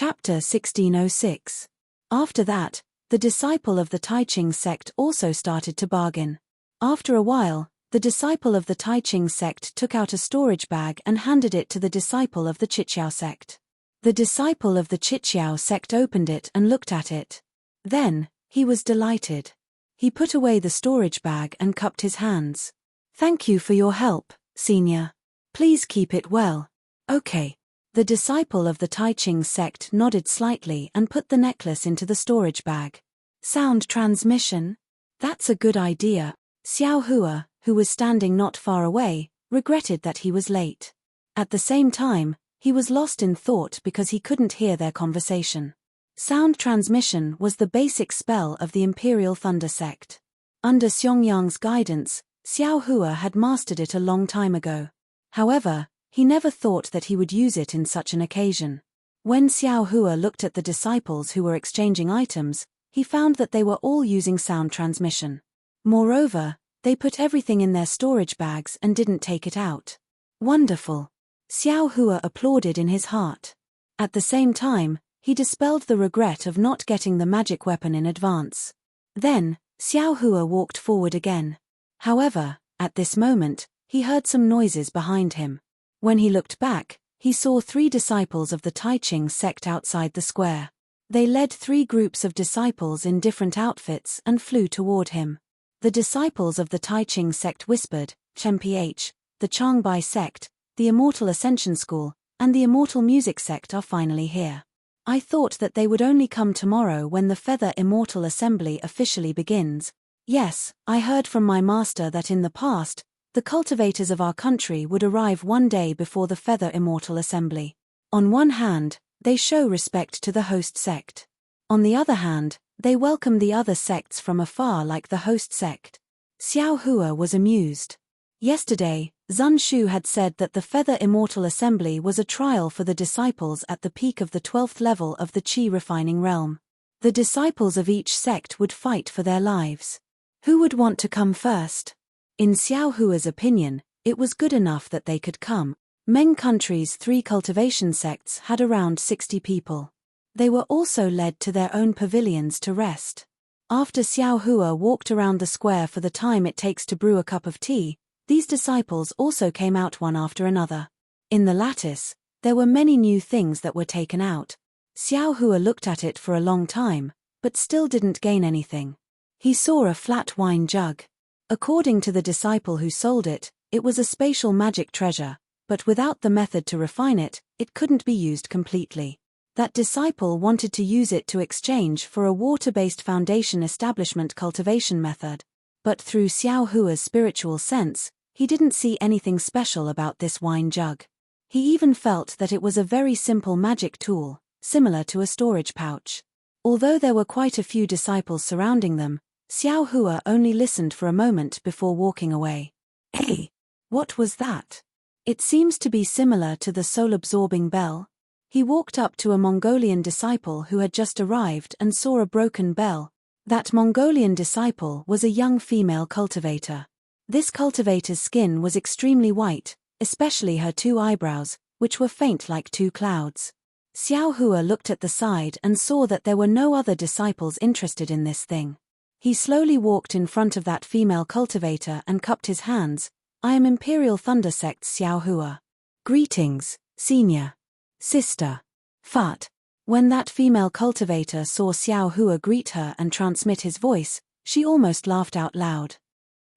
Chapter 1606. After that, the disciple of the Taiching sect also started to bargain. After a while, the disciple of the Taiching sect took out a storage bag and handed it to the disciple of the Chiqiao sect. The disciple of the Chiqiao sect opened it and looked at it. Then, he was delighted. He put away the storage bag and cupped his hands. "Thank you for your help, senior. Please keep it well." "Okay." The disciple of the Taiching sect nodded slightly and put the necklace into the storage bag. "Sound transmission? That's a good idea." Xiao Hua, who was standing not far away, regretted that he was late. At the same time, he was lost in thought because he couldn't hear their conversation. Sound transmission was the basic spell of the Imperial Thunder sect. Under Xiongyang's guidance, Xiao Hua had mastered it a long time ago. However, he never thought that he would use it in such an occasion. When Xiao Hua looked at the disciples who were exchanging items, he found that they were all using sound transmission. Moreover, they put everything in their storage bags and didn't take it out. Wonderful! Xiao Hua applauded in his heart. At the same time, he dispelled the regret of not getting the magic weapon in advance. Then, Xiao Hua walked forward again. However, at this moment, he heard some noises behind him. When he looked back, he saw 3 disciples of the Taiching sect outside the square. They led 3 groups of disciples in different outfits and flew toward him. The disciples of the Taiching sect whispered, "Chen-ph, the Changbai sect, the Immortal Ascension School, and the Immortal Music sect are finally here. I thought that they would only come tomorrow when the Feather Immortal Assembly officially begins. Yes, I heard from my master that in the past, the cultivators of our country would arrive one day before the Feather Immortal Assembly. On one hand, they show respect to the host sect. On the other hand, they welcome the other sects from afar like the host sect." Xiao Hua was amused. Yesterday, Zun Shu had said that the Feather Immortal Assembly was a trial for the disciples at the peak of the 12th level of the Qi refining realm. The disciples of each sect would fight for their lives. Who would want to come first? In Xiao Hua's opinion, it was good enough that they could come. Meng country's 3 cultivation sects had around 60 people. They were also led to their own pavilions to rest. After Xiao Hua walked around the square for the time it takes to brew a cup of tea, these disciples also came out one after another. In the lattice, there were many new things that were taken out. Xiao Hua looked at it for a long time, but still didn't gain anything. He saw a flat wine jug. According to the disciple who sold it, it was a spatial magic treasure, but without the method to refine it, it couldn't be used completely. That disciple wanted to use it to exchange for a water-based foundation establishment cultivation method. But through Xiao Hua's spiritual sense, he didn't see anything special about this wine jug. He even felt that it was a very simple magic tool, similar to a storage pouch. Although there were quite a few disciples surrounding them, Xiao Hua only listened for a moment before walking away. "Hey, what was that? It seems to be similar to the soul-absorbing bell." He walked up to a Mongolian disciple who had just arrived and saw a broken bell. That Mongolian disciple was a young female cultivator. This cultivator's skin was extremely white, especially her 2 eyebrows, which were faint like 2 clouds. Xiao Hua looked at the side and saw that there were no other disciples interested in this thing. He slowly walked in front of that female cultivator and cupped his hands. "I am Imperial Thunder Sect Xiao Hua. Greetings, senior. Sister. Fat." When that female cultivator saw Xiao Hua greet her and transmit his voice, she almost laughed out loud.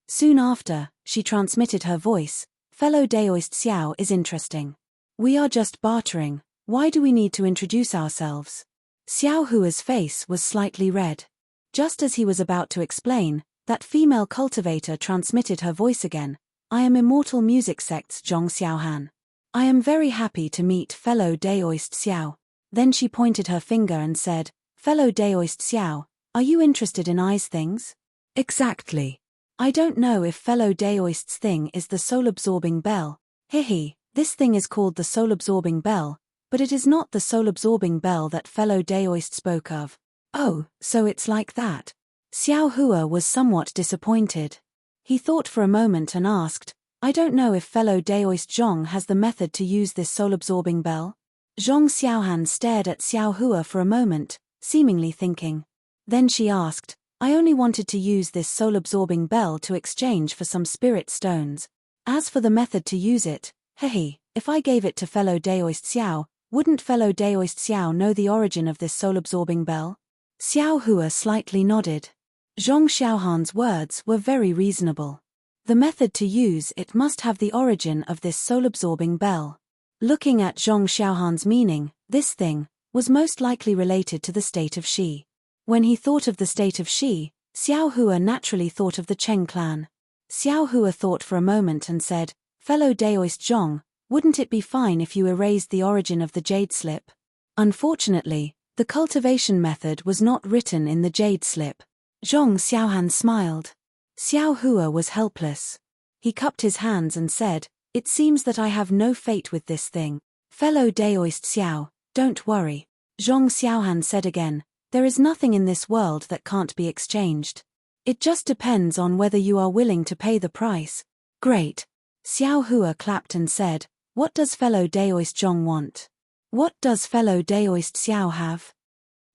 Soon after, she transmitted her voice, "Fellow Daoist Xiao is interesting. We are just bartering, why do we need to introduce ourselves?" Xiao Hua's face was slightly red. Just as he was about to explain, that female cultivator transmitted her voice again. "I am Immortal Music Sect's Zhong Xiaohan. I am very happy to meet fellow Daoist Xiao." Then she pointed her finger and said, "Fellow Daoist Xiao, are you interested in eyes things?" "Exactly. I don't know if fellow Daoist's thing is the soul-absorbing bell. Hihi, this thing is called the soul-absorbing bell, but it is not the soul-absorbing bell that fellow Daoist spoke of." "Oh, so it's like that." Xiao Hua was somewhat disappointed. He thought for a moment and asked, "I don't know if fellow Daoist Zhong has the method to use this soul-absorbing bell." Zhong Xiaohan stared at Xiao Hua for a moment, seemingly thinking. Then she asked, I only wanted to use this soul-absorbing bell to exchange for some spirit stones. As for the method to use it, hehe, if I gave it to fellow Daoist Xiao, wouldn't fellow Daoist Xiao know the origin of this soul-absorbing bell? Xiao Hua slightly nodded. Zhong Xiaohan's words were very reasonable. The method to use it must have the origin of this soul-absorbing bell. Looking at Zhong Xiaohan's meaning, this thing was most likely related to the state of Shi. When he thought of the state of Shi, Xiao Hua naturally thought of the Cheng clan. Xiao Hua thought for a moment and said, fellow Daoist Zhong, wouldn't it be fine if you erased the origin of the jade slip? Unfortunately, the cultivation method was not written in the jade slip. Zhong Xiaohan smiled. Xiao Hua was helpless. He cupped his hands and said, it seems that I have no fate with this thing. Fellow Daoist Xiao, don't worry. Zhong Xiaohan said again, there is nothing in this world that can't be exchanged. It just depends on whether you are willing to pay the price. Great. Xiao Hua clapped and said, what does fellow Daoist Zhong want? What does fellow Daoist Xiao have?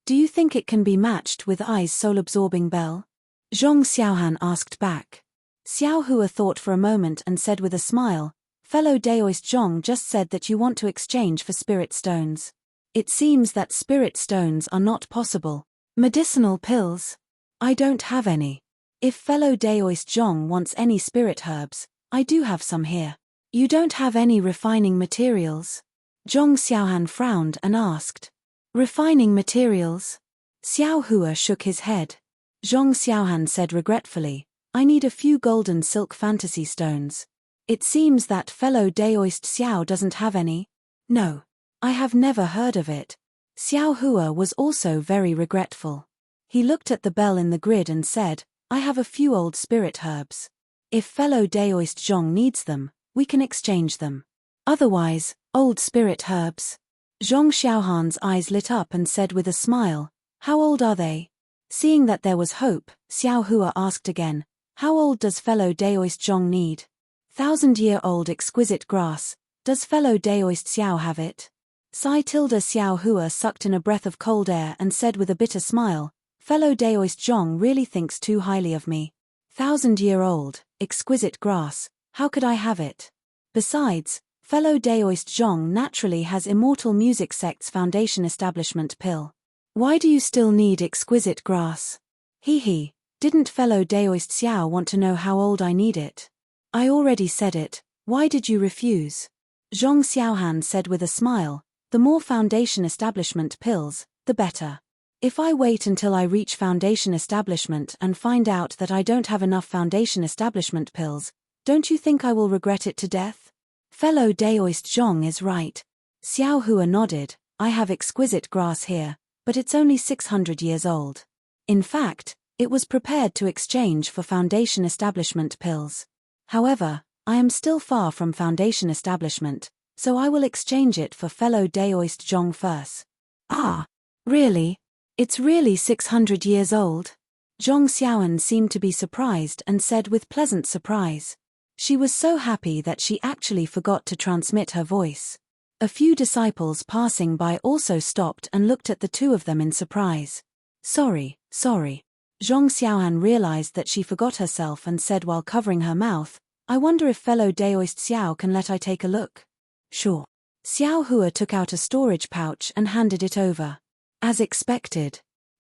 Do you think it can be matched with Ai's soul-absorbing bell? Zhong Xiaohan asked back. Xiao Hua thought for a moment and said with a smile, fellow Daoist Zhong just said that you want to exchange for spirit stones. It seems that spirit stones are not possible. Medicinal pills? I don't have any. If fellow Daoist Zhong wants any spirit herbs, I do have some here. You don't have any refining materials? Zhong Xiaohan frowned and asked. Refining materials? Xiao Hua shook his head. Zhong Xiaohan said regretfully, I need a few golden silk fantasy stones. It seems that fellow Daoist Xiao doesn't have any. No. I have never heard of it. Xiao Hua was also very regretful. He looked at the bell in the grid and said, I have a few old spirit herbs. If fellow Daoist Zhong needs them, we can exchange them. Otherwise, old spirit herbs. Zhong Xiaohan's eyes lit up and said with a smile, how old are they? Seeing that there was hope, Xiao Hua asked again, how old does fellow Daoist Zhong need? 1,000-year-old exquisite grass, does fellow Daoist Xiao have it? Xiao Hua sucked in a breath of cold air and said with a bitter smile, fellow Daoist Zhong really thinks too highly of me. 1,000-year-old, exquisite grass, how could I have it? Besides, fellow Daoist Zhong naturally has Immortal Music Sect's foundation establishment pill. Why do you still need exquisite grass? Hee, didn't fellow Daoist Xiao want to know how old I need it? I already said it, why did you refuse? Zhong Xiaohan said with a smile, the more foundation establishment pills, the better. If I wait until I reach foundation establishment and find out that I don't have enough foundation establishment pills, don't you think I will regret it to death? Fellow Daoist Zhong is right. Xiao Hua nodded, I have exquisite grass here, but it's only 600 years old. In fact, it was prepared to exchange for foundation establishment pills. However, I am still far from foundation establishment, so I will exchange it for fellow Daoist Zhong first. Ah, really? It's really 600 years old? Zhong Xiaohan seemed to be surprised and said with pleasant surprise. She was so happy that she actually forgot to transmit her voice. A few disciples passing by also stopped and looked at the two of them in surprise. Sorry. Zhong Xiaohan realized that she forgot herself and said while covering her mouth, I wonder if fellow Daoist Xiao can let I take a look. Sure. Xiao Hua took out a storage pouch and handed it over. As expected.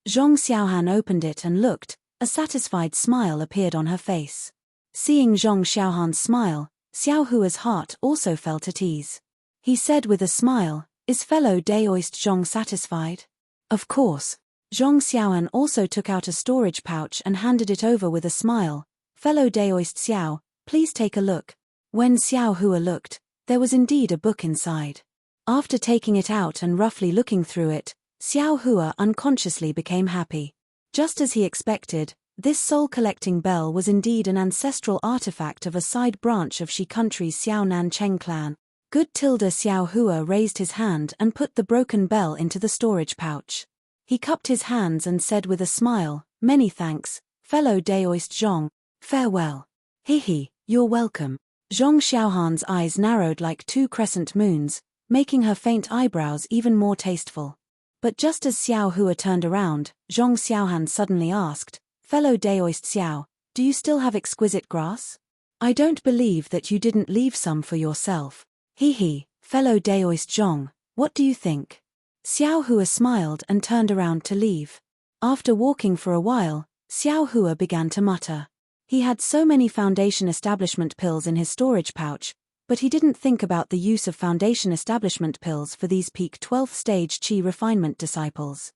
Zhong Xiaohan opened it and looked, a satisfied smile appeared on her face. Seeing Zhong Xiaohan's smile, Xiao Hua's heart also felt at ease. He said with a smile, is fellow Daoist Zhong satisfied? Of course. Zhong Xiaohan also took out a storage pouch and handed it over with a smile. Fellow Daoist Xiao, please take a look. When Xiao Hua looked, there was indeed a book inside. After taking it out and roughly looking through it, Xiao Hua unconsciously became happy. Just as he expected, this soul-collecting bell was indeed an ancestral artifact of a side branch of Shi country's Xiaonan Cheng clan. Good Xiao Hua raised his hand and put the broken bell into the storage pouch. He cupped his hands and said with a smile, many thanks, fellow Daoist Zhong. Farewell. Hehe, you're welcome. Zhong Xiaohan's eyes narrowed like two crescent moons. making her faint eyebrows even more tasteful. But just as Xiao Hua turned around, Zhong Xiaohan suddenly asked, "Fellow Daoist Xiao, do you still have exquisite grass? I don't believe that you didn't leave some for yourself." "He, fellow Daoist Zhong, what do you think?" Xiao Hua smiled and turned around to leave. After walking for a while, Xiao Hua began to mutter. He had so many foundation establishment pills in his storage pouch, but he didn't think about the use of foundation establishment pills for these peak 12th stage Qi refinement disciples.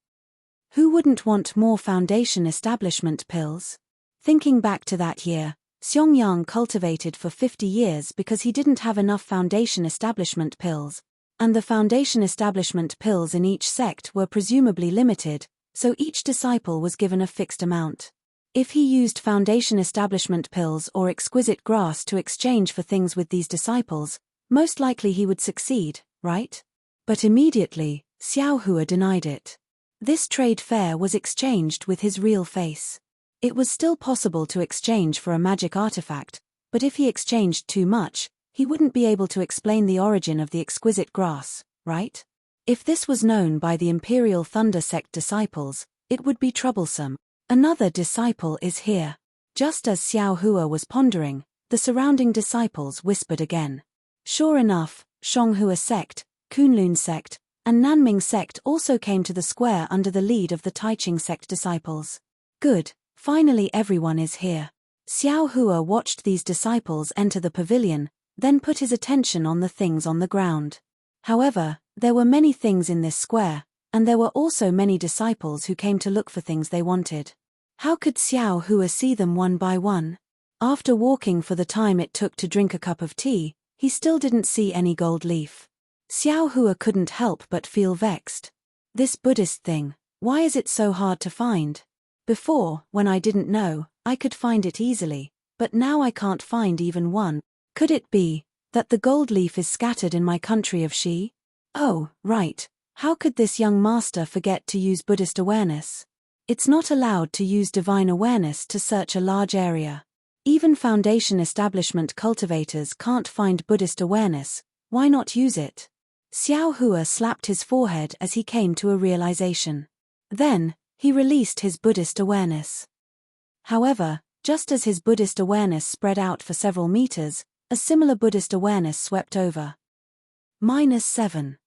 Who wouldn't want more foundation establishment pills? Thinking back to that year, Xiong cultivated for 50 years because he didn't have enough foundation establishment pills, and the foundation establishment pills in each sect were presumably limited, so each disciple was given a fixed amount. If he used foundation establishment pills or exquisite grass to exchange for things with these disciples, most likely he would succeed, right? But immediately, Xiao Hua denied it. This trade fair was exchanged with his real face. It was still possible to exchange for a magic artifact, but if he exchanged too much, he wouldn't be able to explain the origin of the exquisite grass, right? If this was known by the Imperial Thunder Sect disciples, it would be troublesome. "Another disciple is here." Just as Xiao Hua was pondering, the surrounding disciples whispered again. Sure enough, Shonghua sect, Kunlun sect, and Nanming sect also came to the square under the lead of the Taiching sect disciples. Good, finally everyone is here. Xiao Hua watched these disciples enter the pavilion, then put his attention on the things on the ground. However, there were many things in this square, and there were also many disciples who came to look for things they wanted. How could Xiao Hua see them one by one? After walking for the time it took to drink a cup of tea, he still didn't see any gold leaf. Xiao Hua couldn't help but feel vexed. This Buddhist thing, why is it so hard to find? Before, when I didn't know, I could find it easily, but now I can't find even one. Could it be that the gold leaf is scattered in my country of Xi? Oh, right. How could this young master forget to use Buddhist awareness? It's not allowed to use divine awareness to search a large area. Even foundation establishment cultivators can't find Buddhist awareness, why not use it? Xiao Hua slapped his forehead as he came to a realization. Then, he released his Buddhist awareness. However, just as his Buddhist awareness spread out for several meters, a similar Buddhist awareness swept over. -7.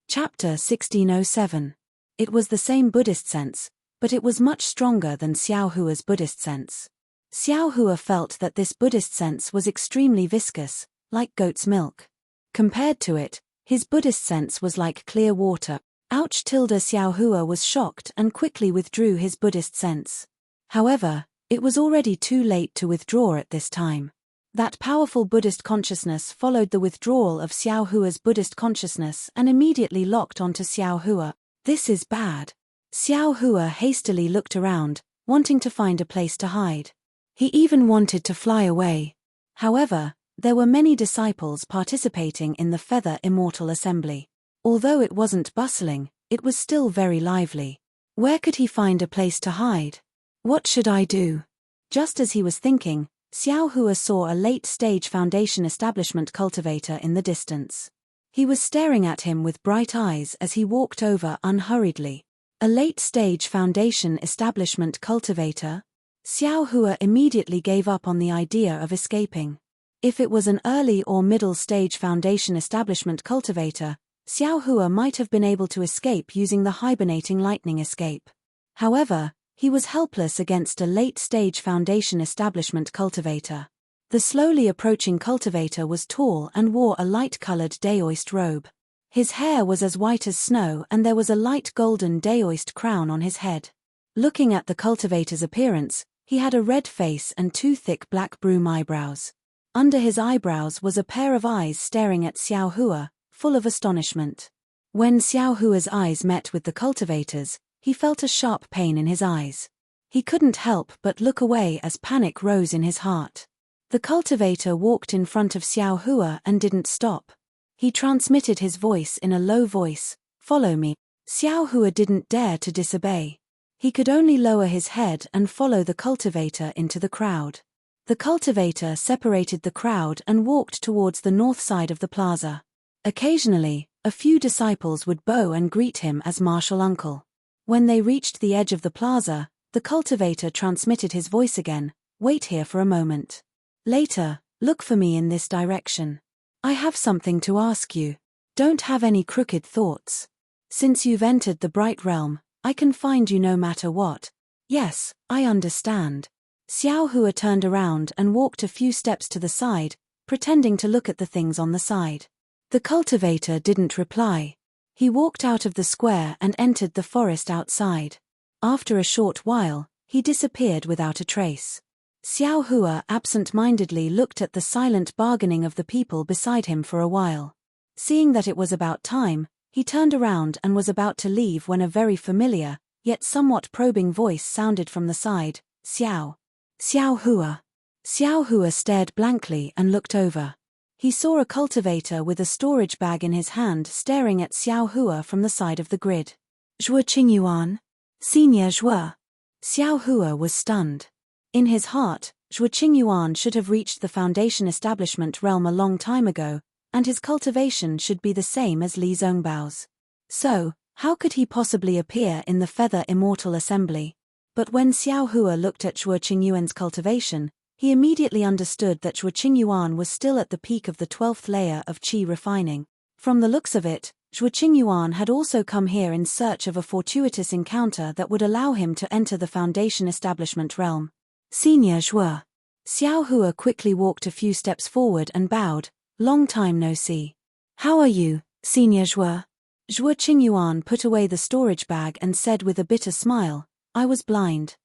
Chapter 1607. It was the same Buddhist sense, but it was much stronger than Xiao Hua's Buddhist sense. Xiao Hua felt that this Buddhist sense was extremely viscous, like goat's milk. Compared to it, his Buddhist sense was like clear water. Ouch! Xiao Hua was shocked and quickly withdrew his Buddhist sense. However, it was already too late to withdraw at this time. That powerful Buddhist consciousness followed the withdrawal of Xiao Hua's Buddhist consciousness and immediately locked onto Xiao Hua. This is bad. Xiao Hua hastily looked around, wanting to find a place to hide. He even wanted to fly away. However, there were many disciples participating in the Feather Immortal Assembly. Although it wasn't bustling, it was still very lively. Where could he find a place to hide? What should I do? Just as he was thinking, Xiao Hua saw a late-stage foundation establishment cultivator in the distance. He was staring at him with bright eyes as he walked over unhurriedly. A late-stage foundation establishment cultivator? Xiao Hua immediately gave up on the idea of escaping. If it was an early or middle-stage foundation establishment cultivator, Xiao Hua might have been able to escape using the hibernating lightning escape. However, he was helpless against a late-stage foundation establishment cultivator. The slowly approaching cultivator was tall and wore a light-colored Daoist robe. His hair was as white as snow and there was a light golden Daoist crown on his head. Looking at the cultivator's appearance, he had a red face and two thick black broom eyebrows. Under his eyebrows was a pair of eyes staring at Xiao Hua, full of astonishment. When Xiao Hua's eyes met with the cultivator's, he felt a sharp pain in his eyes. He couldn't help but look away as panic rose in his heart. The cultivator walked in front of Xiao Hua and didn't stop. He transmitted his voice in a low voice, "Follow me." Xiao Hua didn't dare to disobey. He could only lower his head and follow the cultivator into the crowd. The cultivator separated the crowd and walked towards the north side of the plaza. Occasionally, a few disciples would bow and greet him as martial uncle. When they reached the edge of the plaza, the cultivator transmitted his voice again, "Wait here for a moment. Later, look for me in this direction. I have something to ask you. Don't have any crooked thoughts. Since you've entered the bright realm, I can find you no matter what." "Yes, I understand." Xiao Hua turned around and walked a few steps to the side, pretending to look at the things on the side. The cultivator didn't reply. He walked out of the square and entered the forest outside. After a short while, he disappeared without a trace. Xiao Hua absent-mindedly looked at the silent bargaining of the people beside him for a while. Seeing that it was about time, he turned around and was about to leave when a very familiar, yet somewhat probing voice sounded from the side, "Xiao." "Xiao Hua." Xiao Hua stared blankly and looked over. He saw a cultivator with a storage bag in his hand staring at Xiao Hua from the side of the grid. "Zhuo Qingyuan? Senior Zhuo." Xiao Hua was stunned. In his heart, Zhuo Qingyuan should have reached the Foundation establishment realm a long time ago, and his cultivation should be the same as Li Zhongbao's. So, how could he possibly appear in the Feather Immortal Assembly? But when Xiao Hua looked at Zhuo Qingyuan's cultivation, he immediately understood that Zhuo Qingyuan was still at the peak of the 12th layer of qi refining. From the looks of it, Zhuo Qingyuan had also come here in search of a fortuitous encounter that would allow him to enter the Foundation establishment realm. "Senior Zhuo." Xiao Hua quickly walked a few steps forward and bowed. "Long time no see. How are you, Senior Zhuo?" Zhuo Qingyuan put away the storage bag and said with a bitter smile, "I was blind.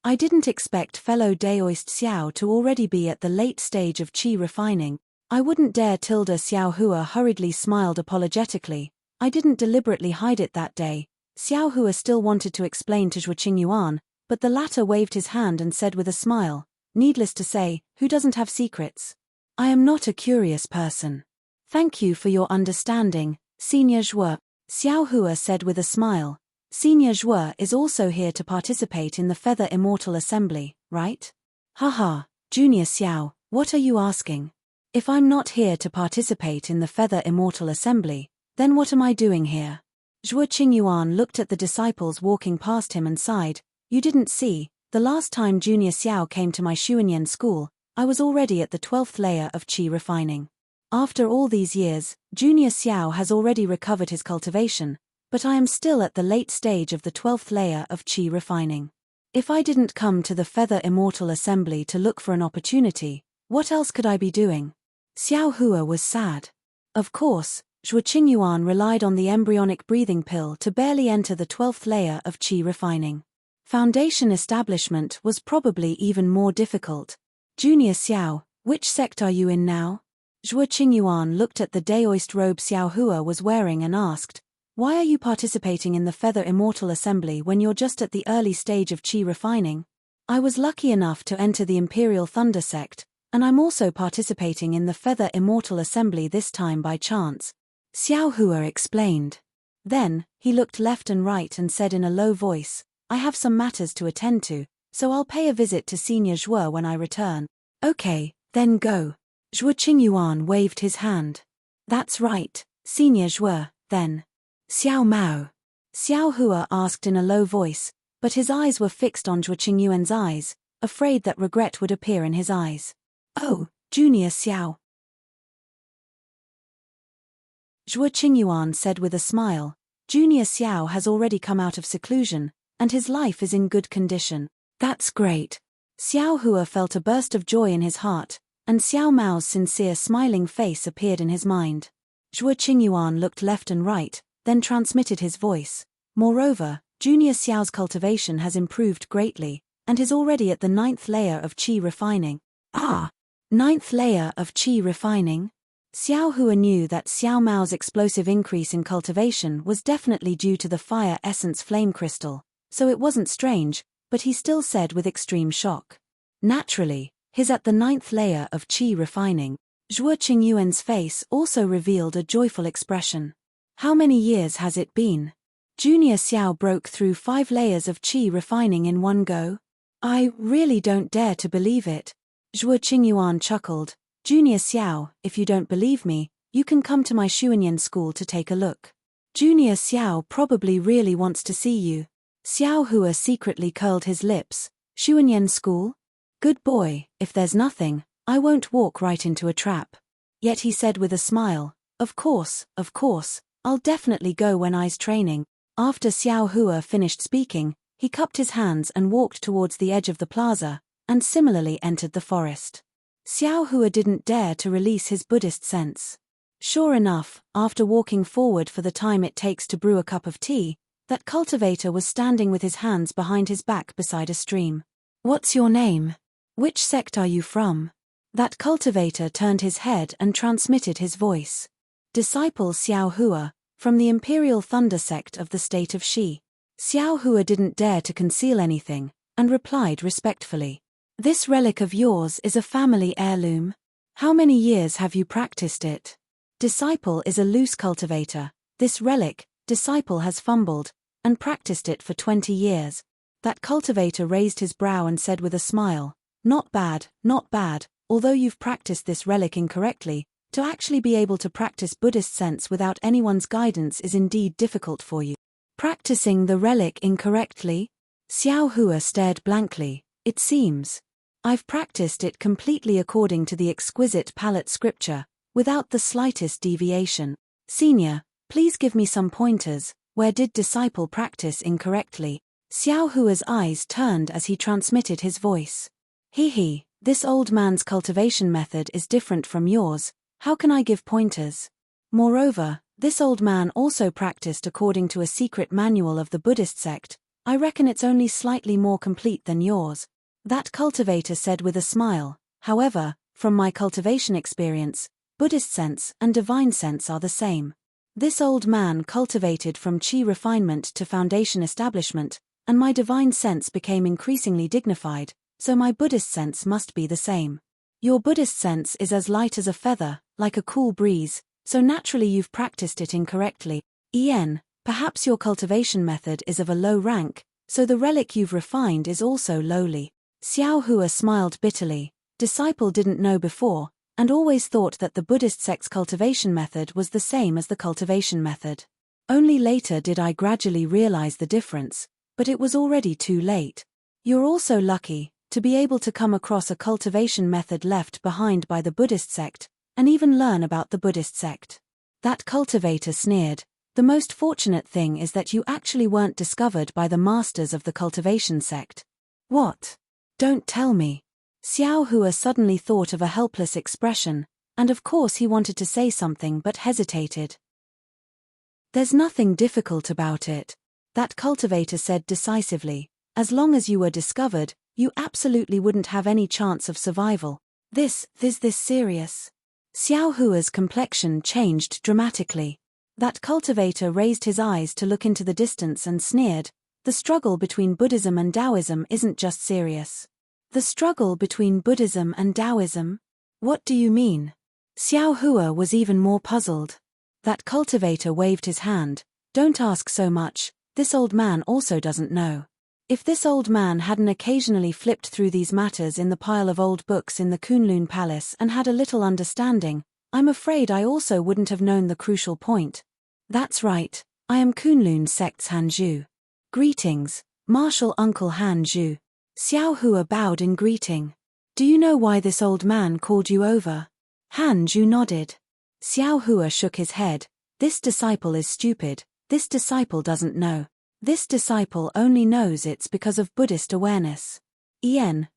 I didn't expect fellow Daoist Xiao to already be at the late stage of qi refining. I wouldn't dare." Xiao Hua hurriedly smiled apologetically. "I didn't deliberately hide it that day." Xiao Hua still wanted to explain to Zhuo Qingyuan, but the latter waved his hand and said with a smile, "Needless to say, who doesn't have secrets? I am not a curious person. Thank you for your understanding, Senior Zhuo." Xiao Hua said with a smile. "Senior Zhuo is also here to participate in the Feather Immortal Assembly, right?" "Haha, Junior Xiao, what are you asking? If I'm not here to participate in the Feather Immortal Assembly, then what am I doing here?" Zhuo Qingyuan looked at the disciples walking past him and sighed. "You didn't see, the last time Junior Xiao came to my Xuanyan school, I was already at the 12th layer of qi refining. After all these years, Junior Xiao has already recovered his cultivation, but I am still at the late stage of the 12th layer of qi refining. If I didn't come to the Feather Immortal Assembly to look for an opportunity, what else could I be doing?" Xiao Hua was sad. Of course, Zhuo Qingyuan relied on the embryonic breathing pill to barely enter the 12th layer of qi refining. Foundation establishment was probably even more difficult. "Junior Xiao, which sect are you in now?" Zhuo Qingyuan looked at the Daoist robe Xiao Hua was wearing and asked, "Why are you participating in the Feather Immortal Assembly when you're just at the early stage of qi refining?" "I was lucky enough to enter the Imperial Thunder sect, and I'm also participating in the Feather Immortal Assembly this time by chance," Xiao Hua explained. Then, he looked left and right and said in a low voice, "I have some matters to attend to, so I'll pay a visit to Senior Zhuo when I return." "Okay, then go." Zhuo Qingyuan waved his hand. "That's right, Senior Zhuo, then." "Xiao Mao?" Xiao Hua asked in a low voice, but his eyes were fixed on Zhuo Qingyuan's eyes, afraid that regret would appear in his eyes. "Oh, Junior Xiao." Zhuo Qingyuan said with a smile, "Junior Xiao has already come out of seclusion, and his life is in good condition." "That's great." Xiao Hua felt a burst of joy in his heart, and Xiao Mao's sincere smiling face appeared in his mind. Zhuo Qingyuan looked left and right, then transmitted his voice. "Moreover, Junior Xiao's cultivation has improved greatly, and is already at the 9th layer of qi refining." "Ah, 9th layer of qi refining?" Xiao Hua knew that Xiao Mao's explosive increase in cultivation was definitely due to the fire essence flame crystal, so it wasn't strange, but he still said with extreme shock. "Naturally, he's at the 9th layer of qi refining." Zhuo Qingyuan's face also revealed a joyful expression. "How many years has it been?" Junior Xiao broke through 5 layers of qi refining in one go. "I really don't dare to believe it." Zhuo Qingyuan chuckled. "Junior Xiao, if you don't believe me, You can come to my Xuanyan school to take a look. Junior Xiao probably really wants to see you. Xiao Hua secretly curled his lips. Xuanyan school? Good boy, if there's nothing, I won't walk right into a trap. Yet he said with a smile, of course, I'll definitely go when I's training. After Xiao Hua finished speaking, he cupped his hands and walked towards the edge of the plaza, and similarly entered the forest. Xiao Hua didn't dare to release his Buddhist sense. Sure enough, after walking forward for the time it takes to brew a cup of tea, that cultivator was standing with his hands behind his back beside a stream. What's your name? Which sect are you from? That cultivator turned his head and transmitted his voice. Disciple Xiao Hua, from the Imperial Thunder sect of the state of Xi. Xiao Hua didn't dare to conceal anything, and replied respectfully. This relic of yours is a family heirloom. How many years have you practiced it? Disciple is a loose cultivator. This relic, disciple has fumbled, and practiced it for 20 years. That cultivator raised his brow and said with a smile, not bad, although you've practiced this relic incorrectly, to actually be able to practice Buddhist sense without anyone's guidance is indeed difficult for you. Practicing the relic incorrectly? Xiao Hua stared blankly. It seems. I've practiced it completely according to the exquisite palette scripture, without the slightest deviation. Senior, please give me some pointers. Where did disciple practice incorrectly? Xiao Hua's eyes turned as he transmitted his voice. This old man's cultivation method is different from yours. How can I give pointers? Moreover, this old man also practiced according to a secret manual of the Buddhist sect. I reckon it's only slightly more complete than yours. That cultivator said with a smile. However, from my cultivation experience, Buddhist sense and divine sense are the same. This old man cultivated from Qi refinement to foundation establishment, and my divine sense became increasingly dignified, so my Buddhist sense must be the same. Your Buddhist sense is as light as a feather, like a cool breeze, so naturally you've practiced it incorrectly. Perhaps your cultivation method is of a low rank, so the relic you've refined is also lowly. Xiao Hua smiled bitterly. Disciple didn't know before, and always thought that the Buddhist sect's cultivation method was the same as the cultivation method. Only later did I gradually realize the difference, but it was already too late. You're also lucky to be able to come across a cultivation method left behind by the Buddhist sect, and even learn about the Buddhist sect. That cultivator sneered. The most fortunate thing is that you actually weren't discovered by the masters of the cultivation sect. What? Don't tell me. Xiao Hua suddenly thought of a helpless expression, and of course he wanted to say something but hesitated. There's nothing difficult about it. That cultivator said decisively. As long as you were discovered, you absolutely wouldn't have any chance of survival. Is this serious? Xiao Hua's complexion changed dramatically. That cultivator raised his eyes to look into the distance and sneered. The struggle between Buddhism and Taoism isn't just serious. The struggle between Buddhism and Taoism? What do you mean? Xiao Hua was even more puzzled. That cultivator waved his hand. Don't ask so much, this old man also doesn't know. If this old man hadn't occasionally flipped through these matters in the pile of old books in the Kunlun Palace and had a little understanding, I'm afraid I also wouldn't have known the crucial point. That's right, I am Kunlun sect's Han Zhu. Greetings, Martial Uncle Han Zhu. Xiao Hua bowed in greeting. Do you know why this old man called you over? Han Zhu nodded. Xiao Hua shook his head. This disciple is stupid, this disciple doesn't know. This disciple only knows it's because of Buddhist awareness.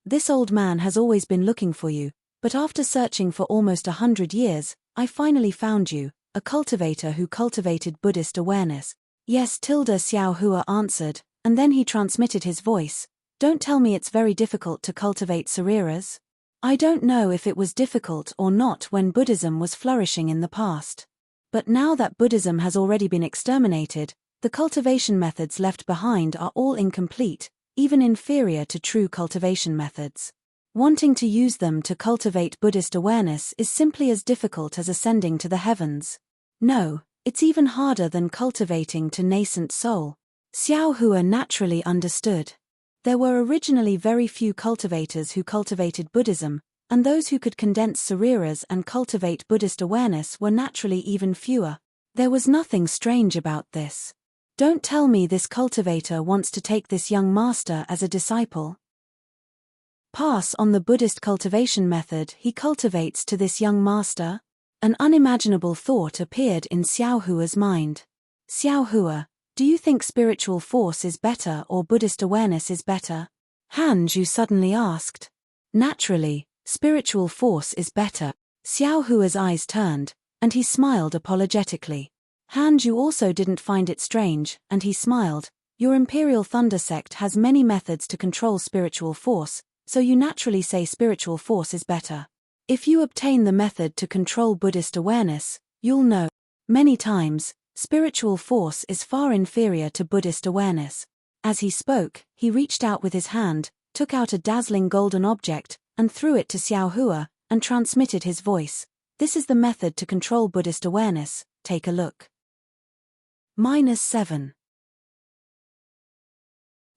This old man has always been looking for you, but after searching for almost 100 years, I finally found you, a cultivator who cultivated Buddhist awareness. Yes, Xiao Hua answered, and then he transmitted his voice. Don't tell me it's very difficult to cultivate Sariras. I don't know if it was difficult or not when Buddhism was flourishing in the past. But now that Buddhism has already been exterminated, the cultivation methods left behind are all incomplete, even inferior to true cultivation methods. Wanting to use them to cultivate Buddhist awareness is simply as difficult as ascending to the heavens. No, it's even harder than cultivating to nascent soul. Xiao Hua naturally understood. There were originally very few cultivators who cultivated Buddhism, and those who could condense sariras and cultivate Buddhist awareness were naturally even fewer. There was nothing strange about this. Don't tell me this cultivator wants to take this young master as a disciple. Pass on the Buddhist cultivation method he cultivates to this young master? An unimaginable thought appeared in Xiao Hua's mind. Xiao Hua, do you think spiritual force is better or Buddhist awareness is better? Han Zhu suddenly asked. Naturally, spiritual force is better. Xiao Hua's eyes turned, and he smiled apologetically. Han Zhu also didn't find it strange, and he smiled. Your Imperial Thunder sect has many methods to control spiritual force, so you naturally say spiritual force is better. If you obtain the method to control Buddhist awareness, you'll know. Many times, spiritual force is far inferior to Buddhist awareness. As he spoke, he reached out with his hand, took out a dazzling golden object, and threw it to Xiao Hua, and transmitted his voice. This is the method to control Buddhist awareness, take a look. -7.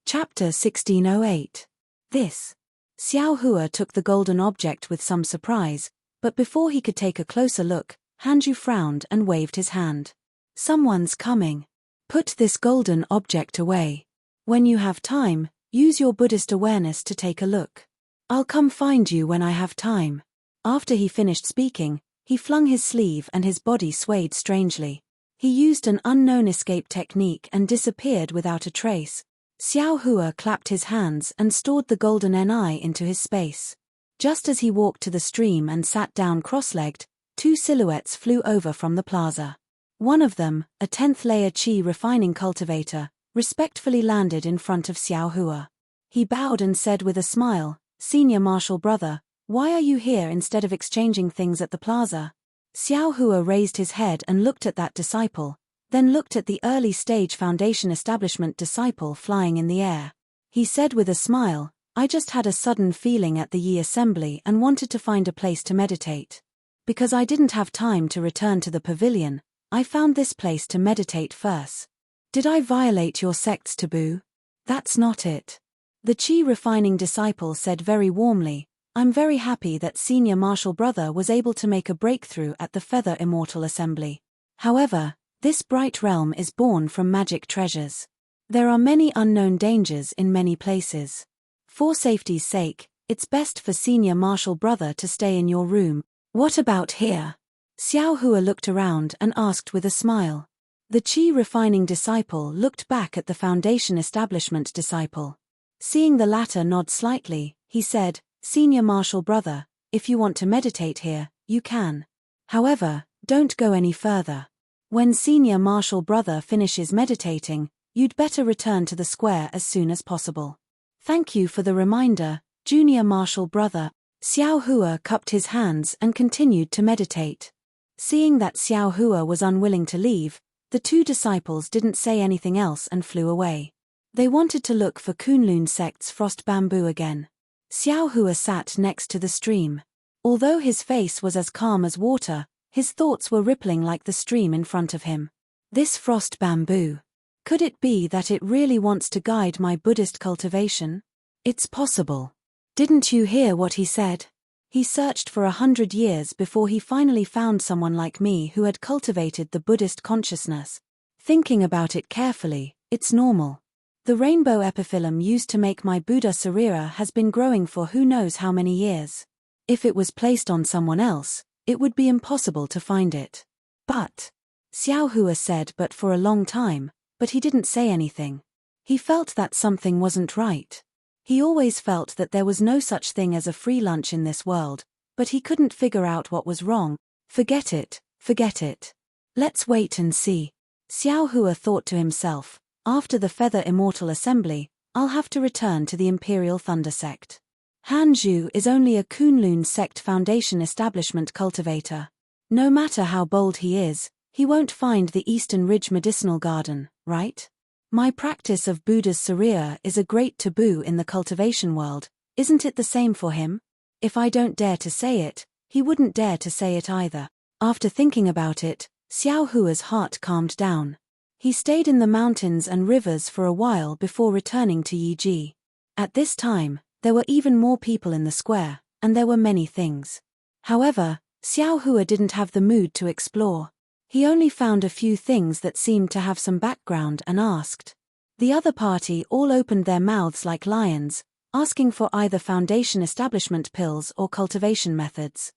Chapter 1608. This. Xiao Hua took the golden object with some surprise, but before he could take a closer look, Han Zhu frowned and waved his hand. Someone's coming. Put this golden object away. When you have time, use your Buddhist awareness to take a look. I'll come find you when I have time. After he finished speaking, he flung his sleeve and his body swayed strangely. He used an unknown escape technique and disappeared without a trace. Xiao Hua clapped his hands and stored the golden ni into his space. Just as he walked to the stream and sat down cross-legged, two silhouettes flew over from the plaza. One of them, a 10th layer Qi refining cultivator, respectfully landed in front of Xiao Hua. He bowed and said with a smile, "Senior Martial Brother, why are you here instead of exchanging things at the plaza?" Xiao Hua raised his head and looked at that disciple, then looked at the early-stage Foundation Establishment disciple flying in the air. He said with a smile, "I just had a sudden feeling at the Yi Assembly and wanted to find a place to meditate. Because I didn't have time to return to the pavilion, I found this place to meditate first. Did I violate your sect's taboo? That's not it." The Qi refining disciple said very warmly, "I'm very happy that Senior Martial Brother was able to make a breakthrough at the Feather Immortal Assembly. However, this bright realm is born from magic treasures. There are many unknown dangers in many places. For safety's sake, it's best for Senior Martial Brother to stay in your room. What about here?" Xiao Hua looked around and asked with a smile. The Qi refining disciple looked back at the Foundation Establishment disciple. Seeing the latter nod slightly, he said, "Senior Martial Brother, if you want to meditate here, you can. However, don't go any further. When Senior Martial Brother finishes meditating, you'd better return to the square as soon as possible." "Thank you for the reminder, Junior Martial Brother." Xiao Hua cupped his hands and continued to meditate. Seeing that Xiao Hua was unwilling to leave, the two disciples didn't say anything else and flew away. They wanted to look for Kunlun sect's frost bamboo again. Xiao Hua sat next to the stream. Although his face was as calm as water, his thoughts were rippling like the stream in front of him. This frost bamboo. Could it be that it really wants to guide my Buddhist cultivation? It's possible. Didn't you hear what he said? He searched for 100 years before he finally found someone like me who had cultivated the Buddhist consciousness. Thinking about it carefully, it's normal. The rainbow epiphyllum used to make my Buddha Sarira has been growing for who knows how many years. If it was placed on someone else, it would be impossible to find it. But, Xiao Hua said but for a long time, but he didn't say anything. He felt that something wasn't right. He always felt that there was no such thing as a free lunch in this world, but he couldn't figure out what was wrong. Forget it, forget it. Let's wait and see. Xiao Hua thought to himself, after the Feather Immortal Assembly, I'll have to return to the Imperial Thunder sect. Han Zhu is only a Kunlun sect Foundation Establishment cultivator. No matter how bold he is, he won't find the Eastern Ridge Medicinal Garden, right? My practice of Buddha's Sarira is a great taboo in the cultivation world, isn't it the same for him? If I don't dare to say it, he wouldn't dare to say it either. After thinking about it, Xiao Hua's heart calmed down. He stayed in the mountains and rivers for a while before returning to Yiji. At this time, there were even more people in the square, and there were many things. However, Xiao Hua didn't have the mood to explore. He only found a few things that seemed to have some background and asked. The other party all opened their mouths like lions, asking for either foundation establishment pills or cultivation methods.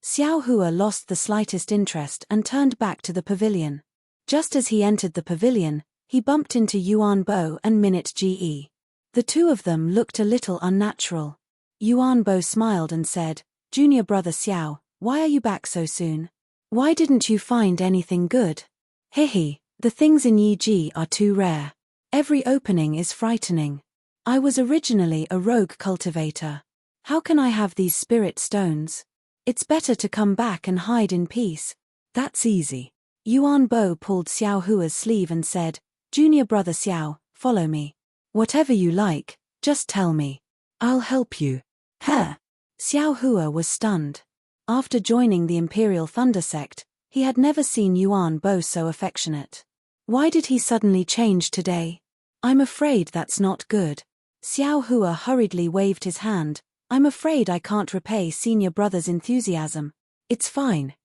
Xiao Hua lost the slightest interest and turned back to the pavilion. Just as he entered the pavilion, he bumped into Yuan Bo and Minute Ge. The two of them looked a little unnatural. Yuan Bo smiled and said, "Junior brother Xiao, why are you back so soon? Why didn't you find anything good?" "Hehe, the things in Yi Ji are too rare. Every opening is frightening. I was originally a rogue cultivator. How can I have these spirit stones? It's better to come back and hide in peace." "That's easy." Yuan Bo pulled Xiao Hua's sleeve and said, "Junior brother Xiao, follow me. Whatever you like, just tell me. I'll help you." "Huh?" Xiao Hua was stunned. After joining the Imperial Thunder sect, he had never seen Yuan Bo so affectionate. Why did he suddenly change today? "I'm afraid that's not good." Xiao Hua hurriedly waved his hand. "I'm afraid I can't repay senior brother's enthusiasm." It's fine.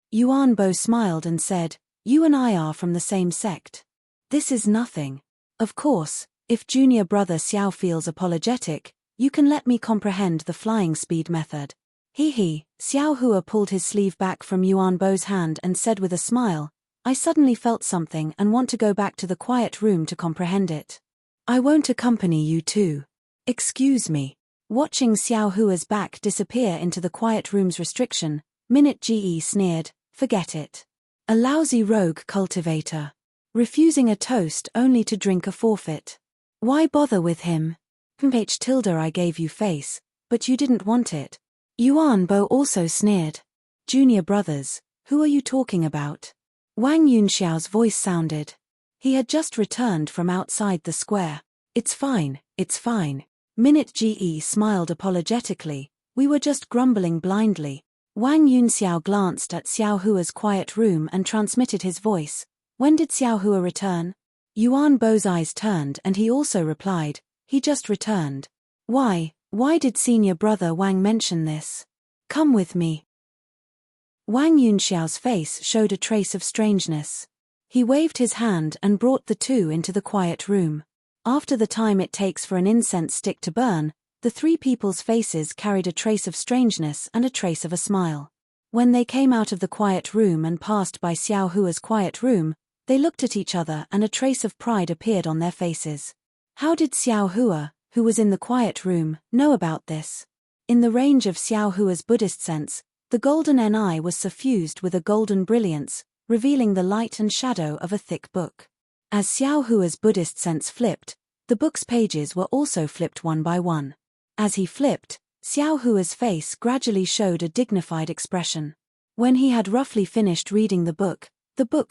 Yuan Bo smiled and said, "You and I are from the same sect. This is nothing. Of course, if junior brother Xiao feels apologetic, you can let me comprehend the flying speed method." He. Xiao Hua pulled his sleeve back from Yuan Bo's hand and said with a smile, "I suddenly felt something and want to go back to the quiet room to comprehend it. I won't accompany you too." "Excuse me." Watching Xiao Hua's back disappear into the quiet room's restriction, Minute Ge sneered, "Forget it. A lousy rogue cultivator. Refusing a toast only to drink a forfeit. Why bother with him? I gave you face, but you didn't want it." Yuan Bo also sneered. "Junior brothers, who are you talking about?" Wang Yunxiao's voice sounded. He had just returned from outside the square. It's fine. Minute Ge smiled apologetically, "We were just grumbling blindly." Wang Yunxiao glanced at Xiao Hua's quiet room and transmitted his voice. "When did Xiao Hua return?" Yuan Bo's eyes turned and he also replied, "He just returned." Why did senior brother Wang mention this? "Come with me." Wang Yunxiao's face showed a trace of strangeness. He waved his hand and brought the two into the quiet room. After the time it takes for an incense stick to burn, the three people's faces carried a trace of strangeness and a trace of a smile. When they came out of the quiet room and passed by Xiao Hua's quiet room, they looked at each other and a trace of pride appeared on their faces. How did Xiao Hua, who was in the quiet room, know about this? In the range of Xiao Hua's Buddhist sense, the golden Ni was suffused with a golden brilliance, revealing the light and shadow of a thick book. As Xiao Hua's Buddhist sense flipped, the book's pages were also flipped one by one. As he flipped, Xiao Hua's face gradually showed a dignified expression. When he had roughly finished reading the book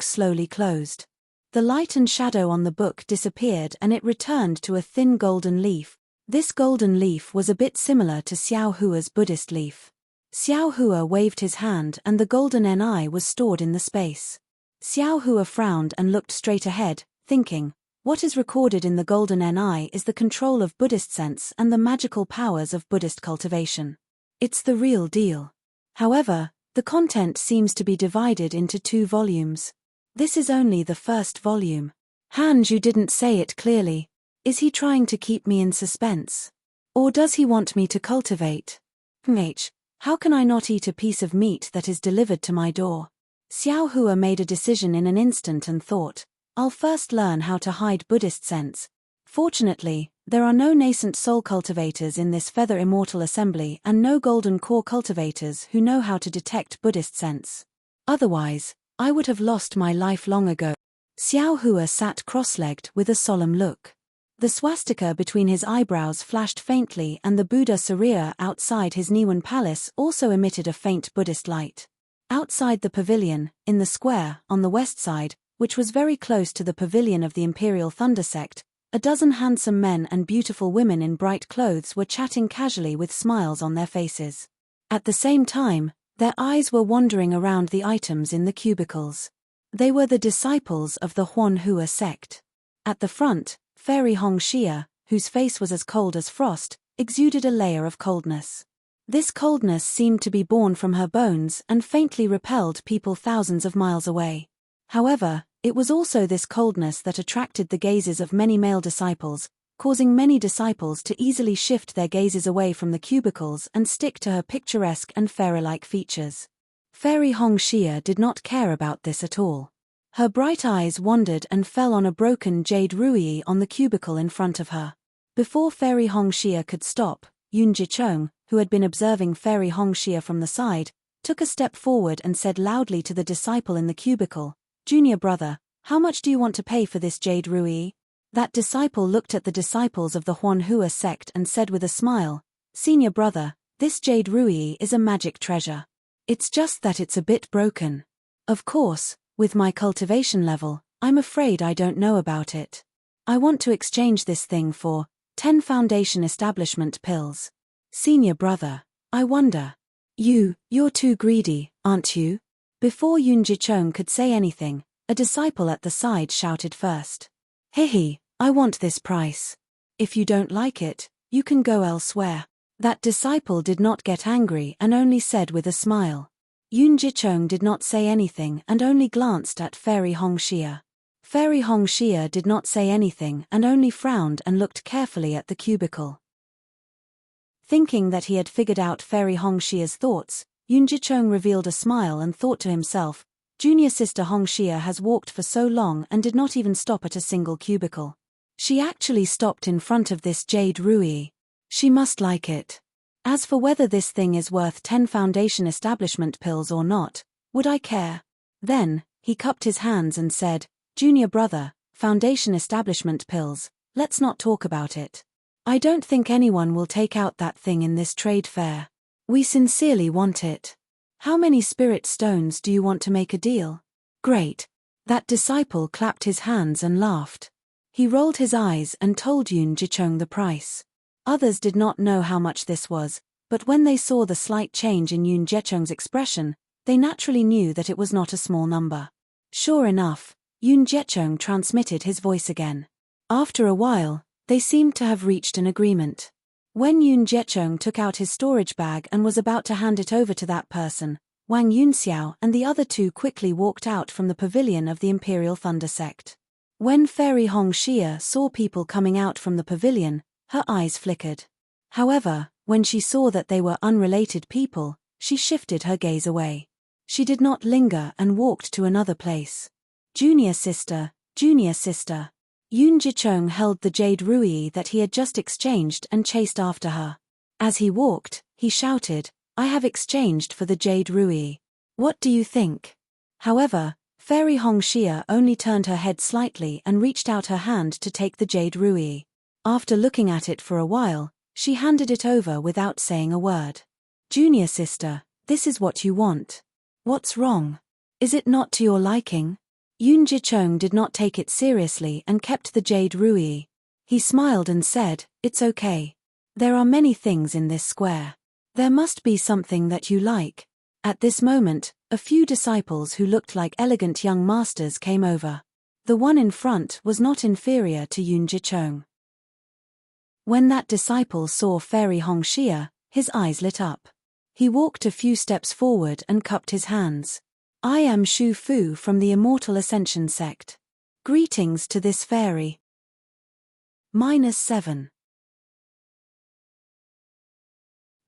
slowly closed. The light and shadow on the book disappeared and it returned to a thin golden leaf. This golden leaf was a bit similar to Xiao Hua's Buddhist leaf. Xiao Hua waved his hand and the golden Ni was stored in the space. Xiao Hua frowned and looked straight ahead, thinking, what is recorded in the golden Ni is the control of Buddhist sense and the magical powers of Buddhist cultivation. It's the real deal. However, the content seems to be divided into 2 volumes. This is only the first volume. You didn't say it clearly. Is he trying to keep me in suspense? Or does he want me to cultivate? How can I not eat a piece of meat that is delivered to my door? Xiao Hua made a decision in an instant and thought, I'll first learn how to hide Buddhist sense. Fortunately, there are no nascent soul cultivators in this feather immortal assembly and no golden core cultivators who know how to detect Buddhist sense. Otherwise, I would have lost my life long ago. Xiao Hua sat cross-legged with a solemn look. The swastika between his eyebrows flashed faintly and the Buddha Surya outside his Niwan palace also emitted a faint Buddhist light. Outside the pavilion, in the square, on the west side, which was very close to the pavilion of the Imperial Thunder sect, a dozen handsome men and beautiful women in bright clothes were chatting casually with smiles on their faces. At the same time, their eyes were wandering around the items in the cubicles. They were the disciples of the Huan Hua sect. At the front, Fairy Hong Xia, whose face was as cold as frost, exuded a layer of coldness. This coldness seemed to be born from her bones and faintly repelled people thousands of miles away. However, it was also this coldness that attracted the gazes of many male disciples, causing many disciples to easily shift their gazes away from the cubicles and stick to her picturesque and fairy-like features. Fairy Hongxia did not care about this at all. Her bright eyes wandered and fell on a broken jade ruyi on the cubicle in front of her. Before Fairy Hongxia could stop, Yun Jicheng, who had been observing Fairy Hongxia from the side, took a step forward and said loudly to the disciple in the cubicle, "Junior brother, how much do you want to pay for this jade ruyi?" That disciple looked at the disciples of the Huanhua sect and said with a smile, "Senior brother, this jade ruyi is a magic treasure. It's just that it's a bit broken. Of course, with my cultivation level, I'm afraid I don't know about it. I want to exchange this thing for 10 foundation establishment pills. Senior brother, I wonder. You're too greedy, aren't you?" Before Yun Jicheng could say anything, a disciple at the side shouted first. "Hehe, I want this price. If you don't like it, you can go elsewhere." That disciple did not get angry and only said with a smile. Yun Jicheng did not say anything and only glanced at Fairy Hongxia. Fairy Hongxia did not say anything and only frowned and looked carefully at the cubicle. Thinking that he had figured out Fairy Hongxia's thoughts, Yun Jicheng revealed a smile and thought to himself, "Junior sister Hongxia has walked for so long and did not even stop at a single cubicle. She actually stopped in front of this jade ruyi. She must like it. As for whether this thing is worth 10 foundation establishment pills or not, would I care?" Then, he cupped his hands and said, "Junior brother, foundation establishment pills, let's not talk about it. I don't think anyone will take out that thing in this trade fair. We sincerely want it. How many spirit stones do you want to make a deal?" "Great." That disciple clapped his hands and laughed. He rolled his eyes and told Yun Jicheng the price. Others did not know how much this was, but when they saw the slight change in Yun Jicheng's expression, they naturally knew that it was not a small number. Sure enough, Yun Jicheng transmitted his voice again. After a while, they seemed to have reached an agreement. When Yun Jicheng took out his storage bag and was about to hand it over to that person, Wang Yunxiao and the other two quickly walked out from the pavilion of the Imperial Thunder Sect. When Fairy Hongxia saw people coming out from the pavilion, her eyes flickered. However, when she saw that they were unrelated people, she shifted her gaze away. She did not linger and walked to another place. "Junior sister, junior sister." Yun Jicheng held the jade ruyi that he had just exchanged and chased after her. As he walked, he shouted, "I have exchanged for the jade ruyi. What do you think?" However, Fairy Hongxia only turned her head slightly and reached out her hand to take the jade ruyi. After looking at it for a while, she handed it over without saying a word. "Junior sister, this is what you want. What's wrong? Is it not to your liking?" Yun Jicheng did not take it seriously and kept the jade ruyi. He smiled and said, "It's okay. There are many things in this square. There must be something that you like." At this moment, a few disciples who looked like elegant young masters came over. The one in front was not inferior to Yun Jicheng. When that disciple saw Fairy Hongxia, his eyes lit up. He walked a few steps forward and cupped his hands. "I am Shu Fu from the Immortal Ascension sect. Greetings to this fairy." -7.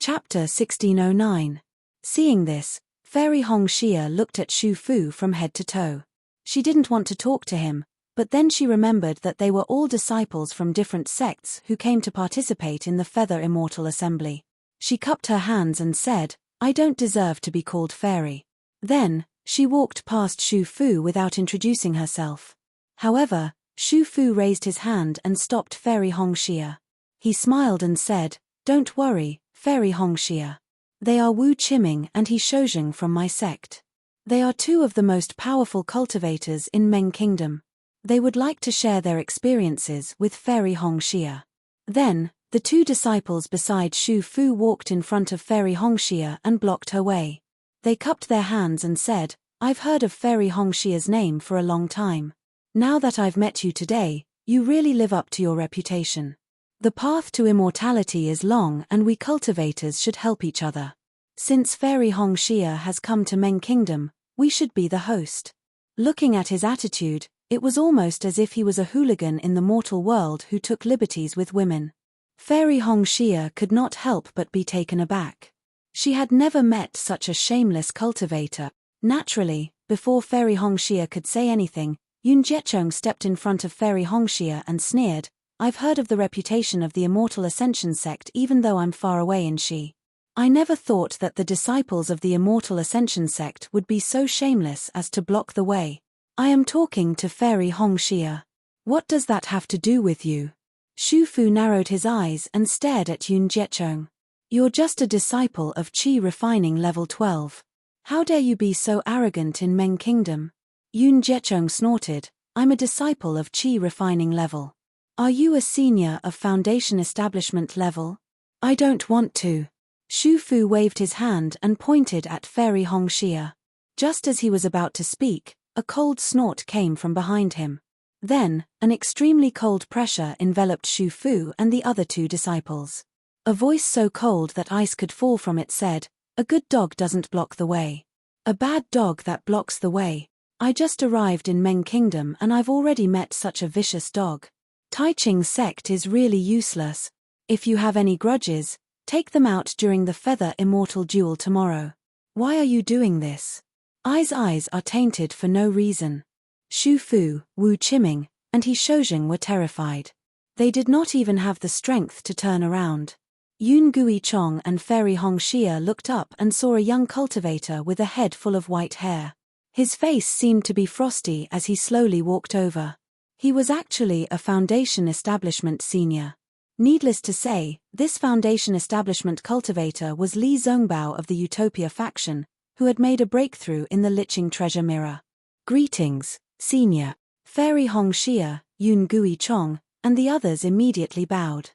Chapter 1609. Seeing this, Fairy Hongxia looked at Shu Fu from head to toe. She didn't want to talk to him, but then she remembered that they were all disciples from different sects who came to participate in the Feather Immortal Assembly. She cupped her hands and said, "I don't deserve to be called fairy." Then, she walked past Shu Fu without introducing herself. However, Shu Fu raised his hand and stopped Fairy Hongxia. He smiled and said, "Don't worry, Fairy Hongxia. They are Wu Qiming and He Shoujing from my sect. They are two of the most powerful cultivators in Meng Kingdom. They would like to share their experiences with Fairy Hongxia." Then, the two disciples beside Shu Fu walked in front of Fairy Hongxia and blocked her way. They cupped their hands and said, "I've heard of Fairy Hongxia's name for a long time. Now that I've met you today, you really live up to your reputation." The path to immortality is long and we cultivators should help each other. Since Fairy Hongxia has come to Meng Kingdom, we should be the host. Looking at his attitude, it was almost as if he was a hooligan in the mortal world who took liberties with women. Fairy Hongxia could not help but be taken aback. She had never met such a shameless cultivator. Naturally, before Fairy Hongxia could say anything, Yun Jiecheng stepped in front of Fairy Hongxia and sneered, "I've heard of the reputation of the Immortal Ascension sect even though I'm far away in Xi. I never thought that the disciples of the Immortal Ascension sect would be so shameless as to block the way. I am talking to Fairy Hongxia. What does that have to do with you?" Xu Fu narrowed his eyes and stared at Yun Jiecheng. "You're just a disciple of Qi refining level 12. How dare you be so arrogant in Meng Kingdom?" Yun Jiecheng snorted, "I'm a disciple of Qi refining level. Are you a senior of Foundation Establishment level?" "I don't want to." Xu Fu waved his hand and pointed at Fairy Hongxia. Just as he was about to speak, a cold snort came from behind him. Then, an extremely cold pressure enveloped Xu Fu and the other two disciples. A voice so cold that ice could fall from it said, "A good dog doesn't block the way. A bad dog that blocks the way. I just arrived in Meng Kingdom and I've already met such a vicious dog. Taiching sect is really useless. If you have any grudges, take them out during the Feather Immortal Duel tomorrow. Why are you doing this? Ai's eyes are tainted for no reason." Xu Fu, Wu Qiming, and He Shoujing were terrified. They did not even have the strength to turn around. Yun Guichong and Fairy Hongxia looked up and saw a young cultivator with a head full of white hair. His face seemed to be frosty as he slowly walked over. He was actually a Foundation Establishment senior. Needless to say, this Foundation Establishment cultivator was Li Zongbao of the Utopia faction, who had made a breakthrough in the Liching treasure mirror. "Greetings, senior." Fairy Hongxia, Yun Guichong, and the others immediately bowed.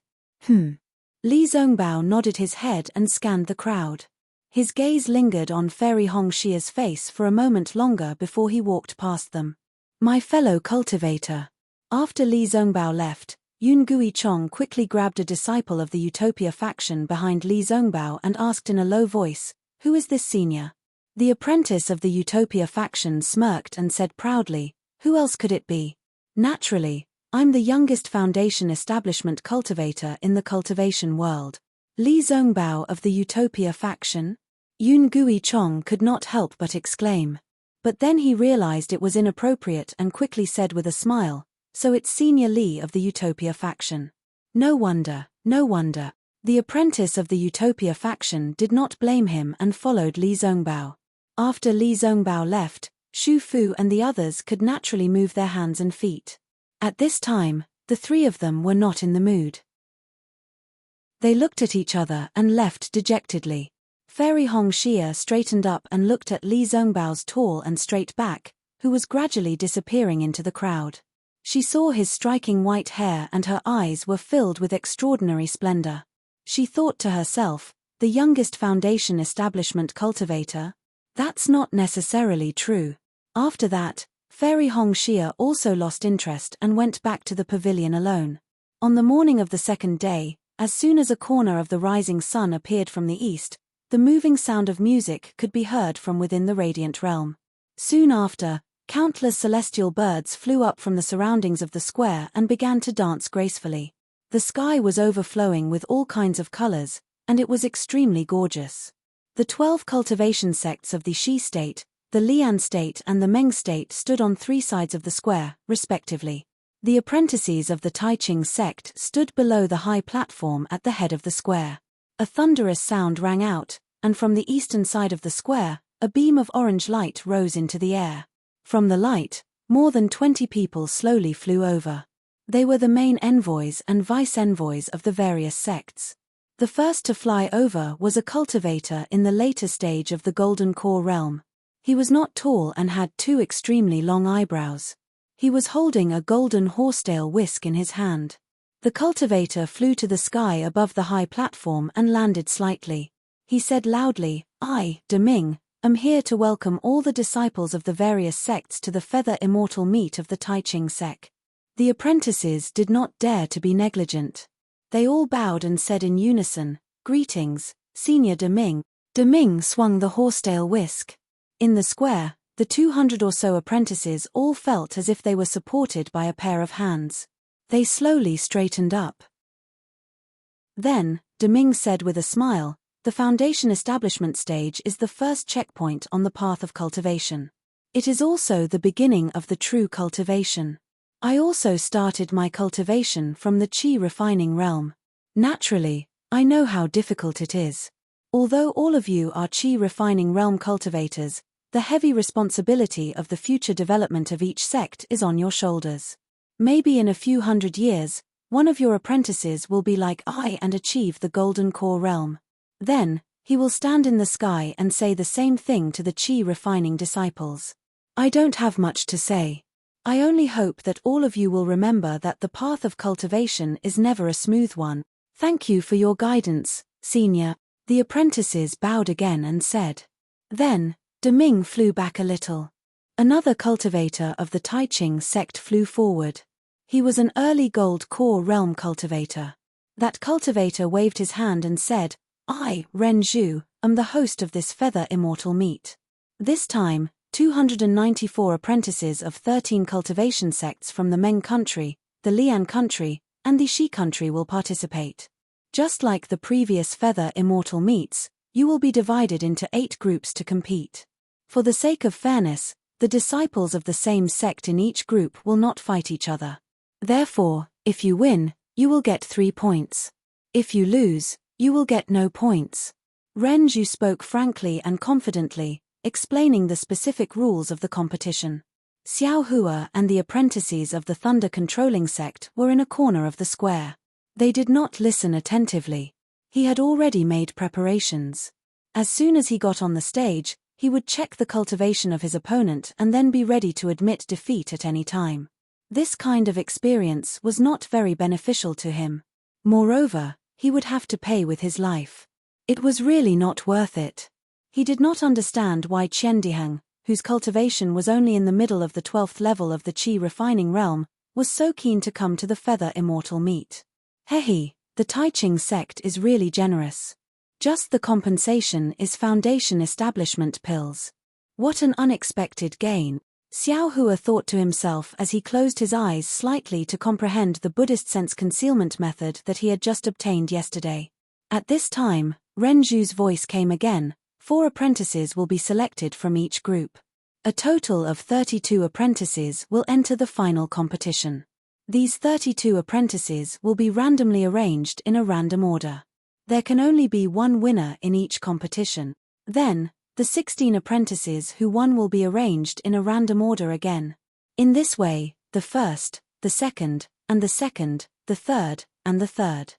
Li Zongbao nodded his head and scanned the crowd. His gaze lingered on Fairy Hongxia's face for a moment longer before he walked past them. "My fellow cultivator." After Li Zongbao left, Yun Guichong quickly grabbed a disciple of the Utopia faction behind Li Zongbao and asked in a low voice, "Who is this senior?" The apprentice of the Utopia faction smirked and said proudly, "Who else could it be? Naturally, I'm the youngest Foundation Establishment cultivator in the cultivation world." Li Zongbao of the Utopia faction? Yun Guichong could not help but exclaim. But then he realized it was inappropriate and quickly said with a smile, "So it's Senior Li of the Utopia faction. No wonder, no wonder." The apprentice of the Utopia faction did not blame him and followed Li Zongbao. After Li Zongbao left, Xu Fu and the others could naturally move their hands and feet. At this time, the three of them were not in the mood. They looked at each other and left dejectedly. Fairy Hongxia straightened up and looked at Li Zongbao's tall and straight back, who was gradually disappearing into the crowd. She saw his striking white hair and her eyes were filled with extraordinary splendor. She thought to herself, the youngest Foundation Establishment cultivator? That's not necessarily true. After that, Fairy Hongxia also lost interest and went back to the pavilion alone. On the morning of the second day, as soon as a corner of the rising sun appeared from the east, the moving sound of music could be heard from within the radiant realm. Soon after, countless celestial birds flew up from the surroundings of the square and began to dance gracefully. The sky was overflowing with all kinds of colors, and it was extremely gorgeous. The 12 cultivation sects of the Xi state, the Lian state and the Meng state stood on three sides of the square, respectively. The apprentices of the Taiching sect stood below the high platform at the head of the square. A thunderous sound rang out, and from the eastern side of the square, a beam of orange light rose into the air. From the light, more than 20 people slowly flew over. They were the main envoys and vice-envoys of the various sects. The first to fly over was a cultivator in the later stage of the Golden Core realm. He was not tall and had two extremely long eyebrows. He was holding a golden horsetail whisk in his hand. The cultivator flew to the sky above the high platform and landed slightly. He said loudly, "I, De Ming, am here to welcome all the disciples of the various sects to the Feather Immortal Meet of the Taiching sect." The apprentices did not dare to be negligent. They all bowed and said in unison, "Greetings, Senior De Ming." De Ming swung the horsetail whisk. In the square, the 200 or so apprentices all felt as if they were supported by a pair of hands. They slowly straightened up. Then, De Ming said with a smile, "The foundation establishment stage is the first checkpoint on the path of cultivation. It is also the beginning of the true cultivation. I also started my cultivation from the Qi refining realm. Naturally, I know how difficult it is. Although all of you are Qi refining realm cultivators, the heavy responsibility of the future development of each sect is on your shoulders. Maybe in a few hundred years, one of your apprentices will be like I and achieve the golden core realm. Then, he will stand in the sky and say the same thing to the Qi refining disciples. I don't have much to say. I only hope that all of you will remember that the path of cultivation is never a smooth one. Thank you for your guidance, Senior." The apprentices bowed again and said. Then, De Ming flew back a little. Another cultivator of the Taiching sect flew forward. He was an early gold core realm cultivator. That cultivator waved his hand and said, "I, Ren Zhu, am the host of this feather immortal meet. This time, 294 apprentices of 13 cultivation sects from the Meng country, the Lian country, and the Shi country will participate. Just like the previous feather immortal meets, you will be divided into 8 groups to compete. For the sake of fairness, the disciples of the same sect in each group will not fight each other. Therefore, if you win, you will get 3 points. If you lose, you will get no points." Ren Zhu spoke frankly and confidently, explaining the specific rules of the competition. Xiao Hua and the apprentices of the Thunder Controlling sect were in a corner of the square. They did not listen attentively. He had already made preparations. As soon as he got on the stage, he would check the cultivation of his opponent and then be ready to admit defeat at any time. This kind of experience was not very beneficial to him. Moreover, he would have to pay with his life. It was really not worth it. He did not understand why Qiandihang, whose cultivation was only in the middle of the 12th level of the Qi refining realm, was so keen to come to the feather immortal meet. Hehe, the Taiching sect is really generous. Just the compensation is foundation establishment pills. What an unexpected gain. Xiao Hua thought to himself as he closed his eyes slightly to comprehend the Buddhist sense concealment method that he had just obtained yesterday. At this time, Ren Zhu's voice came again. 4 apprentices will be selected from each group. A total of 32 apprentices will enter the final competition. These 32 apprentices will be randomly arranged in a random order. There can only be one winner in each competition. Then, the 16 apprentices who won will be arranged in a random order again. In this way, the first, the second, and the second, the third, and the third.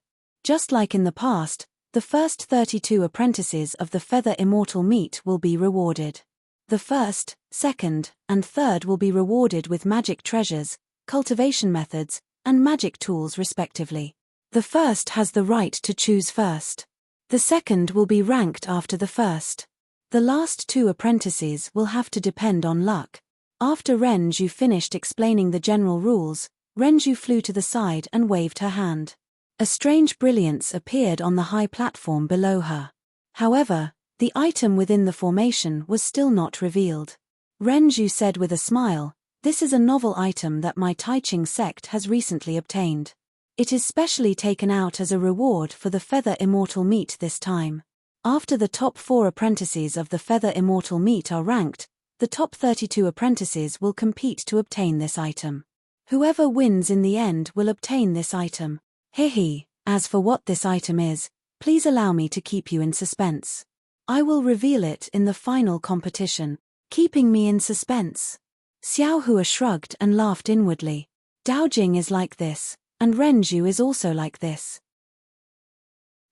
Just like in the past, the first 32 apprentices of the Feather Immortal meet will be rewarded. The first, second, and third will be rewarded with magic treasures, cultivation methods, and magic tools respectively. The first has the right to choose first. The second will be ranked after the first. The last 2 apprentices will have to depend on luck. After Ren Zhu finished explaining the general rules, Ren Zhu flew to the side and waved her hand. A strange brilliance appeared on the high platform below her. However, the item within the formation was still not revealed. Ren Zhu said with a smile, "This is a novel item that my Taiching sect has recently obtained. It is specially taken out as a reward for the Feather Immortal meet this time. After the top 4 apprentices of the Feather Immortal meet are ranked, the top 32 apprentices will compete to obtain this item. Whoever wins in the end will obtain this item. Hehe, as for what this item is, please allow me to keep you in suspense. I will reveal it in the final competition." Keeping me in suspense. Xiao Hua shrugged and laughed inwardly. Daojing is like this, and Ren Zhu is also like this.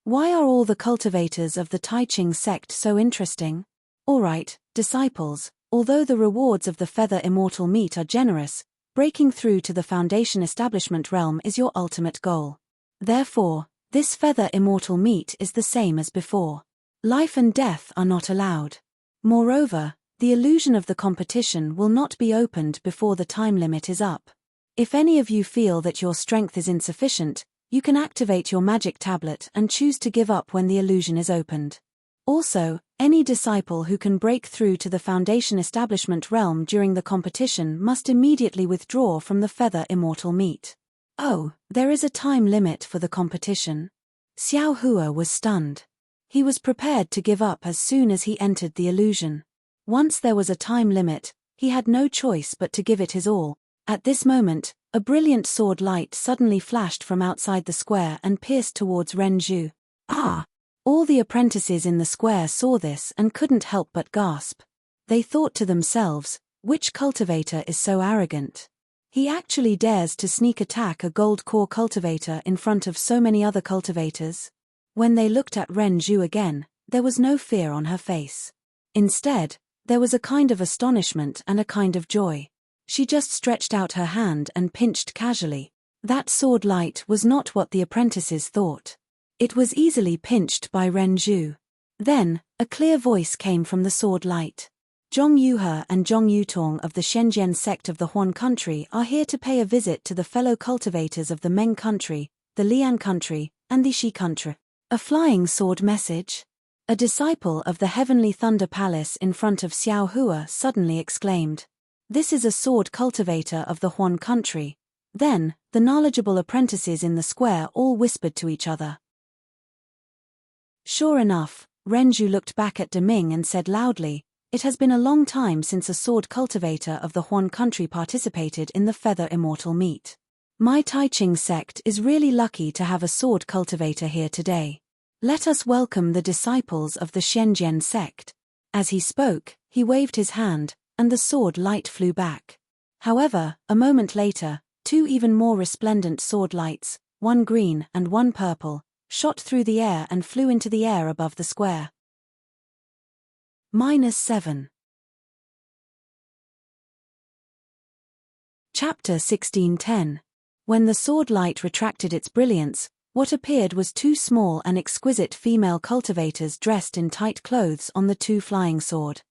Why are all the cultivators of the Taiching sect so interesting? Alright, disciples, although the rewards of the Feather Immortal meet are generous, breaking through to the foundation establishment realm is your ultimate goal. Therefore, this Feather Immortal meet is the same as before. Life and death are not allowed. Moreover, the illusion of the competition will not be opened before the time limit is up. If any of you feel that your strength is insufficient, You can activate your magic tablet and choose to give up when the illusion is opened. Also, any disciple who can break through to the Foundation Establishment realm during the competition must immediately withdraw from the Feather Immortal meet. Oh, there is a time limit for the competition? Xiao Hua was stunned. He was prepared to give up as soon as he entered the illusion. Once there was a time limit, he had no choice but to give it his all. At this moment, a brilliant sword light suddenly flashed from outside the square and pierced towards Ren Zhu. Ah! All the apprentices in the square saw this and couldn't help but gasp. They thought to themselves, which cultivator is so arrogant? He actually dares to sneak attack a gold core cultivator in front of so many other cultivators? When they looked at Ren Zhu again, there was no fear on her face. Instead, there was a kind of astonishment and a kind of joy. She just stretched out her hand and pinched casually. That sword light was not what the apprentices thought. It was easily pinched by Ren Zhu. Then, a clear voice came from the sword light. Zhong Yuhe and Zhong Yutong of the Shenzhen sect of the Huan country are here to pay a visit to the fellow cultivators of the Meng country, the Lian country, and the Shi country. A flying sword message? A disciple of the Heavenly Thunder Palace in front of Xiao Hua suddenly exclaimed. This is a sword cultivator of the Huan country. Then, the knowledgeable apprentices in the square all whispered to each other. Sure enough, Ren Zhu looked back at Deming and said loudly, it has been a long time since a sword cultivator of the Huan country participated in the Feather Immortal meet. My Taiching sect is really lucky to have a sword cultivator here today. Let us welcome the disciples of the Shenzhen sect. As he spoke, he waved his hand, and the sword light flew back. However, a moment later, two even more resplendent sword lights, one green and one purple, shot through the air and flew into the air above the square. -7. Chapter 1610. When the sword light retracted its brilliance, what appeared was two small and exquisite female cultivators dressed in tight clothes on the two flying sword.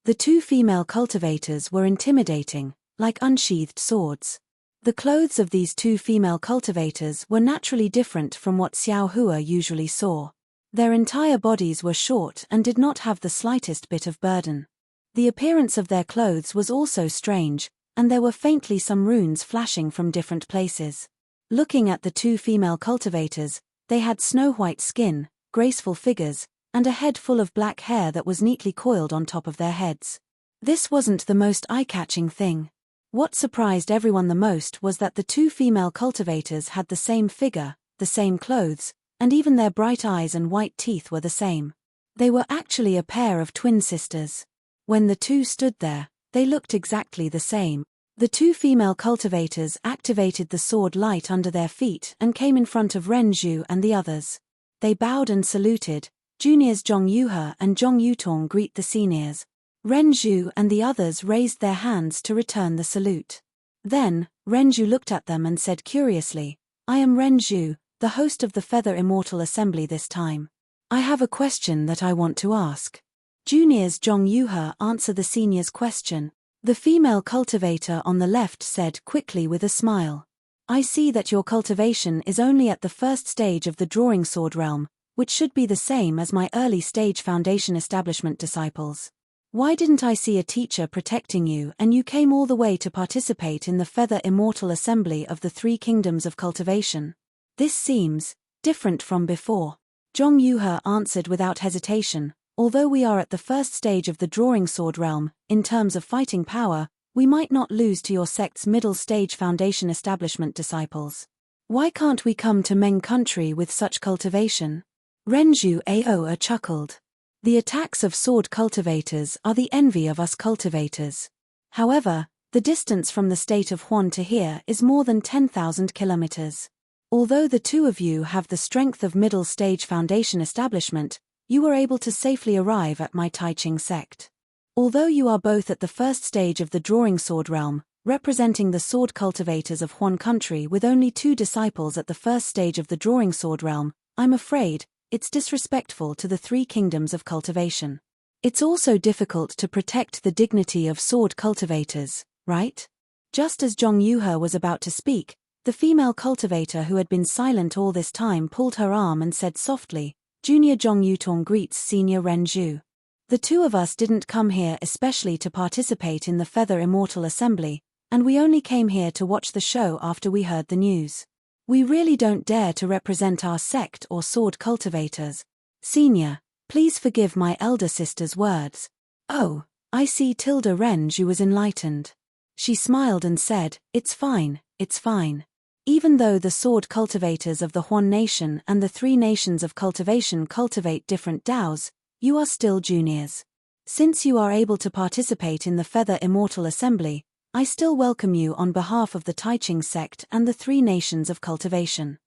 The two female cultivators were intimidating, like unsheathed swords. The clothes of these two female cultivators were naturally different from what Xiao Hua usually saw. Their entire bodies were short and did not have the slightest bit of burden. The appearance of their clothes was also strange, and there were faintly some runes flashing from different places. Looking at the two female cultivators, they had snow-white skin, graceful figures, and a head full of black hair that was neatly coiled on top of their heads. This wasn't the most eye-catching thing. What surprised everyone the most was that the two female cultivators had the same figure, the same clothes, and even their bright eyes and white teeth were the same. They were actually a pair of twin sisters. When the two stood there, they looked exactly the same. The two female cultivators activated the sword light under their feet and came in front of Ren Zhu and the others. They bowed and saluted. Juniors Zhong Yuhe and Zhong Yutong greet the seniors. Ren Zhu and the others raised their hands to return the salute. Then, Ren Zhu looked at them and said curiously, I am Ren Zhu, the host of the Feather Immortal Assembly this time. I have a question that I want to ask. Juniors Zhong Yuhe answer the senior's question. The female cultivator on the left said quickly with a smile. I see that your cultivation is only at the first stage of the drawing sword realm, which should be the same as my early stage Foundation Establishment disciples. Why didn't I see a teacher protecting you and you came all the way to participate in the Feather Immortal Assembly of the Three Kingdoms of Cultivation? This seems different from before. Zhong Yuhe answered without hesitation, although we are at the first stage of the drawing sword realm, in terms of fighting power, we might not lose to your sect's middle stage Foundation Establishment disciples. Why can't we come to Meng country with such cultivation? Ren Zhu Aoa chuckled. The attacks of sword cultivators are the envy of us cultivators. However, the distance from the state of Huan to here is more than 10,000 kilometers. Although the two of you have the strength of middle stage Foundation Establishment, you were able to safely arrive at my Taiching sect. Although you are both at the first stage of the drawing sword realm, representing the sword cultivators of Huan country with only two disciples at the first stage of the drawing sword realm, I'm afraid, it's disrespectful to the Three Kingdoms of Cultivation. It's also difficult to protect the dignity of sword cultivators, right? Just as Zhong Yuhe was about to speak, the The female cultivator who had been silent all this time pulled her arm and said softly, Junior Zhong Yutong greets Senior Ren Zhu. The two of us didn't come here especially to participate in the Feather Immortal Assembly, and we only came here to watch the show after we heard the news. We really don't dare to represent our sect or sword cultivators. Senior, please forgive my elder sister's words. Oh, I see. Tilda Ren Zhu was enlightened. She smiled and said, it's fine, it's fine. Even though the sword cultivators of the Huan Nation and the 3 nations of cultivation cultivate different Daos, you are still juniors. Since you are able to participate in the Feather Immortal Assembly, I still welcome you on behalf of the Taiching sect and the 3 nations of cultivation.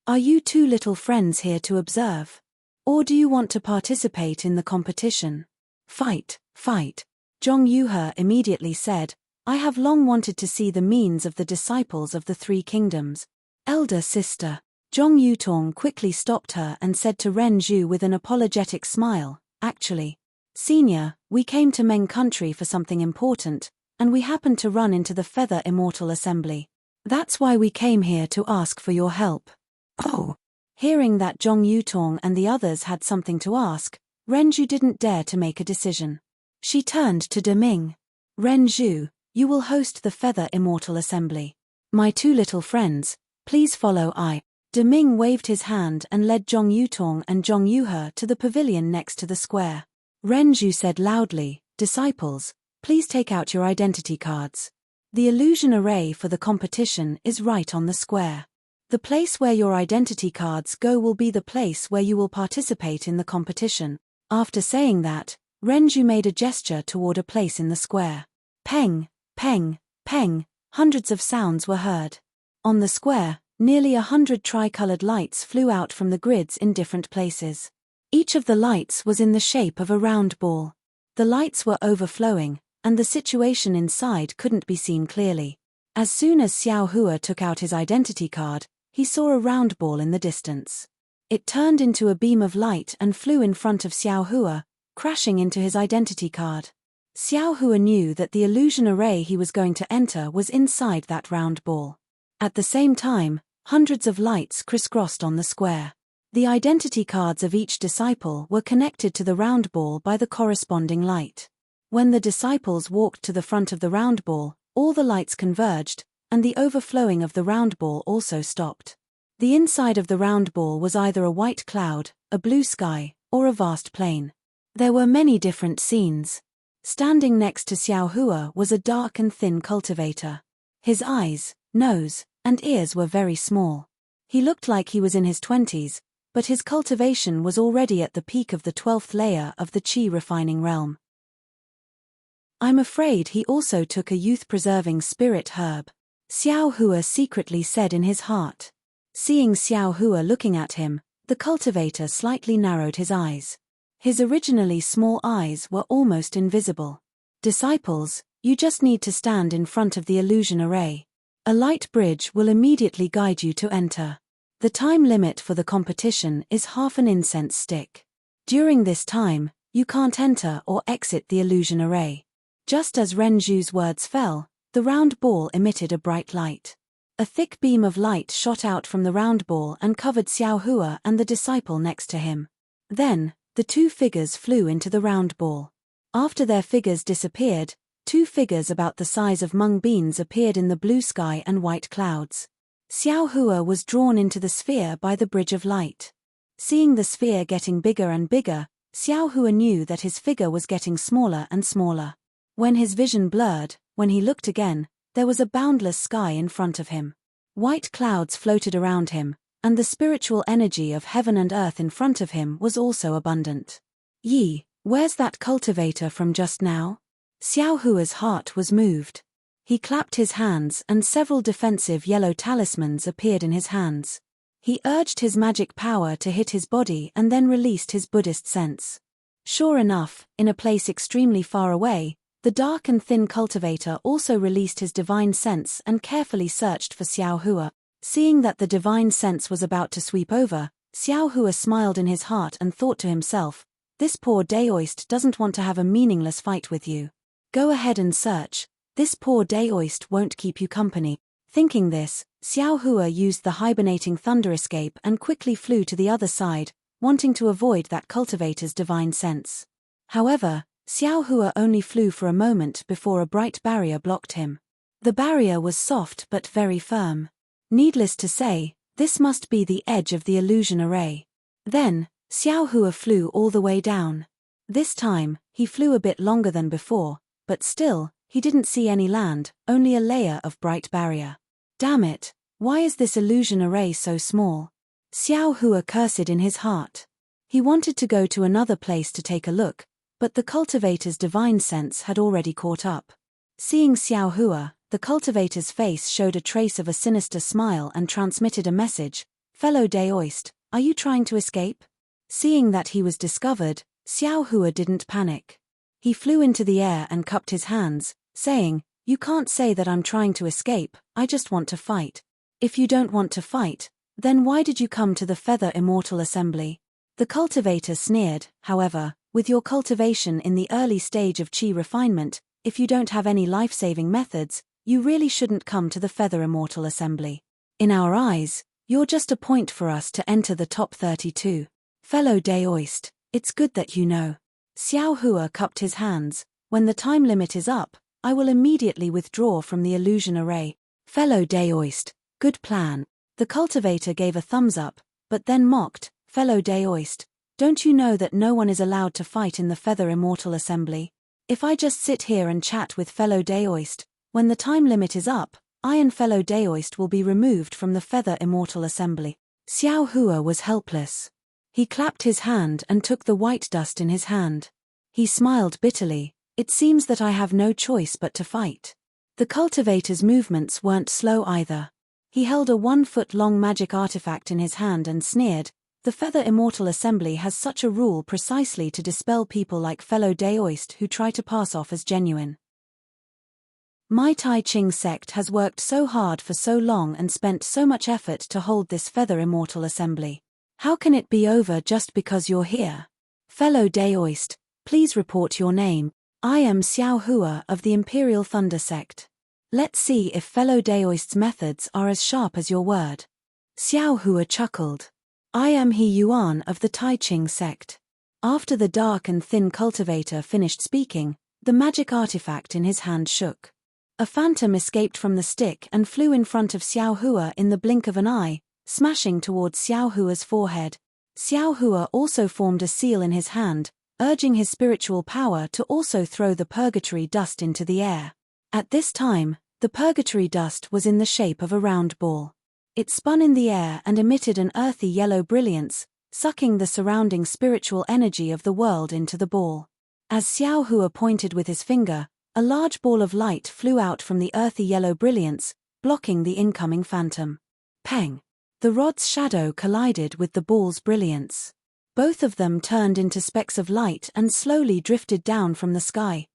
Are you 2 little friends here to observe? Or do you want to participate in the competition? Fight, fight. Zhong Yuhe immediately said, I have long wanted to see the means of the disciples of the 3 kingdoms. Elder sister. Zhong Yutong quickly stopped her and said to Ren Zhu with an apologetic smile, actually. Senior, we came to Meng country for something important, and we happened to run into the Feather Immortal Assembly. That's why we came here to ask for your help. Oh. Hearing that Zhong Yutong and the others had something to ask, Ren Zhu didn't dare to make a decision. She turned to Deming. Ren Zhu, you will host the Feather Immortal Assembly. My 2 little friends, please follow I. Deming waved his hand and led Zhong Yutong and Zhong Yuhe to the pavilion next to the square. Ren Zhu said loudly, disciples, please take out your identity cards. The illusion array for the competition is right on the square. The place where your identity cards go will be the place where you will participate in the competition. After saying that, Ren Zhu made a gesture toward a place in the square. Peng, peng, peng, hundreds of sounds were heard. On the square, nearly 100 tricolored lights flew out from the grids in different places. Each of the lights was in the shape of a round ball. The lights were overflowing, and the situation inside couldn't be seen clearly. As soon as Xiao Hua took out his identity card, he saw a round ball in the distance. It turned into a beam of light and flew in front of Xiao Hua, crashing into his identity card. Xiao Hua knew that the illusion array he was going to enter was inside that round ball. At the same time, hundreds of lights crisscrossed on the square. The identity cards of each disciple were connected to the round ball by the corresponding light. When the disciples walked to the front of the round ball, all the lights converged, and the overflowing of the round ball also stopped. The inside of the round ball was either a white cloud, a blue sky, or a vast plain. There were many different scenes. Standing next to Xiao Hua was a dark and thin cultivator. His eyes, nose, and ears were very small. He looked like he was in his 20s, but his cultivation was already at the peak of the 12th layer of the Qi refining realm. I'm afraid he also took a youth-preserving spirit herb. Xiao Hua secretly said in his heart. Seeing Xiao Hua looking at him, the cultivator slightly narrowed his eyes. His originally small eyes were almost invisible. Disciples, you just need to stand in front of the illusion array. A light bridge will immediately guide you to enter. The time limit for the competition is half an incense stick. During this time, you can't enter or exit the illusion array. Just as Ren Zhu's words fell, the round ball emitted a bright light. A thick beam of light shot out from the round ball and covered Xiao Hua and the disciple next to him. Then, the 2 figures flew into the round ball. After their figures disappeared, 2 figures about the size of mung beans appeared in the blue sky and white clouds. Xiao Hua was drawn into the sphere by the bridge of light. Seeing the sphere getting bigger and bigger, Xiao Hua knew that his figure was getting smaller and smaller. When his vision blurred, when he looked again, there was a boundless sky in front of him. White clouds floated around him, and the spiritual energy of heaven and earth in front of him was also abundant. Yi, where's that cultivator from just now? Xiao Hua's heart was moved. He clapped his hands and several defensive yellow talismans appeared in his hands. He urged his magic power to hit his body and then released his Buddhist sense. Sure enough, in a place extremely far away, the dark and thin cultivator also released his divine sense and carefully searched for Xiao Hua. Seeing that the divine sense was about to sweep over, Xiao Hua smiled in his heart and thought to himself, this poor Daoist doesn't want to have a meaningless fight with you. Go ahead and search. This poor Daoist won't keep you company. Thinking this, Xiao Hua used the hibernating thunder escape and quickly flew to the other side, wanting to avoid that cultivator's divine sense. However, Xiao Hua only flew for a moment before a bright barrier blocked him. The barrier was soft but very firm. Needless to say, this must be the edge of the illusion array. Then, Xiao Hua flew all the way down. This time, he flew a bit longer than before, but still, he didn't see any land, only a layer of bright barrier. Damn it, why is this illusion array so small? Xiao Hua cursed in his heart. He wanted to go to another place to take a look, but the cultivator's divine sense had already caught up. Seeing Xiao Hua, the cultivator's face showed a trace of a sinister smile and transmitted a message, "Fellow Daoist, are you trying to escape?" Seeing that he was discovered, Xiao Hua didn't panic. He flew into the air and cupped his hands, saying, "You can't say that I'm trying to escape, I just want to fight. If you don't want to fight, then why did you come to the Feather Immortal Assembly?" The cultivator sneered, "However, with your cultivation in the early stage of chi refinement, if you don't have any life-saving methods, you really shouldn't come to the Feather Immortal Assembly. In our eyes, you're just a point for us to enter the top 32. Fellow Daoist, it's good that you know." Xiao Hua cupped his hands, "When the time limit is up, I will immediately withdraw from the illusion array." "Fellow Daoist, good plan." The cultivator gave a thumbs up, but then mocked, "Fellow Daoist, don't you know that no one is allowed to fight in the Feather Immortal Assembly? If I just sit here and chat with Fellow Daoist, when the time limit is up, I and Fellow Daoist will be removed from the Feather Immortal Assembly." Xiao Hua was helpless. He clapped his hand and took the white dust in his hand. He smiled bitterly, "It seems that I have no choice but to fight." The cultivator's movements weren't slow either. He held a 1-foot-long magic artifact in his hand and sneered, "The Feather Immortal Assembly has such a rule precisely to dispel people like Fellow Daoist who try to pass off as genuine. My Tai Ching sect has worked so hard for so long and spent so much effort to hold this Feather Immortal Assembly. How can it be over just because you're here? Fellow Daoist, please report your name. I am Xiao Hua of the Imperial Thunder sect. Let's see if Fellow Daoist's methods are as sharp as your word." Xiao Hua chuckled. "I am He Yuan of the Tai Ching sect." After the dark and thin cultivator finished speaking, the magic artifact in his hand shook. A phantom escaped from the stick and flew in front of Xiao Hua in the blink of an eye, smashing towards Xiao Hua's forehead. Xiao Hua also formed a seal in his hand, urging his spiritual power to also throw the purgatory dust into the air. At this time, the purgatory dust was in the shape of a round ball. It spun in the air and emitted an earthy yellow brilliance, sucking the surrounding spiritual energy of the world into the ball. As Xiao Hua pointed with his finger, a large ball of light flew out from the earthy yellow brilliance, blocking the incoming phantom. Peng! The rod's shadow collided with the ball's brilliance. Both of them turned into specks of light and slowly drifted down from the sky.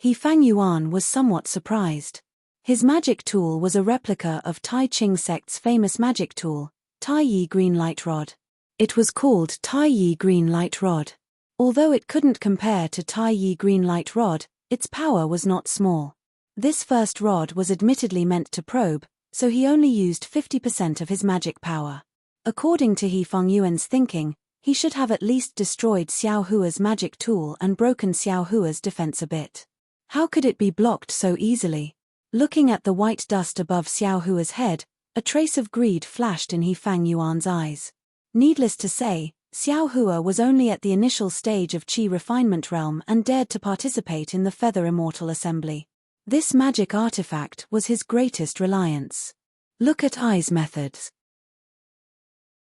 He Fang Yuan was somewhat surprised. His magic tool was a replica of Tai Ching sect's famous magic tool, Tai Yi Green Light Rod. It was called Tai Yi Green Light Rod. Although it couldn't compare to Tai Yi Green Light Rod, its power was not small. This first rod was admittedly meant to probe, so he only used 50% of his magic power. According to He Fang Yuan's thinking, he should have at least destroyed Xiao Hua's magic tool and broken Xiao Hua's defense a bit. How could it be blocked so easily? Looking at the white dust above Xiao Hua's head, a trace of greed flashed in He Fang Yuan's eyes. Needless to say, Xiao Hua was only at the initial stage of Qi refinement realm and dared to participate in the Feather Immortal Assembly. This magic artifact was his greatest reliance. Look at Ai's methods.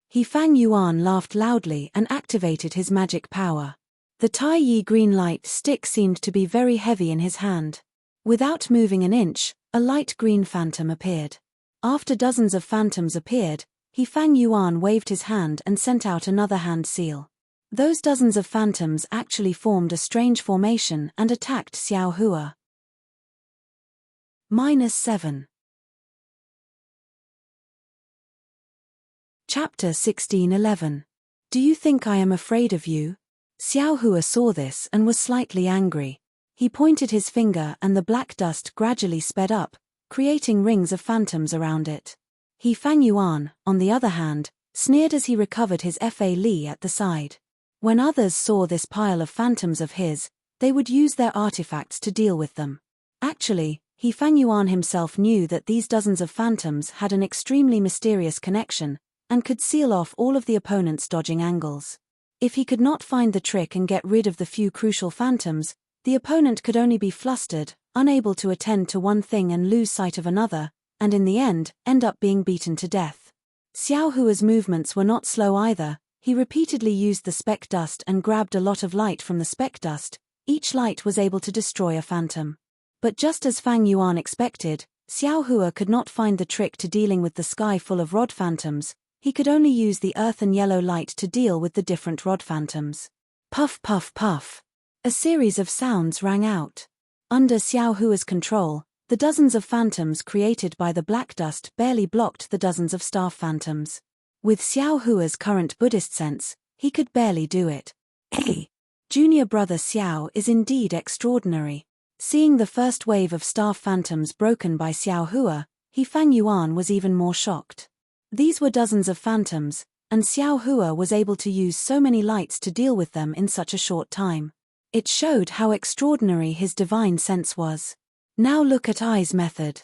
He Fang Yuan laughed loudly and activated his magic power. The Tai Yi green light stick seemed to be very heavy in his hand. Without moving an inch, a light green phantom appeared. After dozens of phantoms appeared, He Fang Yuan waved his hand and sent out another hand seal. Those dozens of phantoms actually formed a strange formation and attacked Xiao Hua. -7. Chapter 16:11. Do you think I am afraid of you? Xiao Hua saw this and was slightly angry. He pointed his finger and the black dust gradually sped up, creating rings of phantoms around it. He Fang Yuan, on the other hand, sneered as he recovered his Fa Li at the side. When others saw this pile of phantoms of his, they would use their artifacts to deal with them. Actually, He Fang Yuan himself knew that these dozens of phantoms had an extremely mysterious connection, and could seal off all of the opponent's dodging angles. If he could not find the trick and get rid of the few crucial phantoms, the opponent could only be flustered, unable to attend to one thing and lose sight of another, and in the end up being beaten to death. Xiao Hua's movements were not slow either. He repeatedly used the speck dust and grabbed a lot of light from the speck dust. Each light was able to destroy a phantom. But just as Fang Yuan expected, Xiao Hua could not find the trick to dealing with the sky full of rod phantoms. He could only use the earth and yellow light to deal with the different rod phantoms. Puff puff puff. A series of sounds rang out. Under Xiao Hua's control, the dozens of phantoms created by the black dust barely blocked the dozens of staff phantoms. With Xiao Hua's current Buddhist sense, he could barely do it. Hey! Junior brother Xiao is indeed extraordinary. Seeing the first wave of staff phantoms broken by Xiao Hua, He Fang Yuan was even more shocked. These were dozens of phantoms, and Xiao Hua was able to use so many lights to deal with them in such a short time. It showed how extraordinary his divine sense was. Now look at Ai's method.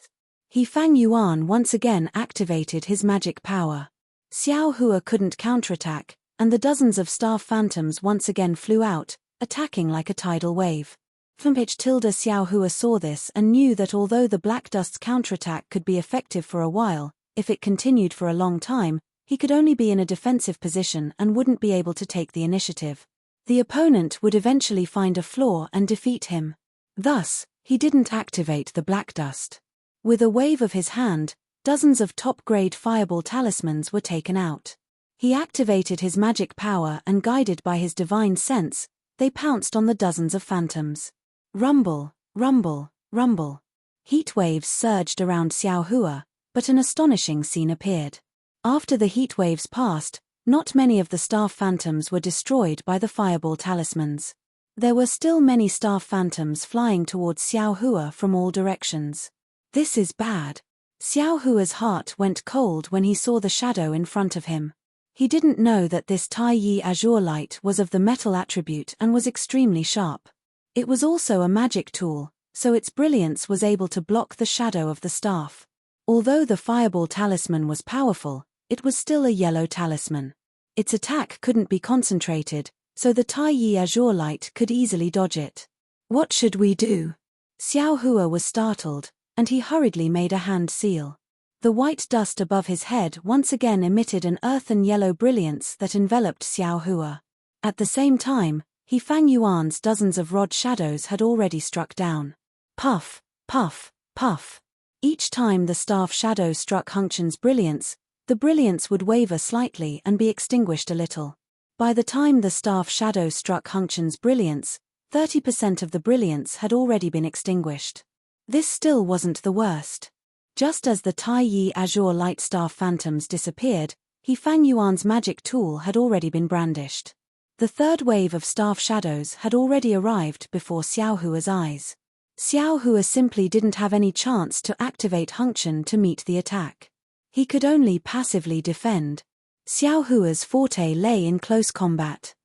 He Fang Yuan once again activated his magic power. Xiao Hua couldn't counterattack, and the dozens of staff phantoms once again flew out, attacking like a tidal wave. Xiao Hua saw this and knew that although the black dust's counterattack could be effective for a while, if it continued for a long time, he could only be in a defensive position and wouldn't be able to take the initiative. The opponent would eventually find a flaw and defeat him. Thus, he didn't activate the black dust. With a wave of his hand, dozens of top-grade fireball talismans were taken out. He activated his magic power and guided by his divine sense, they pounced on the dozens of phantoms. Rumble, rumble, rumble. Heat waves surged around Xiao Hua, but an astonishing scene appeared. After the heat waves passed, not many of the staff phantoms were destroyed by the fireball talismans. There were still many staff phantoms flying towards Xiao Hua from all directions. This is bad. Xiao Hua's heart went cold when he saw the shadow in front of him. He didn't know that this Tai Yi azure light was of the metal attribute and was extremely sharp. It was also a magic tool, so its brilliance was able to block the shadow of the staff. Although the fireball talisman was powerful, it was still a yellow talisman. Its attack couldn't be concentrated, so the Tai Yi azure light could easily dodge it. What should we do? Xiao Hua was startled, and he hurriedly made a hand seal. The white dust above his head once again emitted an earthen yellow brilliance that enveloped Xiao Hua. At the same time, He Fang Yuan's dozens of rod shadows had already struck down. Puff, puff, puff. Each time the staff shadow struck Hung Chen's brilliance, the brilliance would waver slightly and be extinguished a little. By the time the staff shadow struck Hung Chen's brilliance, 30% of the brilliance had already been extinguished. This still wasn't the worst. Just as the Tai Yi azure light staff phantoms disappeared, He Fang Yuan's magic tool had already been brandished. The third wave of staff shadows had already arrived before Xiao Hua's eyes. Xiao Hua simply didn't have any chance to activate Hung Chen to meet the attack. He could only passively defend. Xiao Hua's forte lay in close combat.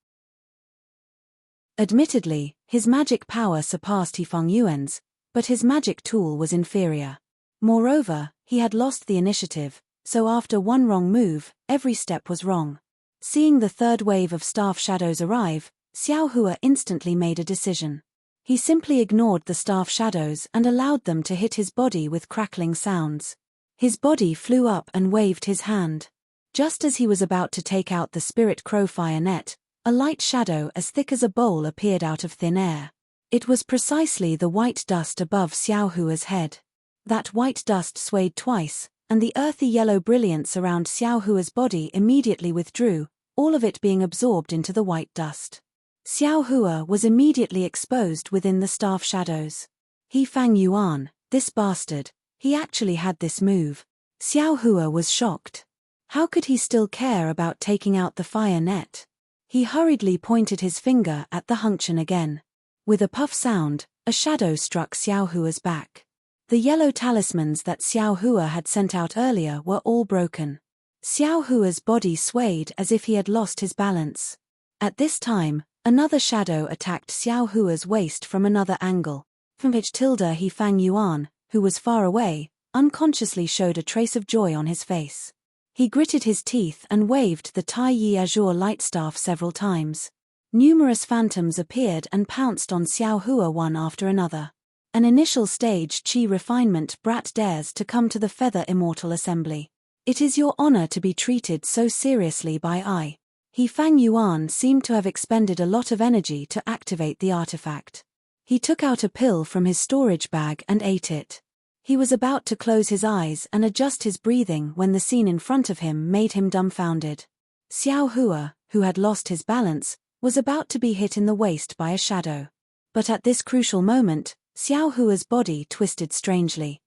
Admittedly, his magic power surpassed He Fang Yuan's, but his magic tool was inferior. Moreover, he had lost the initiative, so after one wrong move, every step was wrong. Seeing the third wave of staff shadows arrive, Xiao Hua instantly made a decision. He simply ignored the staff shadows and allowed them to hit his body with crackling sounds. His body flew up and waved his hand. Just as he was about to take out the spirit crow fire net, a light shadow as thick as a bowl appeared out of thin air. It was precisely the white dust above Xiao Hua's head. That white dust swayed twice, and the earthy yellow brilliance around Xiao Hua's body immediately withdrew, all of it being absorbed into the white dust. Xiao Hua was immediately exposed within the staff shadows. He Fang Yuan, this bastard, he actually had this move. Xiao Hua was shocked. How could he still care about taking out the fire net? He hurriedly pointed his finger at the Hung Chen again. With a puff sound, a shadow struck Xiao Hua's back. The yellow talismans that Xiao Hua had sent out earlier were all broken. Xiao Hua's body swayed as if he had lost his balance. At this time, another shadow attacked Xiao Hua's waist from another angle, from which He Fang Yuan, who was far away, unconsciously showed a trace of joy on his face. He gritted his teeth and waved the Tai Yi Azure lightstaff several times. Numerous phantoms appeared and pounced on Xiao Hua one after another. An initial stage Qi refinement brat dares to come to the Feather Immortal Assembly. It is your honor to be treated so seriously by I. He Fang Yuan seemed to have expended a lot of energy to activate the artifact. He took out a pill from his storage bag and ate it. He was about to close his eyes and adjust his breathing when the scene in front of him made him dumbfounded. Xiao Hua, who had lost his balance, was about to be hit in the waist by a shadow. But at this crucial moment, Xiao Hua's body twisted strangely.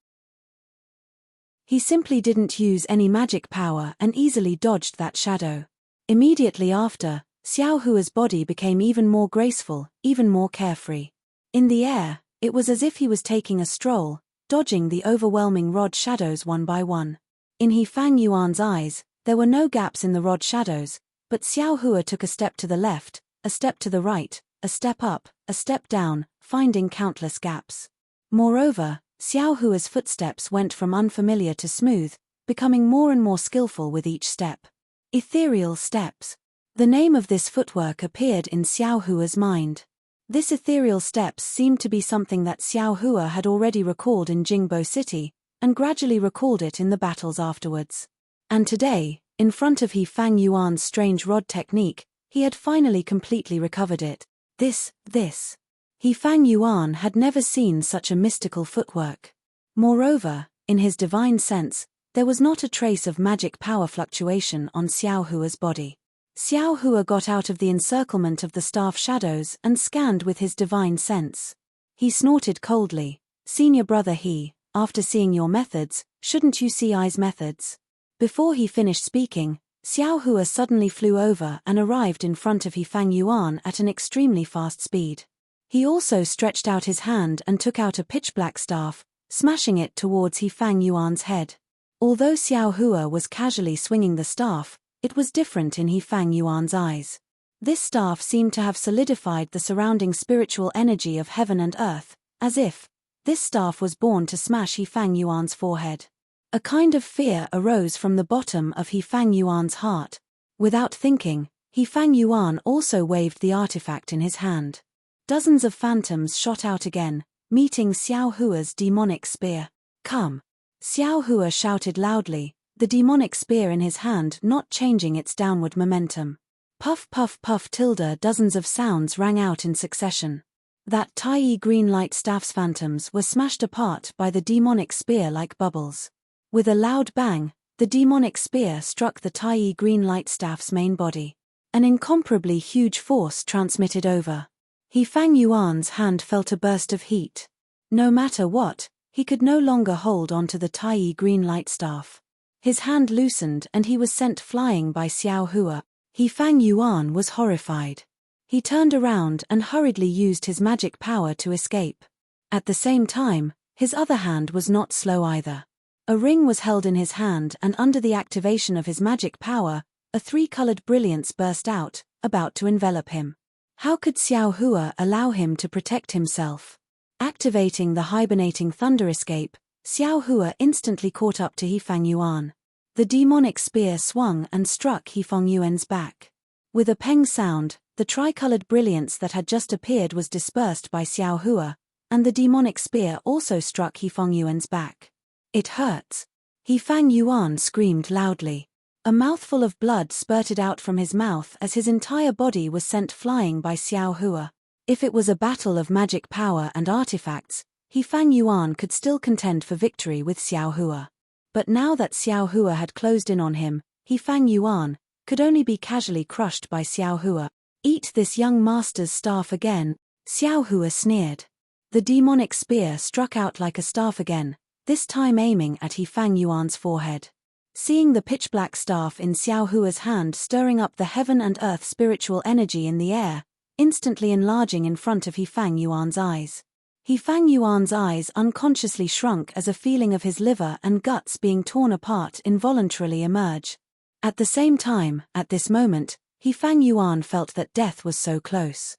He simply didn't use any magic power and easily dodged that shadow. Immediately after, Xiao Hua's body became even more graceful, even more carefree. In the air, it was as if he was taking a stroll, dodging the overwhelming rod shadows one by one. In He Fang Yuan's eyes, there were no gaps in the rod shadows, but Xiao Hua took a step to the left, a step to the right, a step up, a step down, finding countless gaps. Moreover, Xiao Hua's footsteps went from unfamiliar to smooth, becoming more and more skillful with each step. Ethereal steps. The name of this footwork appeared in Xiao Hua's mind. This ethereal steps seemed to be something that Xiao Hua had already recalled in Jingbo City, and gradually recalled it in the battles afterwards. And today, in front of He Fang Yuan's strange rod technique, he had finally completely recovered it. This. He Fang Yuan had never seen such a mystical footwork. Moreover, in his divine sense, there was not a trace of magic power fluctuation on Xiao Hua's body. Xiao Hua got out of the encirclement of the staff shadows and scanned with his divine sense. He snorted coldly. "Senior brother He, after seeing your methods, shouldn't you see I's methods?" Before he finished speaking, Xiao Hua suddenly flew over and arrived in front of He Fang Yuan at an extremely fast speed. He also stretched out his hand and took out a pitch-black staff, smashing it towards He Fang Yuan's head. Although Xiao Hua was casually swinging the staff, it was different in He Fang Yuan's eyes. This staff seemed to have solidified the surrounding spiritual energy of heaven and earth, as if this staff was born to smash He Fang Yuan's forehead. A kind of fear arose from the bottom of He Fang Yuan's heart. Without thinking, He Fang Yuan also waved the artifact in his hand. Dozens of phantoms shot out again, meeting Xiao Hua's demonic spear. "Come!" Xiao Hua shouted loudly, the demonic spear in his hand not changing its downward momentum. Puff puff puff tilde dozens of sounds rang out in succession. That Tai Yi green light staff's phantoms were smashed apart by the demonic spear like bubbles. With a loud bang, the demonic spear struck the Tai Yi green light staff's main body. An incomparably huge force transmitted over. He Fang Yuan's hand felt a burst of heat. No matter what, he could no longer hold onto the Tai Yi green light staff. His hand loosened and he was sent flying by Xiao Hua. He Fang Yuan was horrified. He turned around and hurriedly used his magic power to escape. At the same time, his other hand was not slow either. A ring was held in his hand and under the activation of his magic power, a three-colored brilliance burst out, about to envelop him. How could Xiao Hua allow him to protect himself? Activating the hibernating thunder escape, Xiao Hua instantly caught up to He Fang Yuan. The demonic spear swung and struck He Fang Yuan's back. With a peng sound, the tricolored brilliance that had just appeared was dispersed by Xiao Hua, and the demonic spear also struck He Fang Yuan's back. "It hurts." He Fang Yuan screamed loudly. A mouthful of blood spurted out from his mouth as his entire body was sent flying by Xiao Hua. If it was a battle of magic power and artifacts, He Fang Yuan could still contend for victory with Xiao Hua. But now that Xiao Hua had closed in on him, He Fang Yuan could only be casually crushed by Xiao Hua. "Eat this young master's staff again," Xiao Hua sneered. The demonic spear struck out like a staff again, this time aiming at He Fang Yuan's forehead. Seeing the pitch-black staff in Xiao Hua's hand stirring up the heaven and earth spiritual energy in the air, instantly enlarging in front of He Fang Yuan's eyes. He Fang Yuan's eyes unconsciously shrunk as a feeling of his liver and guts being torn apart involuntarily emerged. At the same time, at this moment, He Fang Yuan felt that death was so close.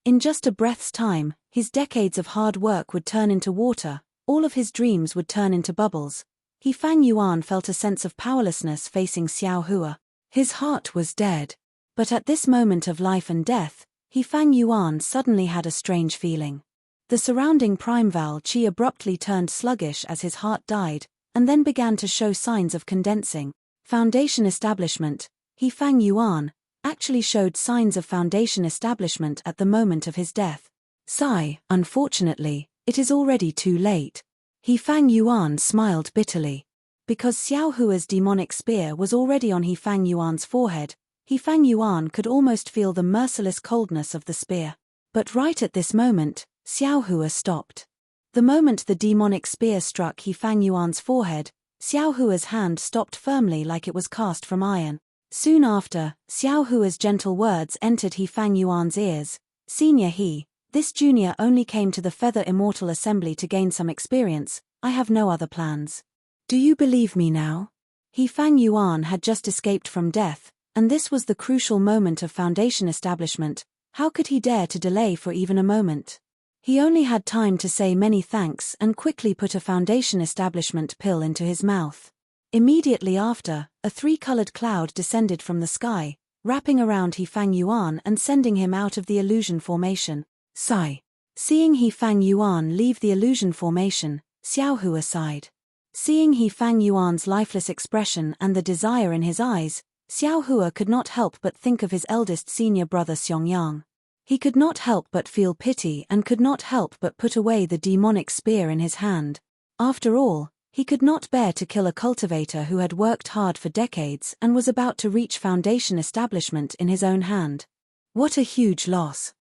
In just a breath's time, his decades of hard work would turn into water, all of his dreams would turn into bubbles. He Fang Yuan felt a sense of powerlessness facing Xiao Hua. His heart was dead. But at this moment of life and death, He Fang Yuan suddenly had a strange feeling. The surrounding primeval qi abruptly turned sluggish as his heart died, and then began to show signs of condensing. Foundation establishment. He Fang Yuan actually showed signs of foundation establishment at the moment of his death. Sigh, unfortunately, it is already too late. He Fang Yuan smiled bitterly. Because Xiao Hua's demonic spear was already on He Fang Yuan's forehead, He Fang Yuan could almost feel the merciless coldness of the spear. But right at this moment, Xiao Hua stopped. The moment the demonic spear struck He Fang Yuan's forehead, Xiao Hua's hand stopped firmly like it was cast from iron. Soon after, Xiao Hua's gentle words entered He Fang Yuan's ears. Senior He, this junior only came to the Feather Immortal Assembly to gain some experience, I have no other plans. Do you believe me now? He Fang Yuan had just escaped from death, and this was the crucial moment of foundation establishment. How could he dare to delay for even a moment? He only had time to say many thanks and quickly put a foundation establishment pill into his mouth. Immediately after, a three-colored cloud descended from the sky, wrapping around He Fang Yuan and sending him out of the illusion formation. Sigh. Seeing He Fang Yuan leave the illusion formation, Xiao Hua sighed. Seeing He Fang Yuan's lifeless expression and the desire in his eyes, Xiao Hua could not help but think of his eldest senior brother Xiongyang. He could not help but feel pity and could not help but put away the demonic spear in his hand. After all, he could not bear to kill a cultivator who had worked hard for decades and was about to reach foundation establishment in his own hand. What a huge loss.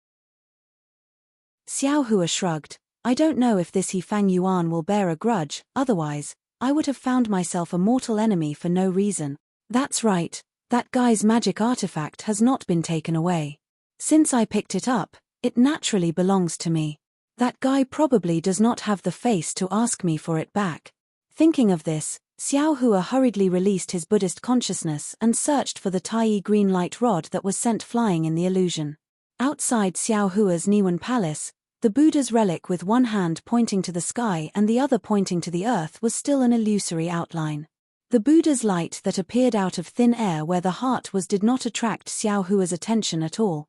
Xiao Hua shrugged. I don't know if this He Fang Yuan will bear a grudge, otherwise, I would have found myself a mortal enemy for no reason. That's right, that guy's magic artifact has not been taken away. Since I picked it up, it naturally belongs to me. That guy probably does not have the face to ask me for it back. Thinking of this, Xiao Hua hurriedly released his Buddhist consciousness and searched for the tiny green light rod that was sent flying in the illusion. Outside Xiao Hua's Niwen Palace, the Buddha's relic with one hand pointing to the sky and the other pointing to the earth was still an illusory outline. The Buddha's light that appeared out of thin air where the heart was did not attract Xiao Hua's attention at all.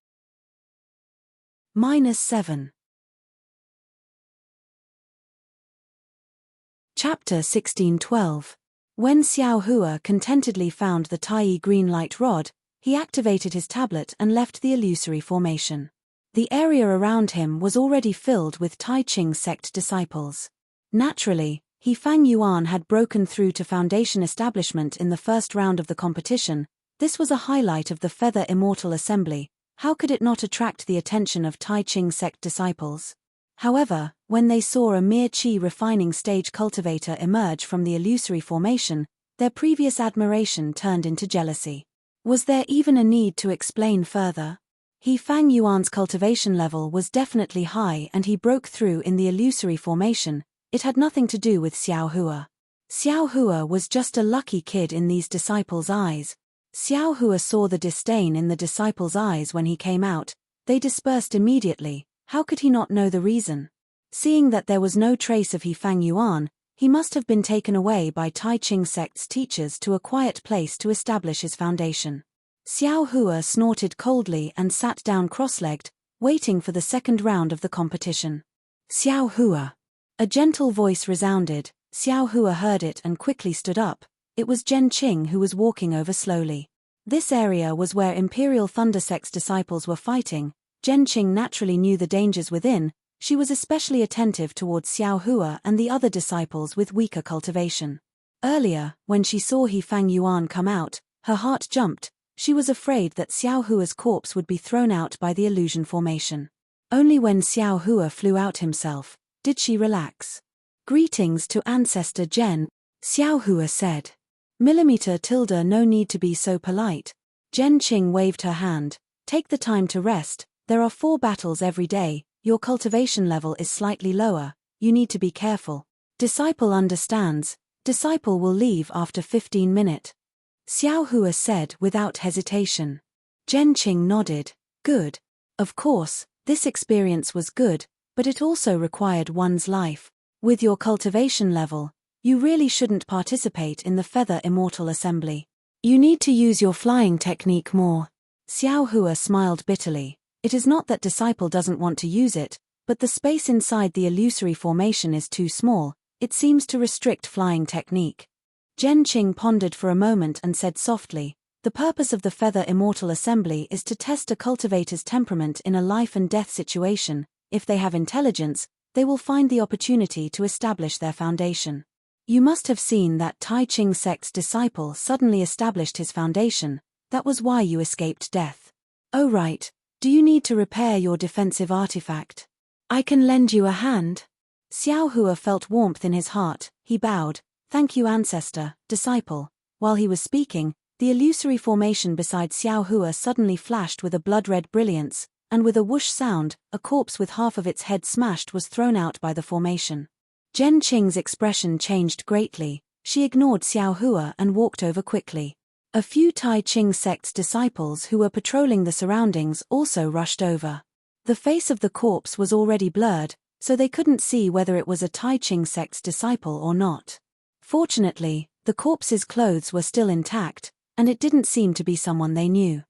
-7. Chapter 16:12. When Xiao Hua contentedly found the tiny green light rod, he activated his tablet and left the illusory formation. The area around him was already filled with Tai Ching sect disciples. Naturally, He Fang Yuan had broken through to foundation establishment in the first round of the competition. This was a highlight of the Feather Immortal Assembly. How could it not attract the attention of Tai Ching sect disciples? However, when they saw a mere qi refining stage cultivator emerge from the illusory formation, their previous admiration turned into jealousy. Was there even a need to explain further? He Fang Yuan's cultivation level was definitely high and he broke through in the illusory formation. It had nothing to do with Xiao Hua. Xiao Hua was just a lucky kid in these disciples' eyes. Xiao Hua saw the disdain in the disciples' eyes when he came out. They dispersed immediately. How could he not know the reason? Seeing that there was no trace of He Fang Yuan, he must have been taken away by Tai Ching sect's teachers to a quiet place to establish his foundation. Xiao Hua snorted coldly and sat down cross-legged, waiting for the second round of the competition. Xiao Hua. A gentle voice resounded. Xiao Hua heard it and quickly stood up. It was Zhen Qing who was walking over slowly. This area was where Imperial Thunder Sect's disciples were fighting. Zhen Qing naturally knew the dangers within. She was especially attentive towards Xiao Hua and the other disciples with weaker cultivation. Earlier, when she saw He Fang Yuan come out, her heart jumped. She was afraid that Xiao Hua's corpse would be thrown out by the illusion formation. Only when Xiao Hua flew out himself did she relax. Greetings to Ancestor Zhen, Xiao Hua said. No need to be so polite. Zhen Qing waved her hand. Take the time to rest. There are 4 battles every day. your cultivation level is slightly lower, you need to be careful. Disciple understands, disciple will leave after 15 minutes. Xiao Hua said without hesitation. Zhenqing nodded. Good. Of course, this experience was good, but it also required one's life. With your cultivation level, you really shouldn't participate in the Feather Immortal Assembly. You need to use your flying technique more. Xiao Hua smiled bitterly. It is not that disciple doesn't want to use it, but the space inside the illusory formation is too small, it seems to restrict flying technique. Zhenqing pondered for a moment and said softly, the purpose of the Feather Immortal Assembly is to test a cultivator's temperament in a life and death situation. If they have intelligence, they will find the opportunity to establish their foundation. You must have seen that Tai Ching sect's disciple suddenly established his foundation, that was why you escaped death. Oh right, do you need to repair your defensive artifact? I can lend you a hand. Xiao Hua felt warmth in his heart, he bowed, thank you ancestor, disciple. While he was speaking, the illusory formation beside Xiao Hua suddenly flashed with a blood-red brilliance, and with a whoosh sound, a corpse with half of its head smashed was thrown out by the formation. Zhenqing's expression changed greatly, she ignored Xiao Hua and walked over quickly. A few Tai Ching sect's disciples who were patrolling the surroundings also rushed over. The face of the corpse was already blurred, so they couldn't see whether it was a Tai Ching sect's disciple or not. Fortunately, the corpse's clothes were still intact, and it didn't seem to be someone they knew.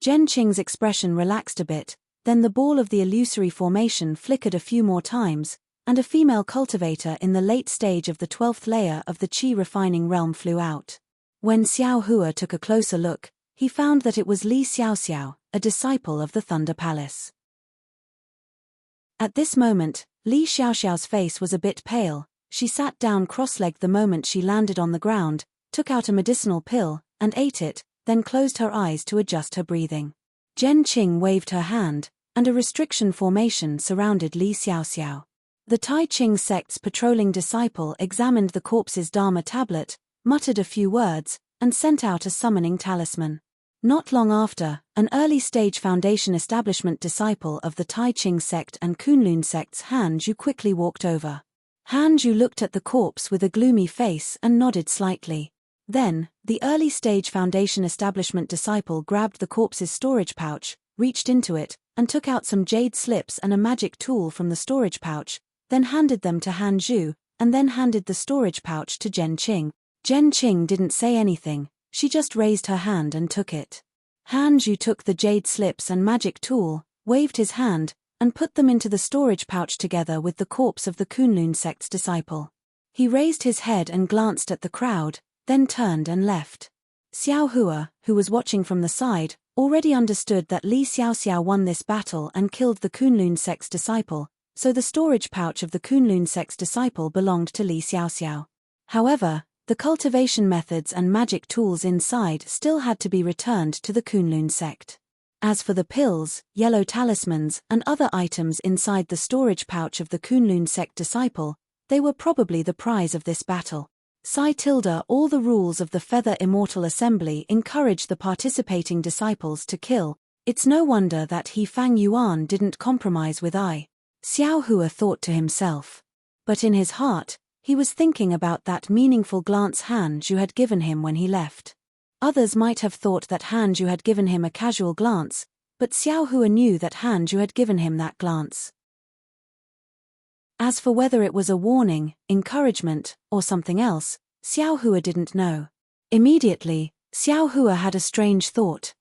Zhenqing's expression relaxed a bit, then the ball of the illusory formation flickered a few more times, and a female cultivator in the late stage of the 12th layer of the Qi refining realm flew out. When Xiao Hua took a closer look, he found that it was Li Xiaoxiao, a disciple of the Thunder Palace. At this moment, Li Xiaoxiao's face was a bit pale. She sat down cross-legged the moment she landed on the ground, took out a medicinal pill, and ate it, then closed her eyes to adjust her breathing. Zhenqing waved her hand, and a restriction formation surrounded Li Xiaoxiao. The Tai Ching sect's patrolling disciple examined the corpse's Dharma tablet, muttered a few words, and sent out a summoning talisman. Not long after, an early-stage foundation establishment disciple of the Tai Ching sect and Kunlun sect's Han Zhu quickly walked over. Han Zhu looked at the corpse with a gloomy face and nodded slightly. Then, the early-stage foundation establishment disciple grabbed the corpse's storage pouch, reached into it, and took out some jade slips and a magic tool from the storage pouch, then handed them to Han Zhu, and then handed the storage pouch to Zhenqing. Zhenqing didn't say anything, she just raised her hand and took it. Han Zhu took the jade slips and magic tool, waved his hand, and put them into the storage pouch together with the corpse of the Kunlun sect's disciple. He raised his head and glanced at the crowd, then turned and left. Xiao Hua, who was watching from the side, already understood that Li Xiaoxiao won this battle and killed the Kunlun sect's disciple, so the storage pouch of the Kunlun sect's disciple belonged to Li Xiaoxiao. However, the cultivation methods and magic tools inside still had to be returned to the Kunlun sect. As for the pills, yellow talismans, and other items inside the storage pouch of the Kunlun sect disciple, they were probably the prize of this battle. All the rules of the Feather Immortal Assembly encourage the participating disciples to kill. It's no wonder that He Fang Yuan didn't compromise with I. Xiao Hua thought to himself. But in his heart, he was thinking about that meaningful glance Han Zhu had given him when he left. Others might have thought that Han Zhu had given him a casual glance, but Xiao Hua knew that Han Zhu had given him that glance. As for whether it was a warning, encouragement, or something else, Xiao Hua didn't know. Immediately, Xiao Hua had a strange thought.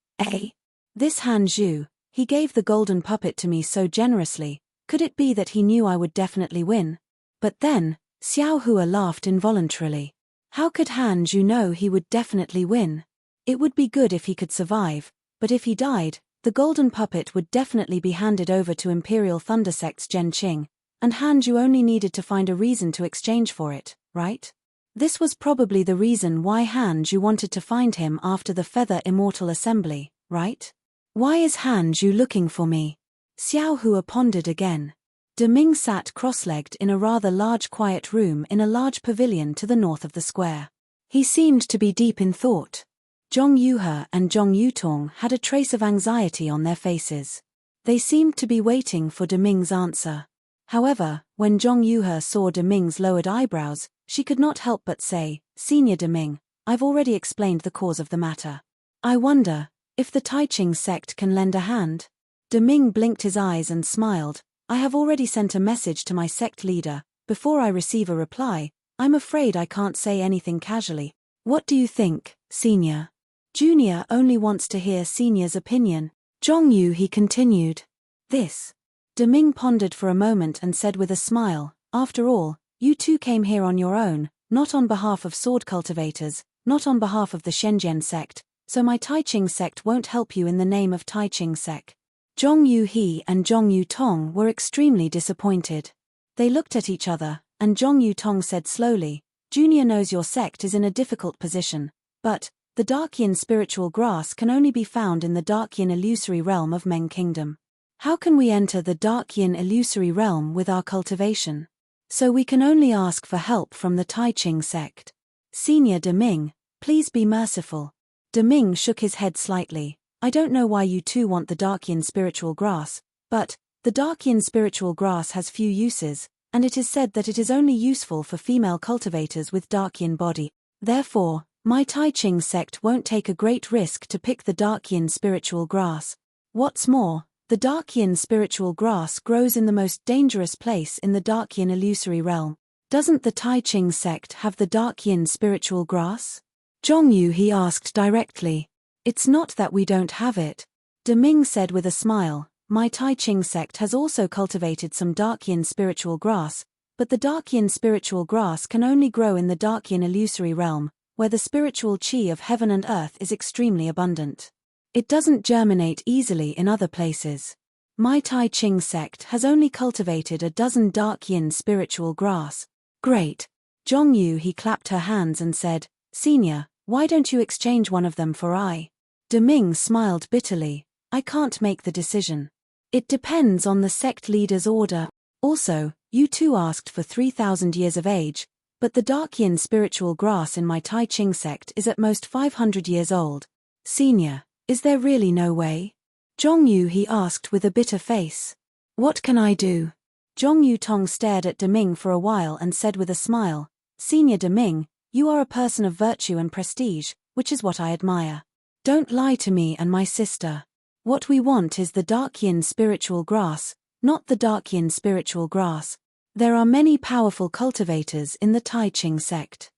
This Han Zhu, he gave the golden puppet to me so generously, could it be that he knew I would definitely win? But then, Xiao Hua laughed involuntarily. How could Han Zhu know he would definitely win? It would be good if he could survive, but if he died, the golden puppet would definitely be handed over to Imperial Thunder Sect's Zhenqing, and Han Zhu only needed to find a reason to exchange for it, right? This was probably the reason why Han Zhu wanted to find him after the Feather Immortal Assembly, right? Why is Han Zhu looking for me? Xiao Hua pondered again. De Ming sat cross-legged in a rather large quiet room in a large pavilion to the north of the square. He seemed to be deep in thought. Zhong Yuhe and Zhong Yutong had a trace of anxiety on their faces. They seemed to be waiting for Deming's answer. However, when Zhong Yuhe saw Deming's lowered eyebrows, she could not help but say, "Senior Deming, I've already explained the cause of the matter. I wonder if the Taiching sect can lend a hand." Deming blinked his eyes and smiled. "I have already sent a message to my sect leader. Before I receive a reply, I'm afraid I can't say anything casually. What do you think, Senior?" Junior only wants to hear Senior's opinion. Zhong Yu, he continued. This. Deming pondered for a moment and said with a smile, "After all, you two came here on your own, not on behalf of sword cultivators, not on behalf of the Shenzhen sect, so my Taiching sect won't help you in the name of Taiching sect." Zhong Yu He and Zhong Yu Tong were extremely disappointed. They looked at each other, and Zhong Yu Tong said slowly, "Junior knows your sect is in a difficult position, but the Dark-Yin spiritual grass can only be found in the Dark-Yin illusory realm of Meng Kingdom. How can we enter the Dark-Yin illusory realm with our cultivation? So we can only ask for help from the Taiching sect. Senior Deming, please be merciful." Deming shook his head slightly. "I don't know why you two want the Dark-Yin spiritual grass, but the Dark-Yin spiritual grass has few uses, and it is said that it is only useful for female cultivators with Dark-Yin body. Therefore, my Taiching sect won't take a great risk to pick the Dark-Yin spiritual grass. What's more, the Dark-Yin spiritual grass grows in the most dangerous place in the Dark-Yin illusory realm. Doesn't the Taiching sect have the Dark-Yin spiritual grass?" Zhong Yu he asked directly. "It's not that we don't have it," Deming said with a smile. "My Taiching sect has also cultivated some Dark-Yin spiritual grass, but the Dark-Yin spiritual grass can only grow in the Dark-Yin illusory realm, where the spiritual qi of heaven and earth is extremely abundant. It doesn't germinate easily in other places. My Taiching sect has only cultivated a dozen Dark-Yin spiritual grass." "Great." Zhong Yu he clapped her hands and said, "Senior, why don't you exchange one of them for I?" Deming smiled bitterly. "I can't make the decision. It depends on the sect leader's order. Also, you two asked for 3,000 years of age, but the Dark-Yin spiritual grass in my Taiching sect is at most 500 years old. Senior, is there really no way?" Zhong Yu he asked with a bitter face. "What can I do?" Zhong Yu Tong stared at Deming for a while and said with a smile, "Senior Deming, you are a person of virtue and prestige, which is what I admire. Don't lie to me and my sister. What we want is the Dark-Yin spiritual grass, not the Dark-Yin spiritual grass. There are many powerful cultivators in the Taiching sect.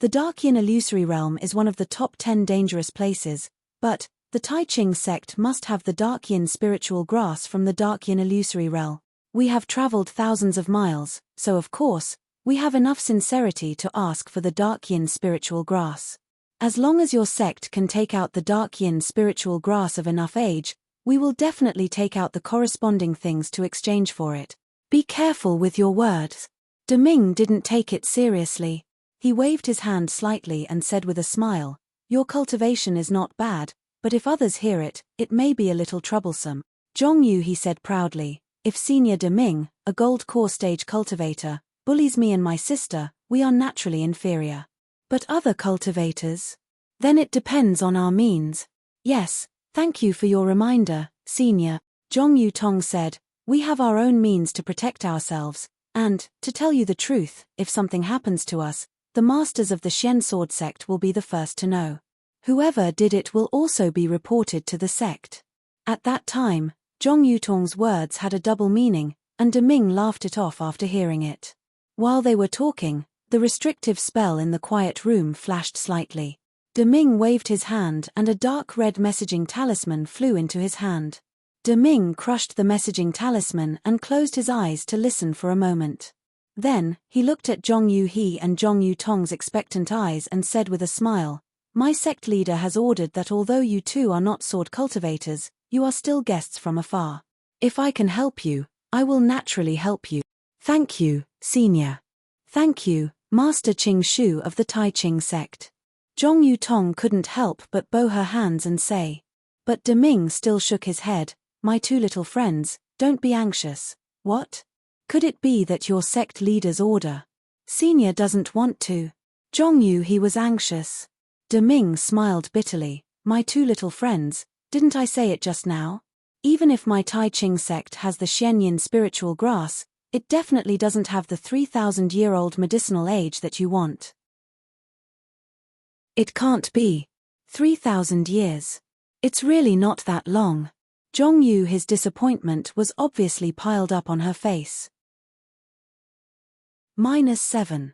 The Dark-Yin illusory realm is one of the top 10 dangerous places, but the Taiching sect must have the Dark-Yin spiritual grass from the Dark-Yin illusory realm. We have traveled thousands of miles, so of course, we have enough sincerity to ask for the Dark-Yin spiritual grass. As long as your sect can take out the Dark-Yin spiritual grass of enough age, we will definitely take out the corresponding things to exchange for it. Be careful with your words." Deming didn't take it seriously. He waved his hand slightly and said with a smile, "Your cultivation is not bad, but if others hear it, it may be a little troublesome." Zhong Yu he said proudly, "If Senior Deming, a gold core stage cultivator, bullies me and my sister, we are naturally inferior. But other cultivators? Then it depends on our means." "Yes, thank you for your reminder, Senior," Zhong Yu Tong said. "We have our own means to protect ourselves, and, to tell you the truth, if something happens to us, the masters of the Shen sword sect will be the first to know. Whoever did it will also be reported to the sect." At that time, Zhong Yutong's words had a double meaning, and Deming laughed it off after hearing it. While they were talking, the restrictive spell in the quiet room flashed slightly. Deming waved his hand and a dark red messaging talisman flew into his hand. Deming crushed the messaging talisman and closed his eyes to listen for a moment. Then, he looked at Zhong Yu He and Zhong Yu Tong's expectant eyes and said with a smile, "My sect leader has ordered that although you two are not sword cultivators, you are still guests from afar. If I can help you, I will naturally help you. Thank you, Senior." "Thank you, Master Qing Shu of the Taiching sect." Zhong Yu Tong couldn't help but bow her hands and say. But Deming still shook his head. "My two little friends, don't be anxious." "What? Could it be that your sect leader's order? Senior doesn't want to." Zhong Yu he was anxious. Deming smiled bitterly. "My two little friends, didn't I say it just now? Even if my Tai Ching sect has the Xianyin spiritual grass, it definitely doesn't have the 3,000-year-old medicinal age that you want. It can't be. 3,000 years. It's really not that long. Zhongyu, his disappointment was obviously piled up on her face. -7.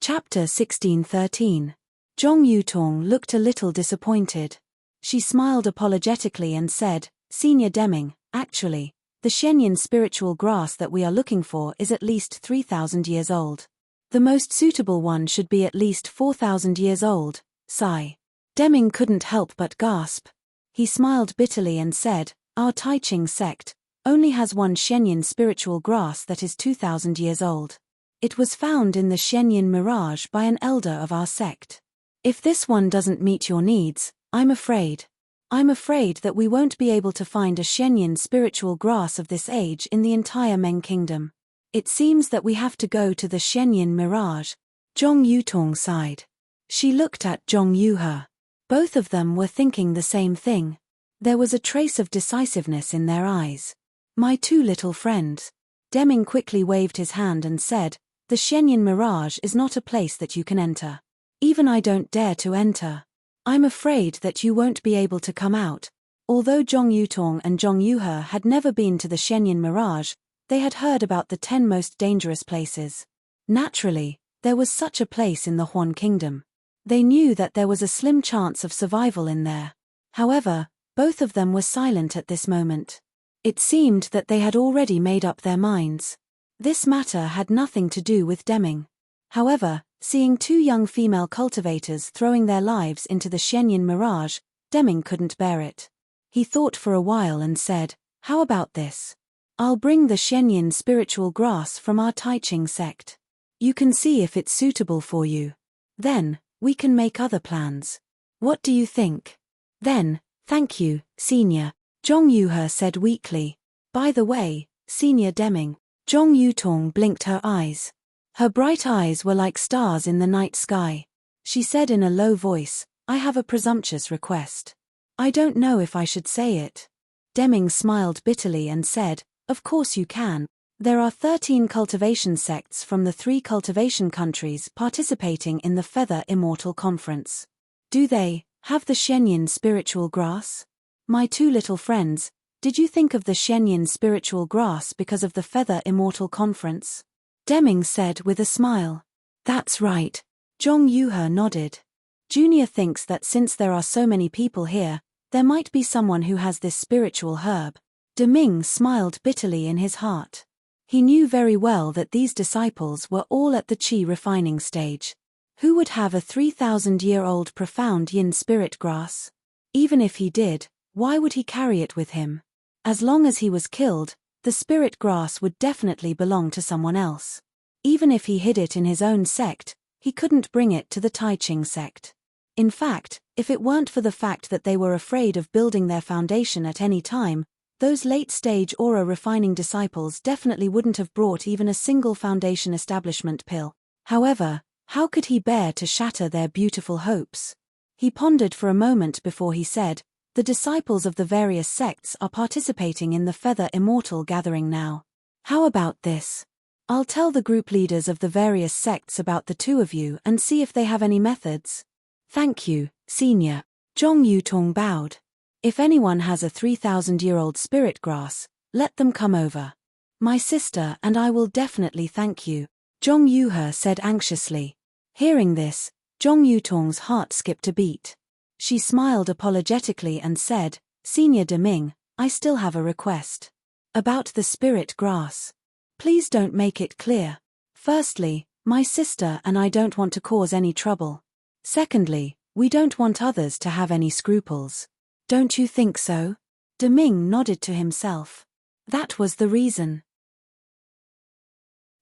Chapter 1613. Zhong Yutong looked a little disappointed. She smiled apologetically and said, Senior Deming, actually, the Xianyin spiritual grass that we are looking for is at least 3,000 years old. The most suitable one should be at least 4,000 years old. Sigh. Deming couldn't help but gasp. He smiled bitterly and said, Our Tai Ching sect only has one Xianyin spiritual grass that is 2,000 years old. It was found in the Xianyin Mirage by an elder of our sect. If this one doesn't meet your needs, I'm afraid that we won't be able to find a Xianyin spiritual grass of this age in the entire Meng Kingdom. It seems that we have to go to the Xianyin Mirage. Zhong Yutong sighed. She looked at Zhong Yuhe. Both of them were thinking the same thing. There was a trace of decisiveness in their eyes. My two little friends. Deming quickly waved his hand and said, The Xianyin Mirage is not a place that you can enter. Even I don't dare to enter. I'm afraid that you won't be able to come out. Although Zhong Yutong and Zhong Yuhe had never been to the Xianyin Mirage, they had heard about the 10 most dangerous places. Naturally, there was such a place in the Huan Kingdom. They knew that there was a slim chance of survival in there. However, both of them were silent at this moment. It seemed that they had already made up their minds. This matter had nothing to do with Deming. However, seeing two young female cultivators throwing their lives into the Xianyin Mirage, Deming couldn't bear it. He thought for a while and said, How about this? I'll bring the Xianyin spiritual grass from our Tai Ching sect. You can see if it's suitable for you. Then, we can make other plans. What do you think? Then, thank you, Senior, Zhong Yuhe said weakly. By the way, Senior Deming. Zhong Yutong blinked her eyes. Her bright eyes were like stars in the night sky. She said in a low voice, I have a presumptuous request. I don't know if I should say it. Deming smiled bitterly and said, Of course you can. There are 13 cultivation sects from the 3 cultivation countries participating in the Feather Immortal Conference. Do they have the Xianyin spiritual grass? My two little friends, did you think of the Xianyin spiritual grass because of the Feather Immortal Conference? Deming said with a smile. That's right. Zhong Yuhe nodded. Junior thinks that since there are so many people here, there might be someone who has this spiritual herb. Deming smiled bitterly in his heart. He knew very well that these disciples were all at the qi refining stage. Who would have a 3,000-year-old profound yin spirit grass? Even if he did, why would he carry it with him? As long as he was killed, the spirit grass would definitely belong to someone else. Even if he hid it in his own sect, he couldn't bring it to the Tai Ching sect. In fact, if it weren't for the fact that they were afraid of building their foundation at any time, those late-stage aura refining disciples definitely wouldn't have brought even a single foundation establishment pill. However, how could he bear to shatter their beautiful hopes? He pondered for a moment before he said, The disciples of the various sects are participating in the Feather Immortal gathering now. How about this? I'll tell the group leaders of the various sects about the two of you and see if they have any methods. Thank you, Senior. Zhong Yutong bowed. If anyone has a 3,000-year-old spirit grass, let them come over. My sister and I will definitely thank you, Zhong Yuhe said anxiously. Hearing this, Zhong Yutong's heart skipped a beat. She smiled apologetically and said, Senior Deming, I still have a request. About the spirit grass. Please don't make it clear. Firstly, my sister and I don't want to cause any trouble. Secondly, we don't want others to have any scruples. Don't you think so? Deming nodded to himself. That was the reason.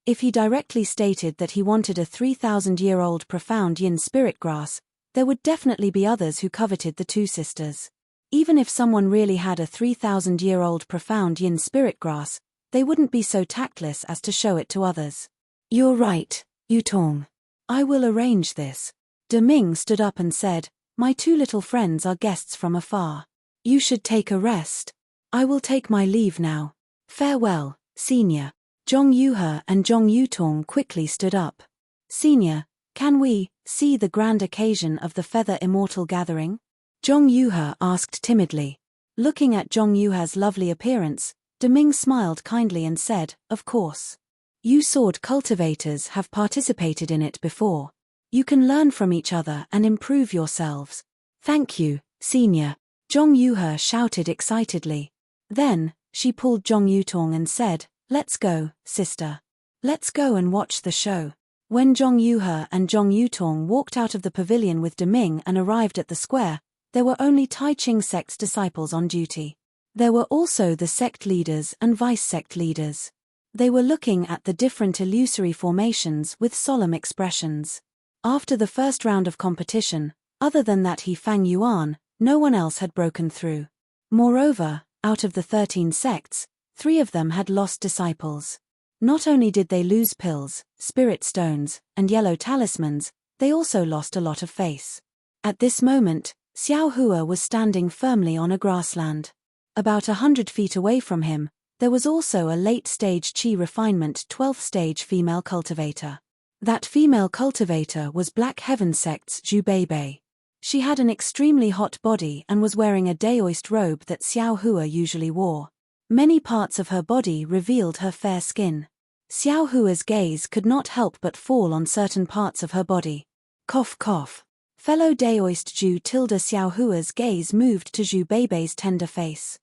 If he directly stated that he wanted a 3,000-year-old profound yin spirit grass, there would definitely be others who coveted the two sisters. Even if someone really had a 3,000-year-old profound yin spirit grass, they wouldn't be so tactless as to show it to others. You're right, Yutong. I will arrange this. Deming stood up and said, My two little friends are guests from afar. You should take a rest. I will take my leave now. Farewell, Senior. Zhong Yuhe and Zhong Yutong quickly stood up. Senior, can we see the grand occasion of the Feather Immortal gathering? Zhong Yuhe asked timidly. Looking at Zhong Yuhe's lovely appearance, Deming smiled kindly and said, of course. You sword cultivators have participated in it before. You can learn from each other and improve yourselves. Thank you, Senior. Zhong Yuhe shouted excitedly. Then, she pulled Zhong Yutong and said, let's go, sister. Let's go and watch the show. When Zhong Yuhe and Zhong Yutong walked out of the pavilion with Deming and arrived at the square, there were only Tai Ching sect's disciples on duty. There were also the sect leaders and vice-sect leaders. They were looking at the different illusory formations with solemn expressions. After the first round of competition, other than that He Fang Yuan, no one else had broken through. Moreover, out of the 13 sects, 3 of them had lost disciples. Not only did they lose pills, spirit stones, and yellow talismans, they also lost a lot of face. At this moment, Xiao Hua was standing firmly on a grassland. About 100 feet away from him, there was also a late-stage Qi refinement 12th stage female cultivator. That female cultivator was Black Heaven sect's Zhu Beibei. She had an extremely hot body and was wearing a daoist robe that Xiao Hua usually wore. Many parts of her body revealed her fair skin. Xiao Hua's gaze could not help but fall on certain parts of her body. Cough cough. Fellow daoist Zhu tilde Xiao Hua's gaze moved to Zhu Beibei's tender face.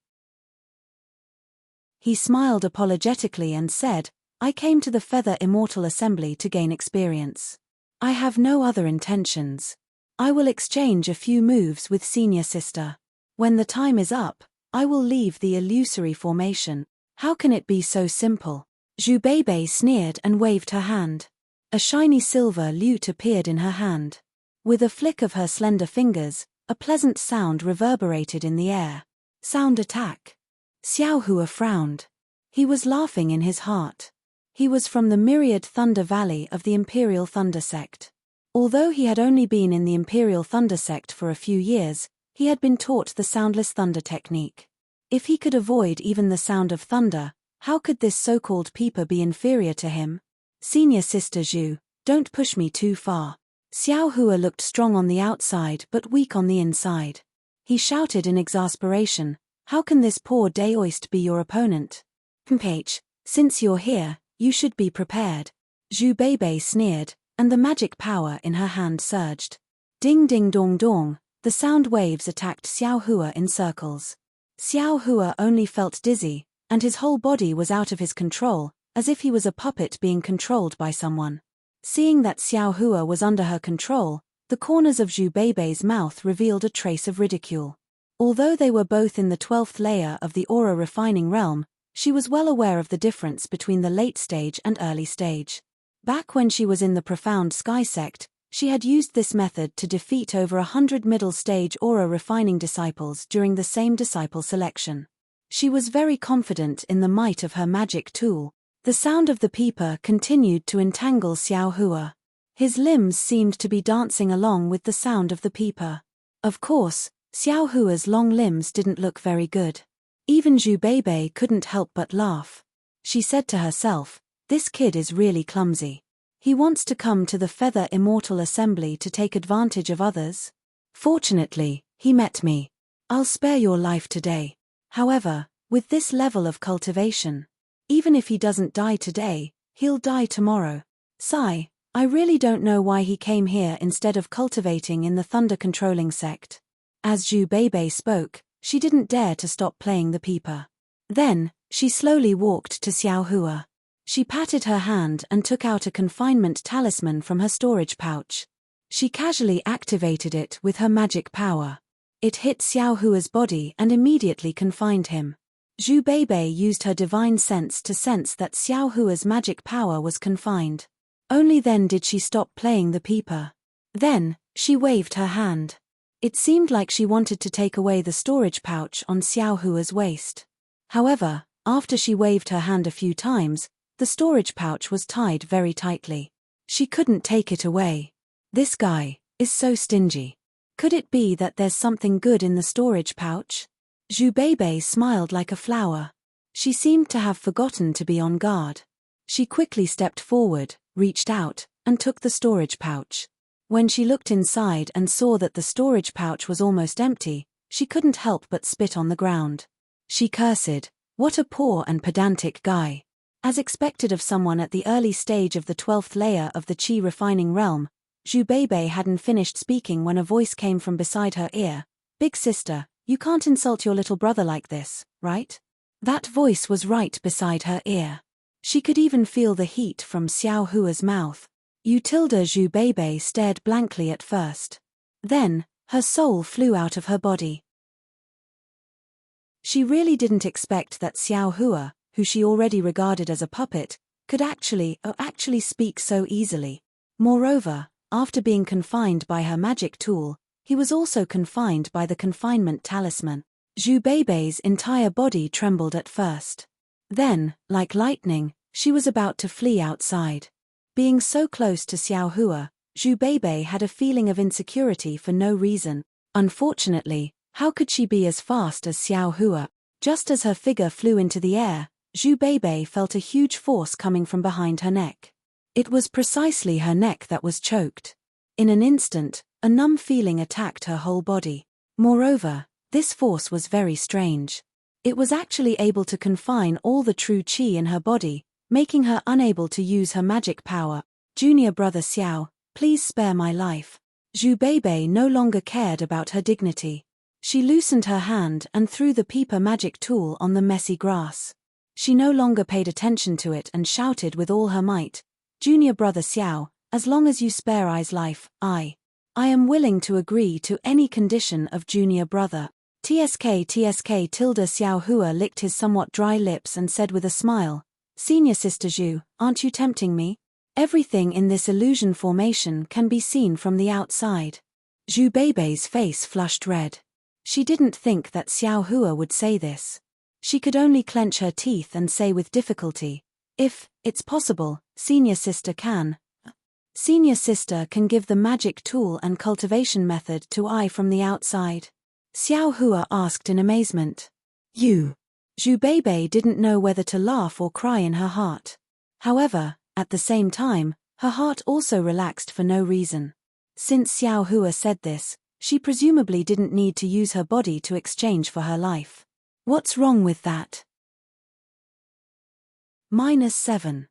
He smiled apologetically and said, I came to the Feather Immortal Assembly to gain experience. I have no other intentions. I will exchange a few moves with Senior Sister. When the time is up, I will leave the illusory formation. How can it be so simple? Zhu Beibei sneered and waved her hand. A shiny silver lute appeared in her hand. With a flick of her slender fingers, a pleasant sound reverberated in the air. Sound attack. Xiao Hua frowned. He was laughing in his heart. He was from the myriad Thunder Valley of the Imperial Thunder Sect. Although he had only been in the Imperial Thunder Sect for a few years, he had been taught the soundless thunder technique. If he could avoid even the sound of thunder, how could this so-called peeper be inferior to him? Senior Sister Zhu, don't push me too far. Xiao Hua looked strong on the outside but weak on the inside. He shouted in exasperation, how can this poor daoist be your opponent? H, since you're here, you should be prepared. Zhu Beibei sneered, and the magic power in her hand surged. Ding ding dong dong, the sound waves attacked Xiao Hua in circles. Xiao Hua only felt dizzy, and his whole body was out of his control, as if he was a puppet being controlled by someone. Seeing that Xiao Hua was under her control, the corners of Zhu Beibei's mouth revealed a trace of ridicule. Although they were both in the 12th layer of the aura refining realm, she was well aware of the difference between the late stage and early stage. Back when she was in the Profound Sky sect, she had used this method to defeat over 100 middle stage aura refining disciples during the same disciple selection. She was very confident in the might of her magic tool. The sound of the peeper continued to entangle Xiao Hua. His limbs seemed to be dancing along with the sound of the peeper. Of course, Xiao Hua's long limbs didn't look very good. Even Zhu Beibei couldn't help but laugh. She said to herself, this kid is really clumsy. He wants to come to the Feather Immortal Assembly to take advantage of others. Fortunately, he met me. I'll spare your life today. However, with this level of cultivation, even if he doesn't die today, he'll die tomorrow. Sigh, I really don't know why he came here instead of cultivating in the thunder-controlling sect. As Zhu Beibei spoke, she didn't dare to stop playing the peeper. Then, she slowly walked to Xiao Hua. She patted her hand and took out a confinement talisman from her storage pouch. She casually activated it with her magic power. It hit Xiao Hua's body and immediately confined him. Zhu Beibei used her divine sense to sense that Xiao Hua's magic power was confined. Only then did she stop playing the peeper. Then, she waved her hand. It seemed like she wanted to take away the storage pouch on Xiao Hua's waist. However, after she waved her hand a few times, the storage pouch was tied very tightly. She couldn't take it away. This guy is so stingy. Could it be that there's something good in the storage pouch? Zhu Beibei smiled like a flower. She seemed to have forgotten to be on guard. She quickly stepped forward, reached out, and took the storage pouch. When she looked inside and saw that the storage pouch was almost empty, she couldn't help but spit on the ground. She cursed, "What a poor and pedantic guy." As expected of someone at the early stage of the 12th layer of the qi refining realm, Zhu Beibei hadn't finished speaking when a voice came from beside her ear. "Big sister, you can't insult your little brother like this, right?" That voice was right beside her ear. She could even feel the heat from Xiao Hua's mouth. Zhu Beibei stared blankly at first. Then, her soul flew out of her body. She really didn't expect that Xiao Hua, who she already regarded as a puppet, could actually speak so easily. Moreover, after being confined by her magic tool, he was also confined by the confinement talisman. Zhu Beibei's entire body trembled at first. Then, like lightning, she was about to flee outside. Being so close to Xiao Hua, Zhu Beibei had a feeling of insecurity for no reason. Unfortunately, how could she be as fast as Xiao Hua? Just as her figure flew into the air, Zhu Beibei felt a huge force coming from behind her neck. It was precisely her neck that was choked. In an instant, a numb feeling attacked her whole body. Moreover, this force was very strange. It was actually able to confine all the true qi in her body, making her unable to use her magic power. "Junior brother Xiao, please spare my life." Zhu Beibei no longer cared about her dignity. She loosened her hand and threw the Peeper magic tool on the messy grass. She no longer paid attention to it and shouted with all her might, "Junior brother Xiao, as long as you spare I's life, I am willing to agree to any condition of junior brother." TSK tilde Xiao Hua licked his somewhat dry lips and said with a smile, "Senior sister Zhu, aren't you tempting me? Everything in this illusion formation can be seen from the outside." Zhu Beibei's face flushed red. She didn't think that Xiao Hua would say this. She could only clench her teeth and say with difficulty, "If it's possible, senior sister can give the magic tool and cultivation method to I from the outside." Xiao Hua asked in amazement. "You?" Zhu Beibei didn't know whether to laugh or cry in her heart. However, at the same time, her heart also relaxed for no reason. Since Xiao Hua said this, she presumably didn't need to use her body to exchange for her life. What's wrong with that? -7.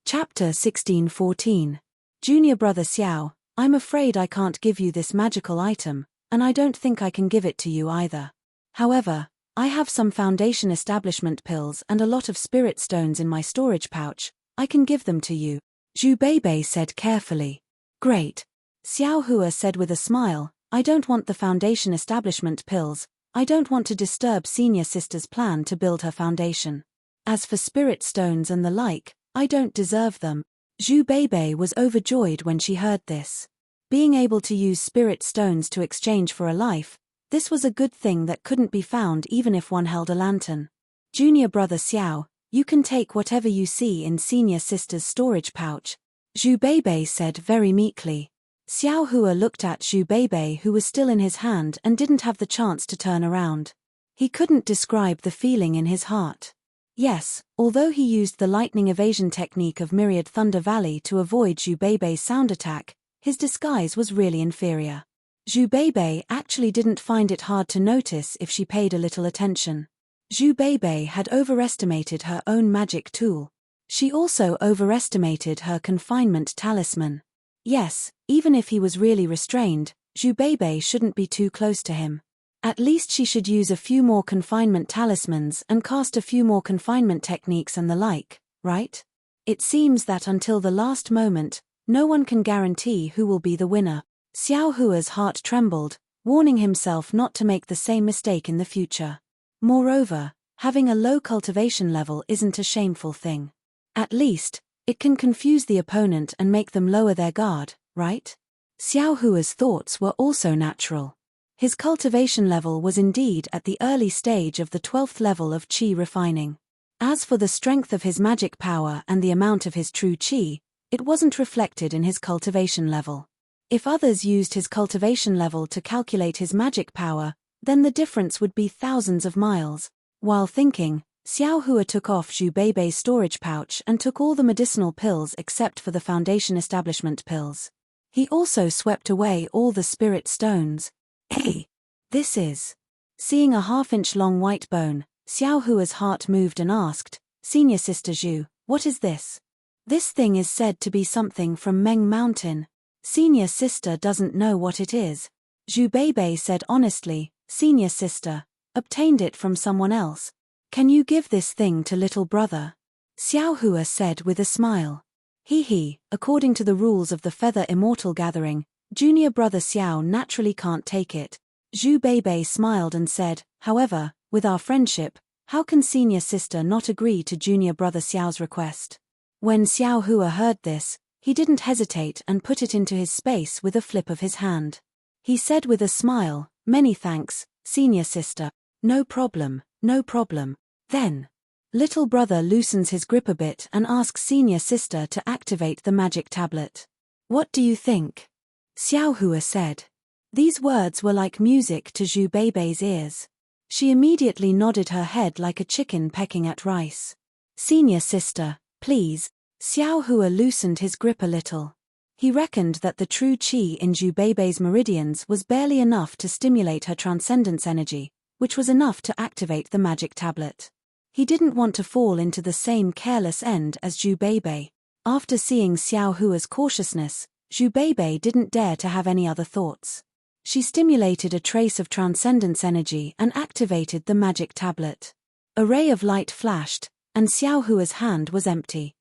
Chapter 1614. Junior brother Xiao, I'm afraid I can't give you this magical item, and I don't think I can give it to you either. However, I have some foundation establishment pills and a lot of spirit stones in my storage pouch. I can give them to you. Zhu Beibei said carefully. Great. Xiao Hua said with a smile, I don't want the foundation establishment pills. I don't want to disturb senior sister's plan to build her foundation. As for spirit stones and the like, I don't deserve them. Zhu Beibei was overjoyed when she heard this. Being able to use spirit stones to exchange for a life, this was a good thing that couldn't be found even if one held a lantern. Junior brother Xiao, you can take whatever you see in senior sister's storage pouch, Zhu Beibei said very meekly. Xiao Hua looked at Zhu Beibei, who was still in his hand and didn't have the chance to turn around. He couldn't describe the feeling in his heart. Yes, although he used the lightning evasion technique of Myriad Thunder Valley to avoid Zhu Beibei's sound attack, his disguise was really inferior. Zhu Beibei actually didn't find it hard to notice if she paid a little attention. Zhu Beibei had overestimated her own magic tool. She also overestimated her confinement talisman. Yes, even if he was really restrained, Zhu Beibei shouldn't be too close to him. At least she should use a few more confinement talismans and cast a few more confinement techniques and the like, right? It seems that until the last moment, no one can guarantee who will be the winner. Xiao Hua's heart trembled, warning himself not to make the same mistake in the future. Moreover, having a low cultivation level isn't a shameful thing. At least, it can confuse the opponent and make them lower their guard, right? Xiao Hua's thoughts were also natural. His cultivation level was indeed at the early stage of the 12th level of qi refining. As for the strength of his magic power and the amount of his true qi, It wasn't reflected in his cultivation level. If others used his cultivation level to calculate his magic power, then the difference would be thousands of miles. While thinking, Xiao Hua took off Zhu Beibei's storage pouch and took all the medicinal pills except for the Foundation Establishment pills. He also swept away all the spirit stones. Hey! This is... Seeing a half-inch long white bone, Xiao Hua's heart moved and asked, "Senior Sister Zhu, what is this?" "This thing is said to be something from Meng Mountain. Senior Sister doesn't know what it is." Zhu Beibei said honestly, "Senior Sister, obtained it from someone else. Can you give this thing to little brother?" Xiao Hua said with a smile. He, according to the rules of the Feather Immortal Gathering, junior brother Xiao naturally can't take it. Zhu Beibei smiled and said, "However, with our friendship, how can senior sister not agree to junior brother Xiao's request?" When Xiao Hua heard this, he didn't hesitate and put it into his space with a flip of his hand. He said with a smile, "Many thanks, senior sister. No problem, no problem." Then, little brother loosens his grip a bit and asks senior sister to activate the magic tablet. "What do you think?" Xiao Hua said. These words were like music to Zhu Beibei's ears. She immediately nodded her head like a chicken pecking at rice. "Senior sister, please." Xiao Hua loosened his grip a little. He reckoned that the true qi in Zhu Beibei's meridians was barely enough to stimulate her transcendence energy, which was enough to activate the magic tablet. He didn't want to fall into the same careless end as Zhu Beibei. After seeing Xiao Hua's cautiousness, Zhu Beibei didn't dare to have any other thoughts. She stimulated a trace of transcendence energy and activated the magic tablet. A ray of light flashed, and Xiao Hua's hand was empty.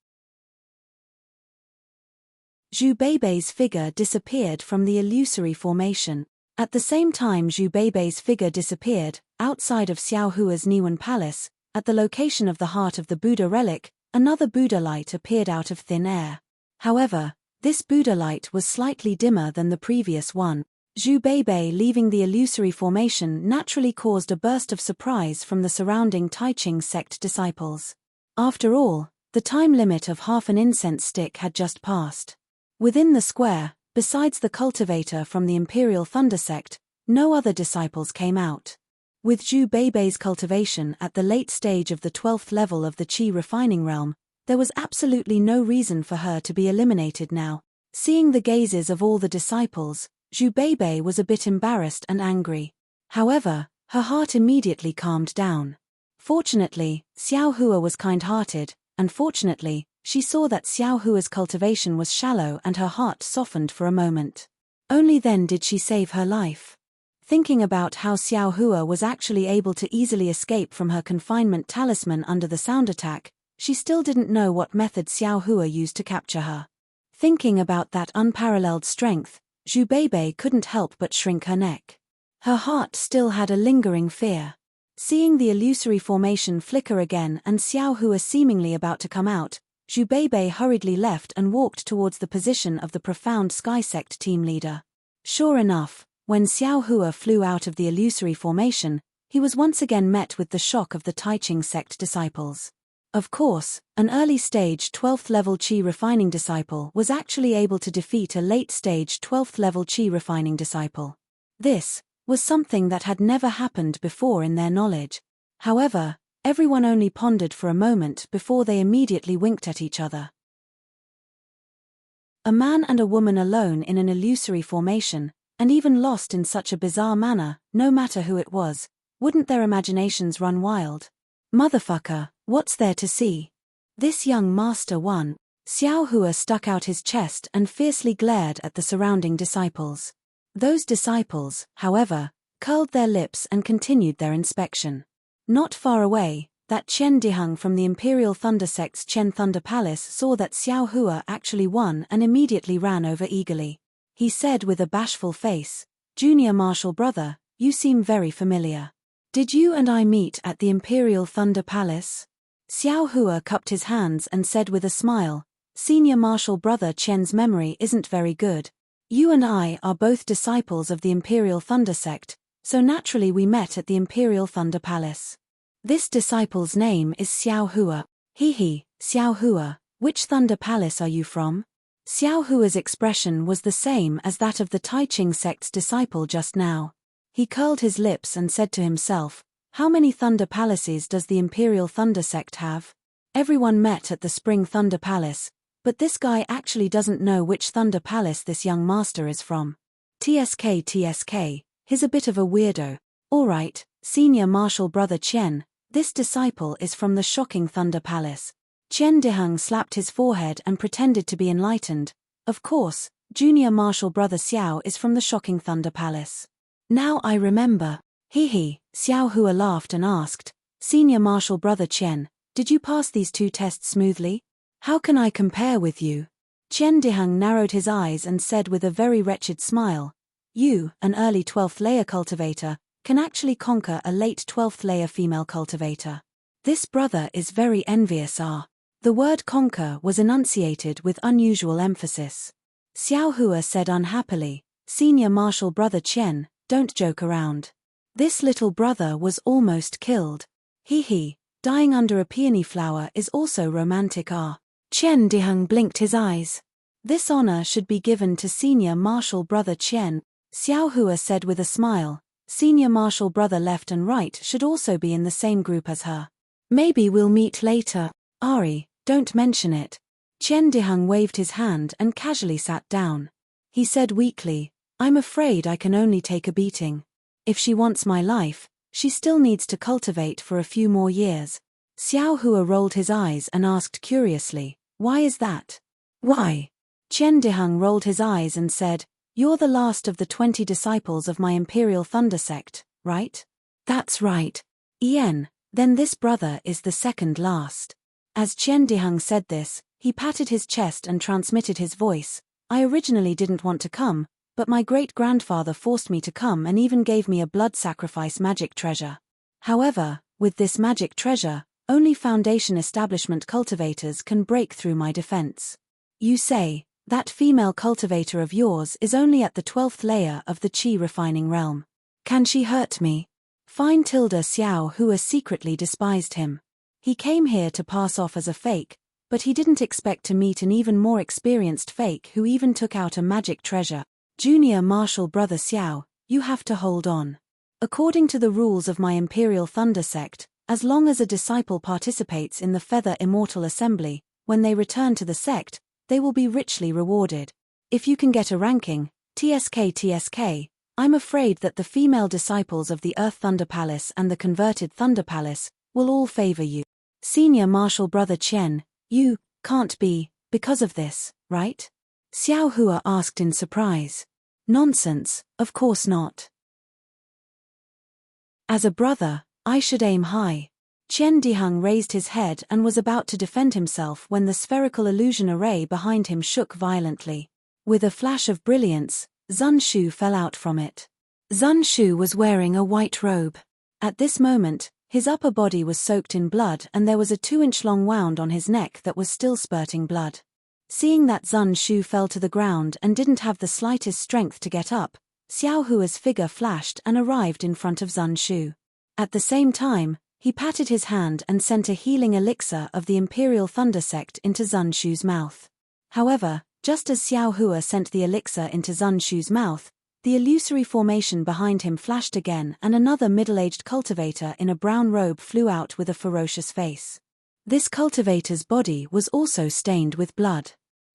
Zhu Beibei's figure disappeared from the illusory formation. At the same time Zhu Beibei's figure disappeared, outside of Xiao Hua's Niwen Palace, at the location of the heart of the Buddha relic, another Buddha light appeared out of thin air. However, this Buddha light was slightly dimmer than the previous one. Zhu Beibei leaving the illusory formation naturally caused a burst of surprise from the surrounding Taiching sect disciples. After all, the time limit of half an incense stick had just passed. Within the square, besides the cultivator from the Imperial Thunder sect, no other disciples came out. With Zhu Beibei's cultivation at the late stage of the 12th level of the Qi refining realm, there was absolutely no reason for her to be eliminated now. Seeing the gazes of all the disciples, Zhu Beibei was a bit embarrassed and angry. However, her heart immediately calmed down. Fortunately, Xiao Hua was kind-hearted, and fortunately, she saw that Xiao Hua's cultivation was shallow and her heart softened for a moment. Only then did she save her life. Thinking about how Xiao Hua was actually able to easily escape from her confinement talisman under the sound attack, she still didn't know what method Xiao Hua used to capture her. Thinking about that unparalleled strength, Zhu Beibei couldn't help but shrink her neck. Her heart still had a lingering fear. Seeing the illusory formation flicker again and Xiao Hua seemingly about to come out, Zhu Beibei hurriedly left and walked towards the position of the Profound Sky Sect team leader. Sure enough, when Xiao Hua flew out of the illusory formation, he was once again met with the shock of the Taiching sect disciples. Of course, an early-stage 12th level Qi refining disciple was actually able to defeat a late-stage 12th level Qi refining disciple. This was something that had never happened before in their knowledge. However, everyone only pondered for a moment before they immediately winked at each other. A man and a woman alone in an illusory formation, and even lost in such a bizarre manner, no matter who it was, wouldn't their imaginations run wild? Motherfucker, what's there to see? This young master one. Xiao Hua stuck out his chest and fiercely glared at the surrounding disciples. Those disciples, however, curled their lips and continued their inspection. Not far away, that Chen Diheng from the Imperial Thunder sect's Chen Thunder Palace saw that Xiao Hua actually won and immediately ran over eagerly. He said with a bashful face, "Junior Martial Brother, you seem very familiar. Did you and I meet at the Imperial Thunder Palace?" Xiao Hua cupped his hands and said with a smile, "Senior Martial Brother Chen's memory isn't very good. You and I are both disciples of the Imperial Thunder sect, so naturally we met at the Imperial Thunder Palace. This disciple's name is Xiao Hua." Xiao Hua, which Thunder Palace are you from?" Xiao Hua's expression was the same as that of the Taiching sect's disciple just now. He curled his lips and said to himself, "How many Thunder Palaces does the Imperial Thunder sect have? Everyone met at the Spring Thunder Palace, but this guy actually doesn't know which Thunder Palace this young master is from. TSK, he's a bit of a weirdo. Alright, Senior Martial Brother Qian, this disciple is from the shocking Thunder Palace." Qian Diheng slapped his forehead and pretended to be enlightened. "Of course, Junior Martial Brother Xiao is from the shocking Thunder Palace. Now I remember. He. Xiao Hua laughed and asked, "Senior Martial Brother Qian, did you pass these 2 tests smoothly? How can I compare with you?" Qian Diheng narrowed his eyes and said with a very wretched smile, "You, an early 12th layer cultivator, can actually conquer a late 12th layer female cultivator. This brother is very envious." The word conquer was enunciated with unusual emphasis. Xiao Hua said unhappily, "Senior Martial Brother Qian, don't joke around. This little brother was almost killed. Dying under a peony flower is also romantic." Qian Diheng blinked his eyes. "This honor should be given to Senior Martial Brother Qian," Xiao Hua said with a smile. "Senior Martial Brother Left and Right should also be in the same group as her. Maybe we'll meet later. Ari, don't mention it." Qian Diheng waved his hand and casually sat down. He said weakly, "I'm afraid I can only take a beating. If she wants my life, she still needs to cultivate for a few more years." Xiao Hua rolled his eyes and asked curiously, "Why is that?" "Why?" Qian Diheng rolled his eyes and said, "You're the last of the 20 disciples of my Imperial Thunder sect, right?" "That's right." Then this brother is the second last." As Qian Diheng said this, he patted his chest and transmitted his voice, "I originally didn't want to come, but my great-grandfather forced me to come and even gave me a blood sacrifice magic treasure. However, with this magic treasure, only Foundation establishment cultivators can break through my defense. You say, that female cultivator of yours is only at the 12th layer of the Qi refining realm. Can she hurt me?" Fine Tilda Xiao Hua secretly despised him. He came here to pass off as a fake, but he didn't expect to meet an even more experienced fake who even took out a magic treasure. "Junior Martial Brother Xiao, you have to hold on. According to the rules of my Imperial Thunder sect, as long as a disciple participates in the Feather Immortal Assembly, when they return to the sect, they will be richly rewarded. If you can get a ranking, TSK, I'm afraid that the female disciples of the Earth Thunder Palace and the converted Thunder Palace will all favor you. Senior Martial Brother Qian, you can't be, because of this, right?" Xiao Hua asked in surprise. "Nonsense, of course not. As a brother, I should aim high." Qian Diheng raised his head and was about to defend himself when the spherical illusion array behind him shook violently. With a flash of brilliance, Zun Shu fell out from it. Zun Shu was wearing a white robe. At this moment, his upper body was soaked in blood and there was a 2-inch-long wound on his neck that was still spurting blood. Seeing that Zun Shu fell to the ground and didn't have the slightest strength to get up, Xiao Hua's figure flashed and arrived in front of Zun Shu. At the same time, he patted his hand and sent a healing elixir of the Imperial Thunder sect into Zun Shu's mouth. However, just as Xiao Hua sent the elixir into Zun Shu's mouth, the illusory formation behind him flashed again and another middle-aged cultivator in a brown robe flew out with a ferocious face. This cultivator's body was also stained with blood.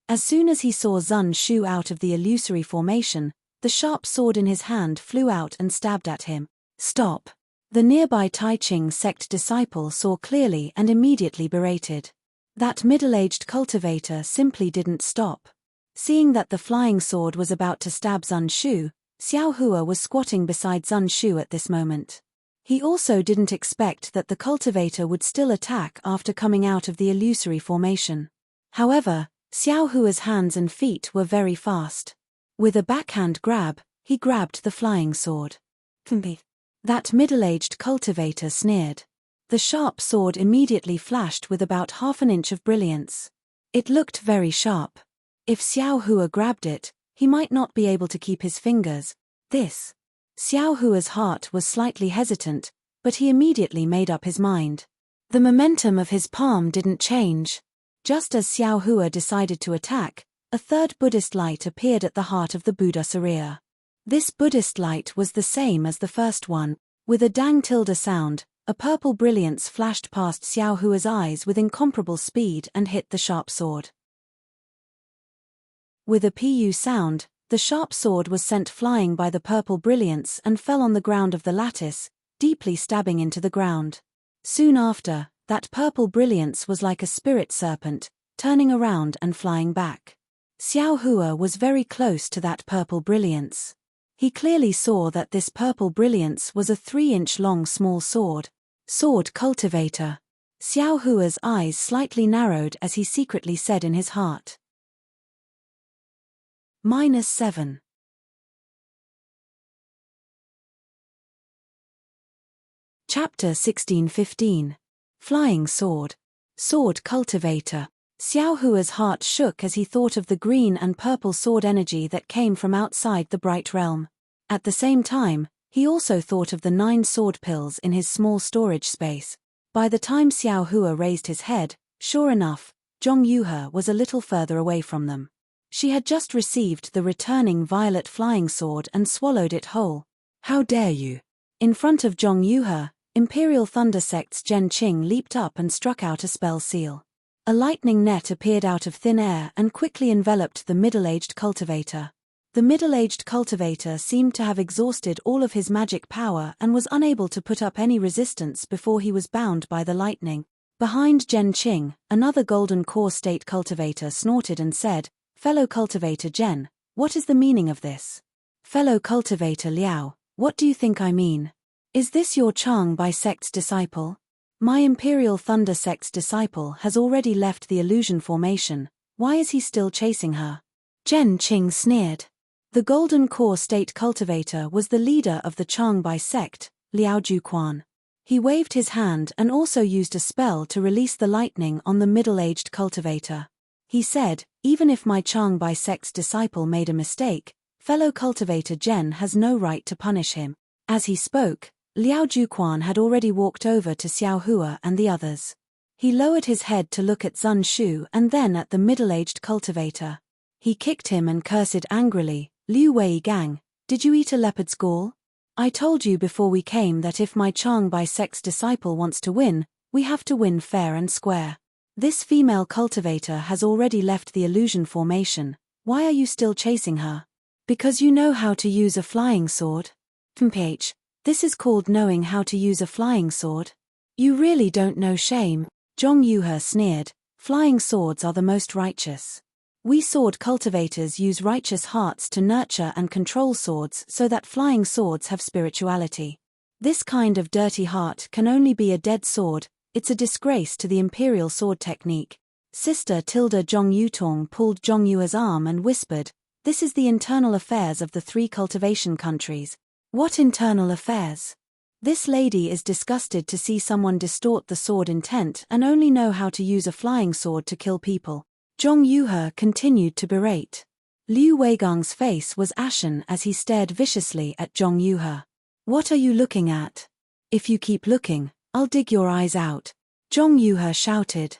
As soon as he saw Zun Shu out of the illusory formation, the sharp sword in his hand flew out and stabbed at him. "Stop!" The nearby Taiching sect disciple saw clearly and immediately berated. That middle-aged cultivator simply didn't stop. Seeing that the flying sword was about to stab Zun Shu, Xiao Hua was squatting beside Zun Shu at this moment. He also didn't expect that the cultivator would still attack after coming out of the illusory formation. However, Xiao Hua's hands and feet were very fast. With a backhand grab, he grabbed the flying sword. That middle-aged cultivator sneered. The sharp sword immediately flashed with about half an inch of brilliance. It looked very sharp. If Xiao Hua grabbed it, he might not be able to keep his fingers. Xiao Hua's heart was slightly hesitant, but he immediately made up his mind. The momentum of his palm didn't change. Just as Xiao Hua decided to attack, a third Buddhist light appeared at the heart of the Buddha Sariya. This Buddhist light was the same as the first one. With a dang tilde sound, a purple brilliance flashed past Xiao Hua's eyes with incomparable speed and hit the sharp sword. With a pu sound, the sharp sword was sent flying by the purple brilliance and fell on the ground of the lattice, deeply stabbing into the ground. Soon after, that purple brilliance was like a spirit serpent, turning around and flying back. Xiao Hua was very close to that purple brilliance. He clearly saw that this purple brilliance was a 3-inch long small sword. Sword cultivator. Xiao Hua's eyes slightly narrowed as he secretly said in his heart. -7. Chapter 16:15. Flying Sword. Sword Cultivator. Xiao Hua's heart shook as he thought of the green and purple sword energy that came from outside the bright realm. At the same time, he also thought of the 9 sword pills in his small storage space. By the time Xiao Hua raised his head, sure enough, Zhong Yuhe was a little further away from them. She had just received the returning violet flying sword and swallowed it whole. How dare you! In front of Zhong Yuhe, Imperial Thunder Sect's Zhen Qing leaped up and struck out a spell seal. A lightning net appeared out of thin air and quickly enveloped the middle-aged cultivator. The middle-aged cultivator seemed to have exhausted all of his magic power and was unable to put up any resistance before he was bound by the lightning. Behind Zhen Qing, another golden core state cultivator snorted and said, "Fellow cultivator Zhen, what is the meaning of this?" "Fellow cultivator Liao, what do you think I mean? Is this your Chang Bai sect's disciple?" "My Imperial Thunder sect's disciple has already left the illusion formation, why is he still chasing her?" Zhen Qing sneered. The Golden Core State Cultivator was the leader of the Chang Bai sect, Liao Juquan. He waved his hand and also used a spell to release the lightning on the middle-aged cultivator. He said, "Even if my Chang Bai sect's disciple made a mistake, fellow cultivator Zhen has no right to punish him." As he spoke, Liao Juquan had already walked over to Xiao Hua and the others. He lowered his head to look at Zun Shu and then at the middle-aged cultivator. He kicked him and cursed angrily, "Liu Wei Gang, did you eat a leopard's gall? I told you before we came that if my Chang Bai sect's disciple wants to win, we have to win fair and square. This female cultivator has already left the illusion formation, why are you still chasing her? Because you know how to use a flying sword? Mph. This is called knowing how to use a flying sword? You really don't know shame." Zhong Yuhe sneered, "Flying swords are the most righteous. We sword cultivators use righteous hearts to nurture and control swords so that flying swords have spirituality. This kind of dirty heart can only be a dead sword, it's a disgrace to the imperial sword technique." Sister Tilda Zhong Yutong pulled Zhong Yue's arm and whispered, "This is the internal affairs of the 3 cultivation countries." "What internal affairs?" "This lady is disgusted to see someone distort the sword intent and only know how to use a flying sword to kill people." Zhong Yuhe continued to berate. Liu Weigang's face was ashen as he stared viciously at Zhong Yuhe. "What are you looking at? If you keep looking, I'll dig your eyes out." Zhong Yuhe shouted.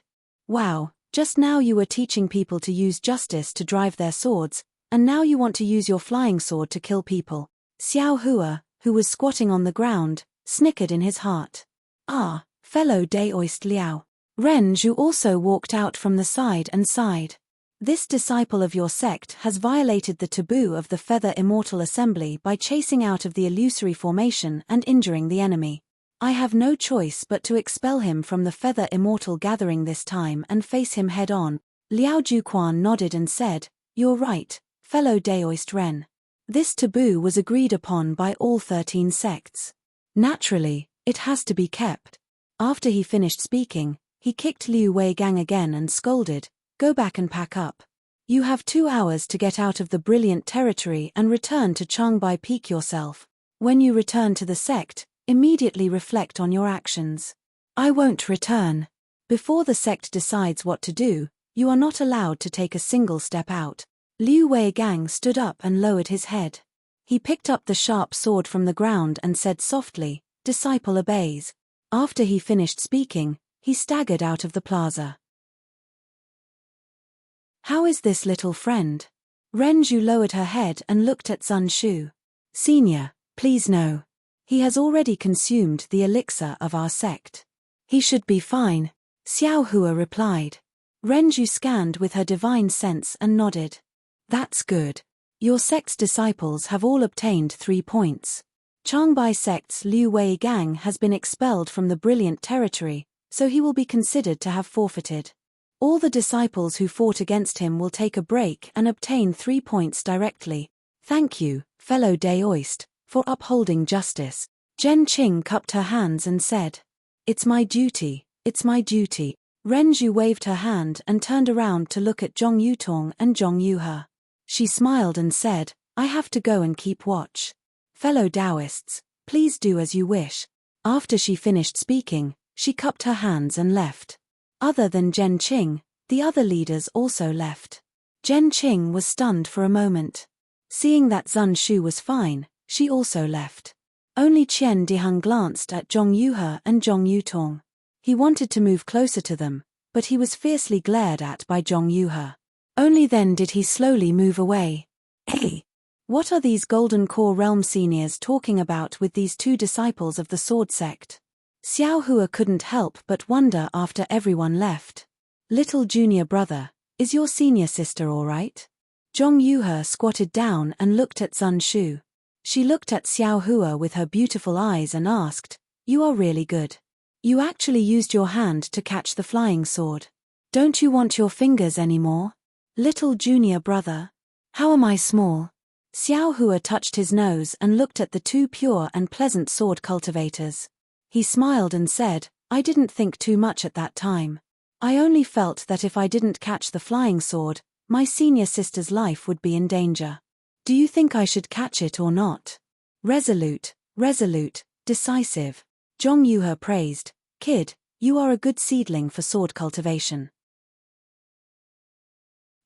"Wow, just now you were teaching people to use justice to drive their swords, and now you want to use your flying sword to kill people." Xiao Hua, who was squatting on the ground, snickered in his heart. "Ah, fellow Daoist Liao." Ren Zhu also walked out from the side and sighed. "This disciple of your sect has violated the taboo of the Feather Immortal Assembly by chasing out of the illusory formation and injuring the enemy. I have no choice but to expel him from the Feather Immortal Gathering this time and face him head-on." Liao Juquan nodded and said, "You're right, fellow Daoist Ren. This taboo was agreed upon by all 13 sects. Naturally, it has to be kept." After he finished speaking, he kicked Liu Weigang again and scolded, "Go back and pack up. You have 2 hours to get out of the brilliant territory and return to Changbai Peak yourself. When you return to the sect, immediately reflect on your actions." "I won't return. Before the sect decides what to do, you are not allowed to take a single step out." Liu Weigang stood up and lowered his head. He picked up the sharp sword from the ground and said softly, "Disciple obeys." After he finished speaking, he staggered out of the plaza. How is this little friend? Renju lowered her head and looked at Zun Shu. Senior, please no. He has already consumed the elixir of our sect. He should be fine, Xiao Hua replied. Renju scanned with her divine sense and nodded. That's good. Your sect's disciples have all obtained 3 points. Changbai sect's Liu Wei gang has been expelled from the Brilliant Territory, so he will be considered to have forfeited. All the disciples who fought against him will take a break and obtain 3 points directly. Thank you, fellow Daoist, for upholding justice. Zhen Qing cupped her hands and said. It's my duty, it's my duty. Renju waved her hand and turned around to look at Zhong Yutong and Zhong Yuhe. She smiled and said, I have to go and keep watch. Fellow Taoists, please do as you wish. After she finished speaking, she cupped her hands and left. Other than Zhen Qing, the other leaders also left. Zhen Qing was stunned for a moment. Seeing that Zun Shu was fine, she also left. Only Qian Dihang glanced at Zhong Yuhe and Zhong Yutong. He wanted to move closer to them, but he was fiercely glared at by Zhong Yuhe. Only then did he slowly move away. Hey! What are these Golden Core Realm seniors talking about with these 2 disciples of the Sword Sect? Xiao Hua couldn't help but wonder after everyone left. Little junior brother, is your senior sister all right? Zhong Yuhe squatted down and looked at Zun Shu. She looked at Xiao Hua with her beautiful eyes and asked, You are really good. You actually used your hand to catch the flying sword. Don't you want your fingers anymore? Little junior brother. How am I small? Xiao Hua touched his nose and looked at the 2 pure and pleasant sword cultivators. He smiled and said, I didn't think too much at that time. I only felt that if I didn't catch the flying sword, my senior sister's life would be in danger. Do you think I should catch it or not? Resolute, decisive. Zhong Yuhe praised, Kid, you are a good seedling for sword cultivation.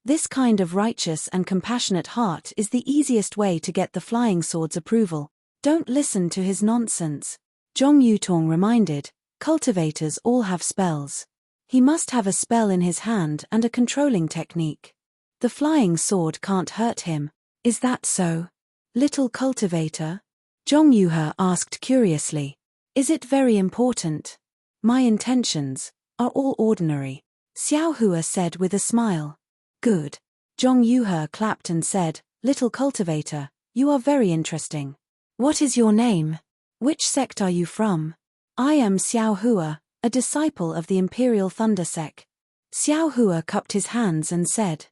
This kind of righteous and compassionate heart is the easiest way to get the flying sword's approval. Don't listen to his nonsense. Zhong Yutong reminded, cultivators all have spells. He must have a spell in his hand and a controlling technique. The flying sword can't hurt him. Is that so? Little cultivator? Zhong Yuhe asked curiously. Is it very important? My intentions are all ordinary, Xiao Hua said with a smile. Good. Zhong Yuhe clapped and said, Little cultivator, you are very interesting. What is your name? Which sect are you from? I am Xiao Hua, a disciple of the Imperial Thunder Sect. Xiao Hua cupped his hands and said,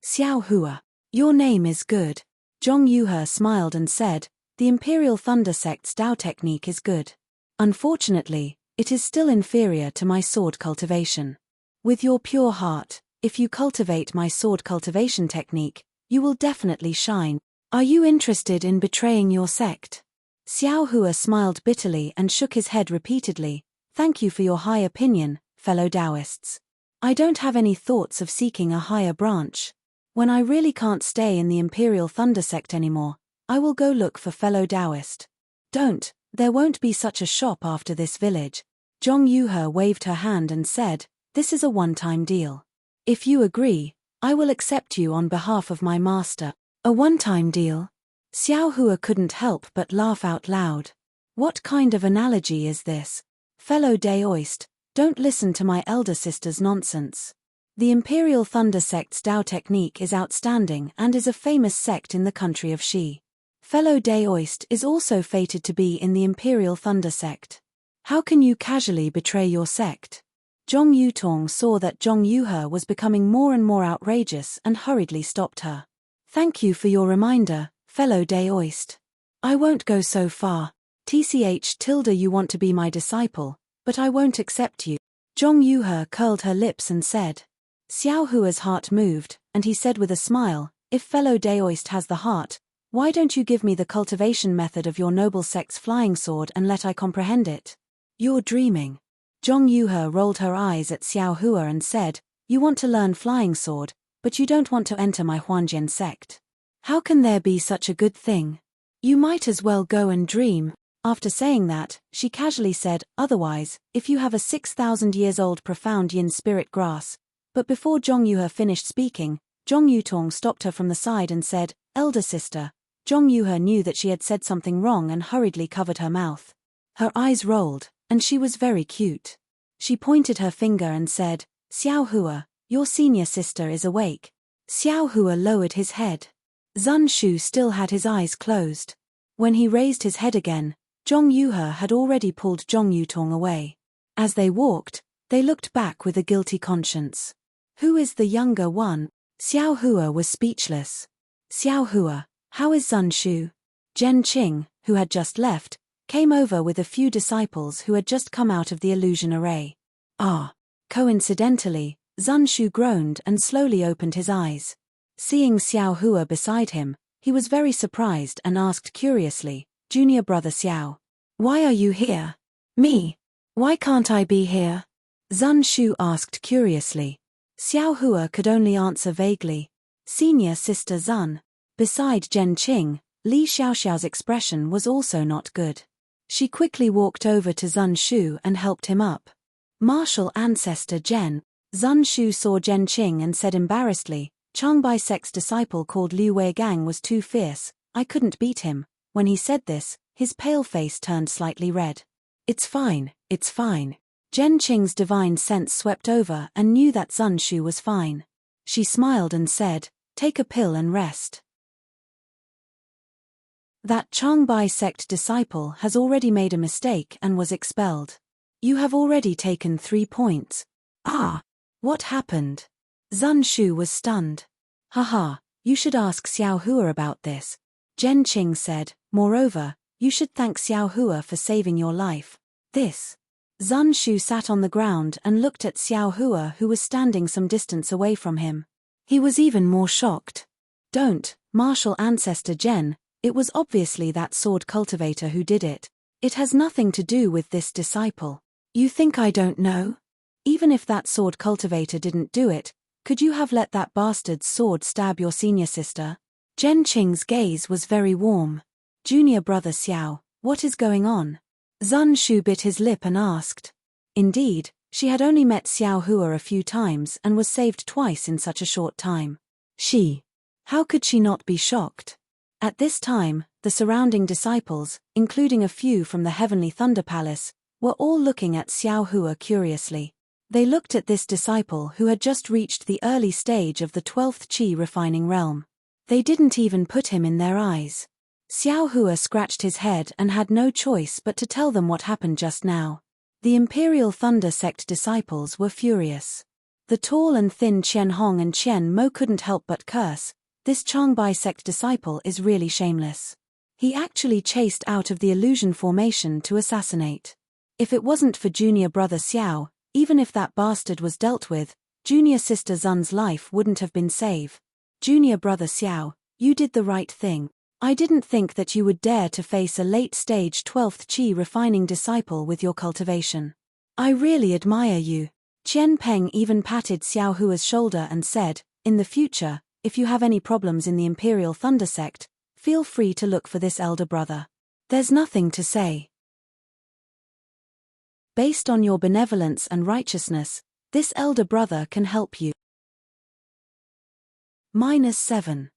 Xiao Hua, your name is good. Zhong Yuhe smiled and said, The Imperial Thunder Sect's Dao technique is good. Unfortunately, it is still inferior to my sword cultivation. With your pure heart, if you cultivate my sword cultivation technique, you will definitely shine. Are you interested in betraying your sect? Xiao Hua smiled bitterly and shook his head repeatedly. Thank you for your high opinion, fellow Taoists. I don't have any thoughts of seeking a higher branch. When I really can't stay in the Imperial Thunder Sect anymore, I will go look for fellow Taoist. Don't, there won't be such a shop after this village. Zhong Yuhe waved her hand and said, This is a one-time deal. If you agree, I will accept you on behalf of my master. A one-time deal? Xiao Hua couldn't help but laugh out loud. What kind of analogy is this? Fellow Daoist, don't listen to my elder sister's nonsense. The Imperial Thunder Sect's Dao technique is outstanding and is a famous sect in the country of Shi. Fellow Daoist is also fated to be in the Imperial Thunder Sect. How can you casually betray your sect? Zhong Yutong saw that Zhong Yuhe was becoming more and more outrageous and hurriedly stopped her. Thank you for your reminder, fellow Daoist. I won't go so far. You want to be my disciple, but I won't accept you. Zhong Yuhe curled her lips and said. Xiao Hua's heart moved, and he said with a smile, If fellow Daoist has the heart, why don't you give me the cultivation method of your noble sect's flying sword and let I comprehend it? You're dreaming. Zhong Yuhe rolled her eyes at Xiao Hua and said, You want to learn flying sword, but you don't want to enter my Huanjian sect. How can there be such a good thing? You might as well go and dream. After saying that, she casually said, Otherwise, if you have a 6,000 years old profound yin spirit grass. But before Zhong Yuhe finished speaking, Zhong Yutong stopped her from the side and said, "Elder sister." Zhong Yuhe knew that she had said something wrong and hurriedly covered her mouth. Her eyes rolled, and she was very cute. She pointed her finger and said, "Xiao Hua, your senior sister is awake." Xiao Hua lowered his head. Zun Shu still had his eyes closed. When he raised his head again, Zhong Yuhe had already pulled Zhong Yutong away. As they walked, they looked back with a guilty conscience. Who is the younger one? Xiao Hua was speechless. Xiao Hua, how is Zun Shu? Zhen Qing, who had just left, came over with a few disciples who had just come out of the illusion array. Ah! Coincidentally, Zun Shu groaned and slowly opened his eyes. Seeing Xiao Hua beside him, he was very surprised and asked curiously, "Junior brother Xiao, why are you here?" "Me? Why can't I be here?" Zun Shu asked curiously. Xiao Hua could only answer vaguely, "Senior sister Zun." Beside Zhen Qing, Li Xiaoxiao's expression was also not good. She quickly walked over to Zun Shu and helped him up. Martial ancestor Zhen. Zun Shu saw Zhen Qing and said embarrassedly, "Changbai sect's disciple called Liu Weigang was too fierce, I couldn't beat him." When he said this, his pale face turned slightly red. It's fine, it's fine." Zhen Qing's divine sense swept over and knew that Zun Shu was fine. She smiled and said, "Take a pill and rest. That Changbai sect disciple has already made a mistake and was expelled. You have already taken 3 points. Ah! What happened?" Zun Shu was stunned. "Haha, you should ask Xiao Hua about this." Zhen Qing said, "Moreover, you should thank Xiao Hua for saving your life." This. Zun Shu sat on the ground and looked at Xiao Hua, who was standing some distance away from him. He was even more shocked. "Don't, martial ancestor Zhen, it was obviously that sword cultivator who did it. It has nothing to do with this disciple." "You think I don't know? Even if that sword cultivator didn't do it, could you have let that bastard's sword stab your senior sister?" Zhen Qing's gaze was very warm. "Junior brother Xiao, what is going on?" Zun Shu bit his lip and asked. Indeed, she had only met Xiao Hua a few times and was saved twice in such a short time. How could she not be shocked? At this time, the surrounding disciples, including a few from the Heavenly Thunder Palace, were all looking at Xiao Hua curiously. They looked at this disciple who had just reached the early stage of the 12th Qi refining realm. They didn't even put him in their eyes. Xiao Hua scratched his head and had no choice but to tell them what happened just now. The Imperial Thunder Sect disciples were furious. The tall and thin Qian Hong and Qian Mo couldn't help but curse. This Changbai sect disciple is really shameless. He actually chased out of the illusion formation to assassinate. If it wasn't for junior brother Xiao, even if that bastard was dealt with, junior sister Zun's life wouldn't have been saved. Junior brother Xiao, you did the right thing. I didn't think that you would dare to face a late-stage 12th Qi refining disciple with your cultivation. I really admire you. Qian Peng even patted Xiao Hua's shoulder and said, "In the future, if you have any problems in the Imperial Thunder Sect, feel free to look for this elder brother. There's nothing to say. Based on your benevolence and righteousness, this elder brother can help you." -7.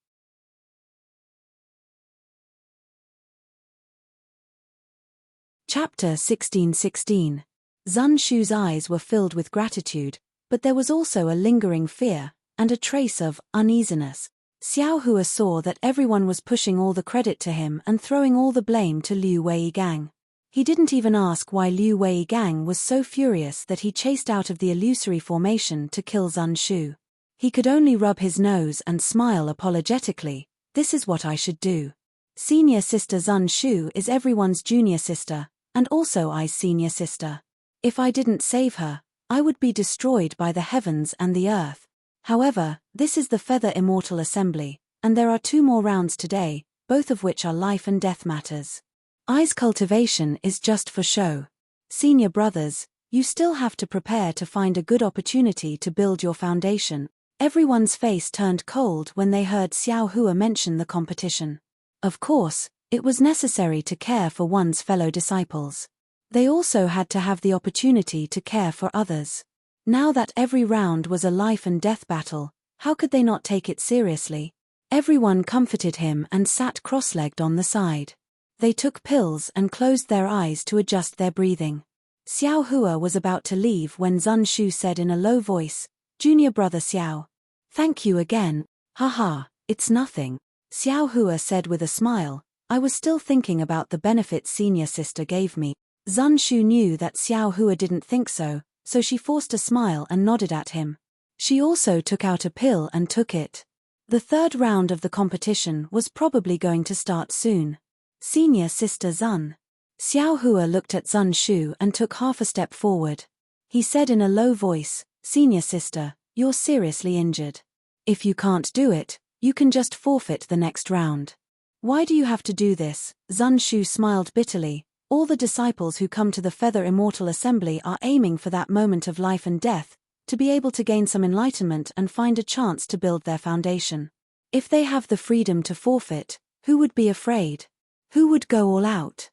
Chapter 16:16. Zun Shu's eyes were filled with gratitude, but there was also a lingering fear, and a trace of uneasiness. Xiao Hua saw that everyone was pushing all the credit to him and throwing all the blame to Liu Weigang. He didn't even ask why Liu Weigang was so furious that he chased out of the illusory formation to kill Zun Shu. He could only rub his nose and smile apologetically. "This is what I should do. Senior sister Zun Shu is everyone's junior sister, and also I's senior sister. If I didn't save her, I would be destroyed by the heavens and the earth. However, this is the Feather Immortal Assembly, and there are 2 more rounds today, both of which are life and death matters. I's cultivation is just for show. Senior brothers, you still have to prepare to find a good opportunity to build your foundation." Everyone's face turned cold when they heard Xiao Hua mention the competition. Of course, it was necessary to care for one's fellow disciples. They also had to have the opportunity to care for others. Now that every round was a life and death battle, How could they not take it seriously? Everyone comforted him and sat cross-legged on the side. They took pills and closed their eyes to adjust their breathing. Xiao Hua was about to leave when Zun Shu said in a low voice, "Junior brother Xiao. Thank you again." "Haha, it's nothing," Xiao Hua said with a smile. "I was still thinking about the benefits senior sister gave me." Zun Shu knew that Xiao Hua didn't think so, so she forced a smile and nodded at him. She also took out a pill and took it. The third round of the competition was probably going to start soon. Senior sister Zun. Xiao Hua looked at Zun Shu and took half a step forward. He said in a low voice, "Senior sister, you're seriously injured. If you can't do it, you can just forfeit the next round." "Why do you have to do this?" Zun Shu smiled bitterly. "All the disciples who come to the Feather Immortal Assembly are aiming for that moment of life and death, to be able to gain some enlightenment and find a chance to build their foundation. If they have the freedom to forfeit, who would be afraid? Who would go all out?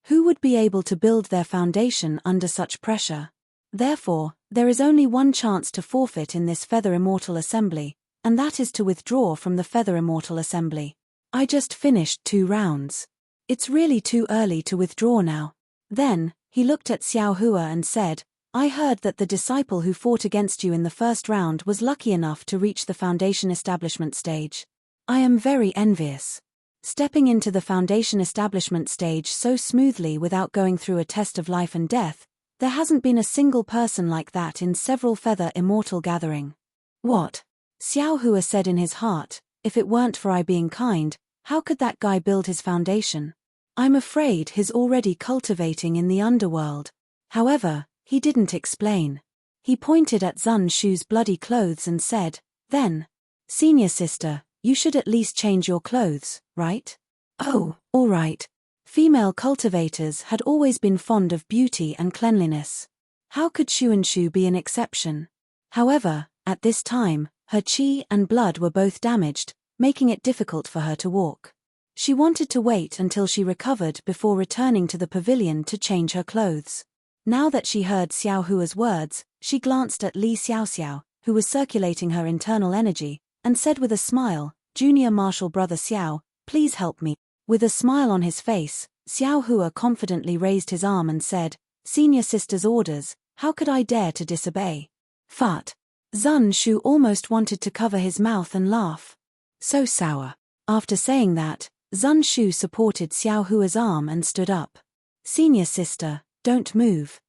Who would be able to build their foundation under such pressure? Therefore, there is only one chance to forfeit in this Feather Immortal Assembly, and that is to withdraw from the Feather Immortal Assembly. I just finished 2 rounds. It's really too early to withdraw now." Then, he looked at Xiao Hua and said, "I heard that the disciple who fought against you in the first round was lucky enough to reach the foundation establishment stage. I am very envious. Stepping into the foundation establishment stage so smoothly without going through a test of life and death, there hasn't been a single person like that in several Feather Immortal gathering." "What?" Xiao Hua said in his heart, "If it weren't for I being kind, how could that guy build his foundation? I'm afraid he's already cultivating in the underworld." However, he didn't explain. He pointed at Zun Shu's bloody clothes and said, "Then, senior sister, you should at least change your clothes, right?" "Oh, all right." Female cultivators had always been fond of beauty and cleanliness. How could Xuanshu be an exception? However, at this time, her qi and blood were both damaged, making it difficult for her to walk. She wanted to wait until she recovered before returning to the pavilion to change her clothes. Now that she heard Xiao Hua's words, she glanced at Li Xiaoxiao, who was circulating her internal energy, and said with a smile, "Junior martial brother Xiao, please help me." With a smile on his face, Xiao Hua confidently raised his arm and said, "Senior sister's orders, how could I dare to disobey?" "Fat." Zun Shu almost wanted to cover his mouth and laugh. So sour. After saying that, Zun Shu supported Xiao Hua's arm and stood up. "Senior sister, don't move.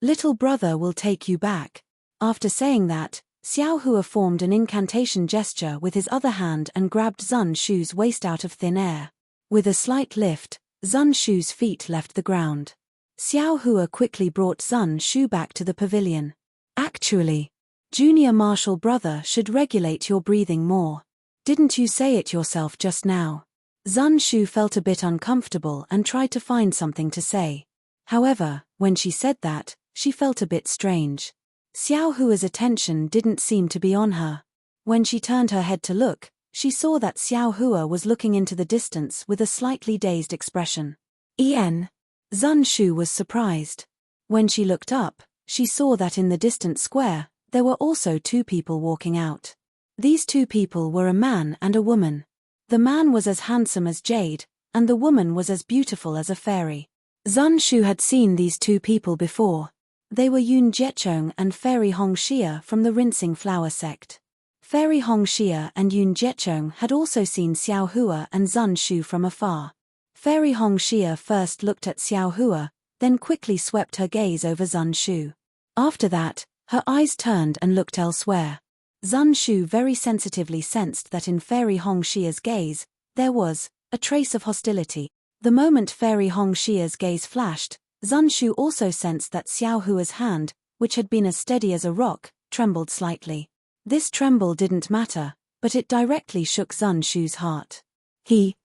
Little brother will take you back." After saying that, Xiao Hua formed an incantation gesture with his other hand and grabbed Zun Shu's waist out of thin air. With a slight lift, Zun Shu's feet left the ground. Xiao Hua quickly brought Zun Shu back to the pavilion. "Actually, junior martial brother should regulate your breathing more. Didn't you say it yourself just now?" Zun Shu felt a bit uncomfortable and tried to find something to say. However, when she said that, she felt a bit strange. Xiao Hua's attention didn't seem to be on her. When she turned her head to look, she saw that Xiao Hua was looking into the distance with a slightly dazed expression. "En?" Zun Shu was surprised. When she looked up, she saw that in the distant square, there were also 2 people walking out. These 2 people were a man and a woman. The man was as handsome as jade, and the woman was as beautiful as a fairy. Zun Shu had seen these 2 people before. They were Yun Jiechong and Fairy Hongxia from the Rinsing Flower sect. Fairy Hongxia and Yun Jiechong had also seen Xiao Hua and Zun Shu from afar. Fairy Hongxia first looked at Xiao Hua, then quickly swept her gaze over Zun Shu. After that, her eyes turned and looked elsewhere. Zun Shu very sensitively sensed that in Fairy Hongxia's gaze, there was a trace of hostility. The moment Fairy Hongxia's gaze flashed, Zun Shu also sensed that Xiao Hua's hand, which had been as steady as a rock, trembled slightly. This tremble didn't matter, but it directly shook Zun Shu's heart.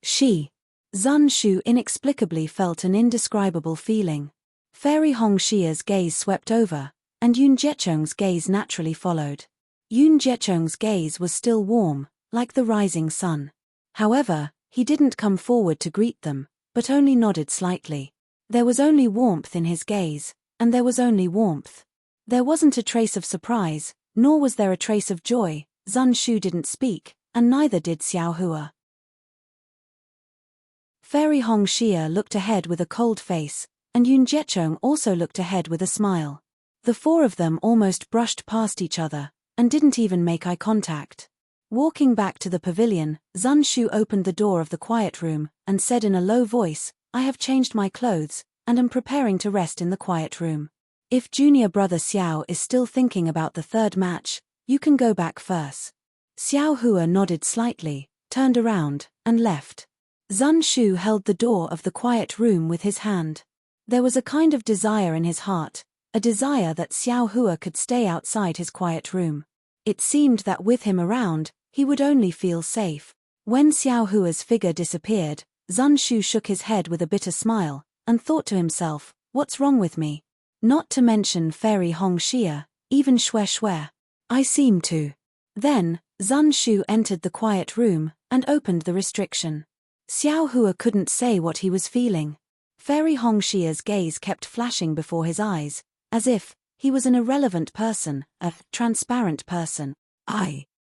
She. Zun Shu inexplicably felt an indescribable feeling. Fairy Hongxia's gaze swept over, and Yun Jiechong's gaze naturally followed. Yun Jiechong's gaze was still warm, like the rising sun. However, he didn't come forward to greet them, but only nodded slightly. There was only warmth in his gaze, and there was only warmth. There wasn't a trace of surprise, Nor was there a trace of joy. Zun Shu didn't speak, and neither did Xiao Hua. Fairy Hong Xia looked ahead with a cold face, and Yun Jiechong also looked ahead with a smile. The four of them almost brushed past each other, and didn't even make eye contact. Walking back to the pavilion, Zun Shu opened the door of the quiet room, and said in a low voice, "I have changed my clothes, and am preparing to rest in the quiet room. If junior brother Xiao is still thinking about the third match, you can go back first." Xiao Hua nodded slightly, turned around, and left. Zun Shu held the door of the quiet room with his hand. There was a kind of desire in his heart, a desire that Xiao Hua could stay outside his quiet room. It seemed that with him around, he would only feel safe. When Xiao Hua's figure disappeared, Zun Shu shook his head with a bitter smile, and thought to himself, "What's wrong with me? Not to mention Fairy Hong Xia, even Xue. I seem to." Then, Zun Shu entered the quiet room, and opened the restriction. Xiao Hua couldn't say what he was feeling. Fairy Hong Xia's gaze kept flashing before his eyes, as if he was an irrelevant person, a transparent person.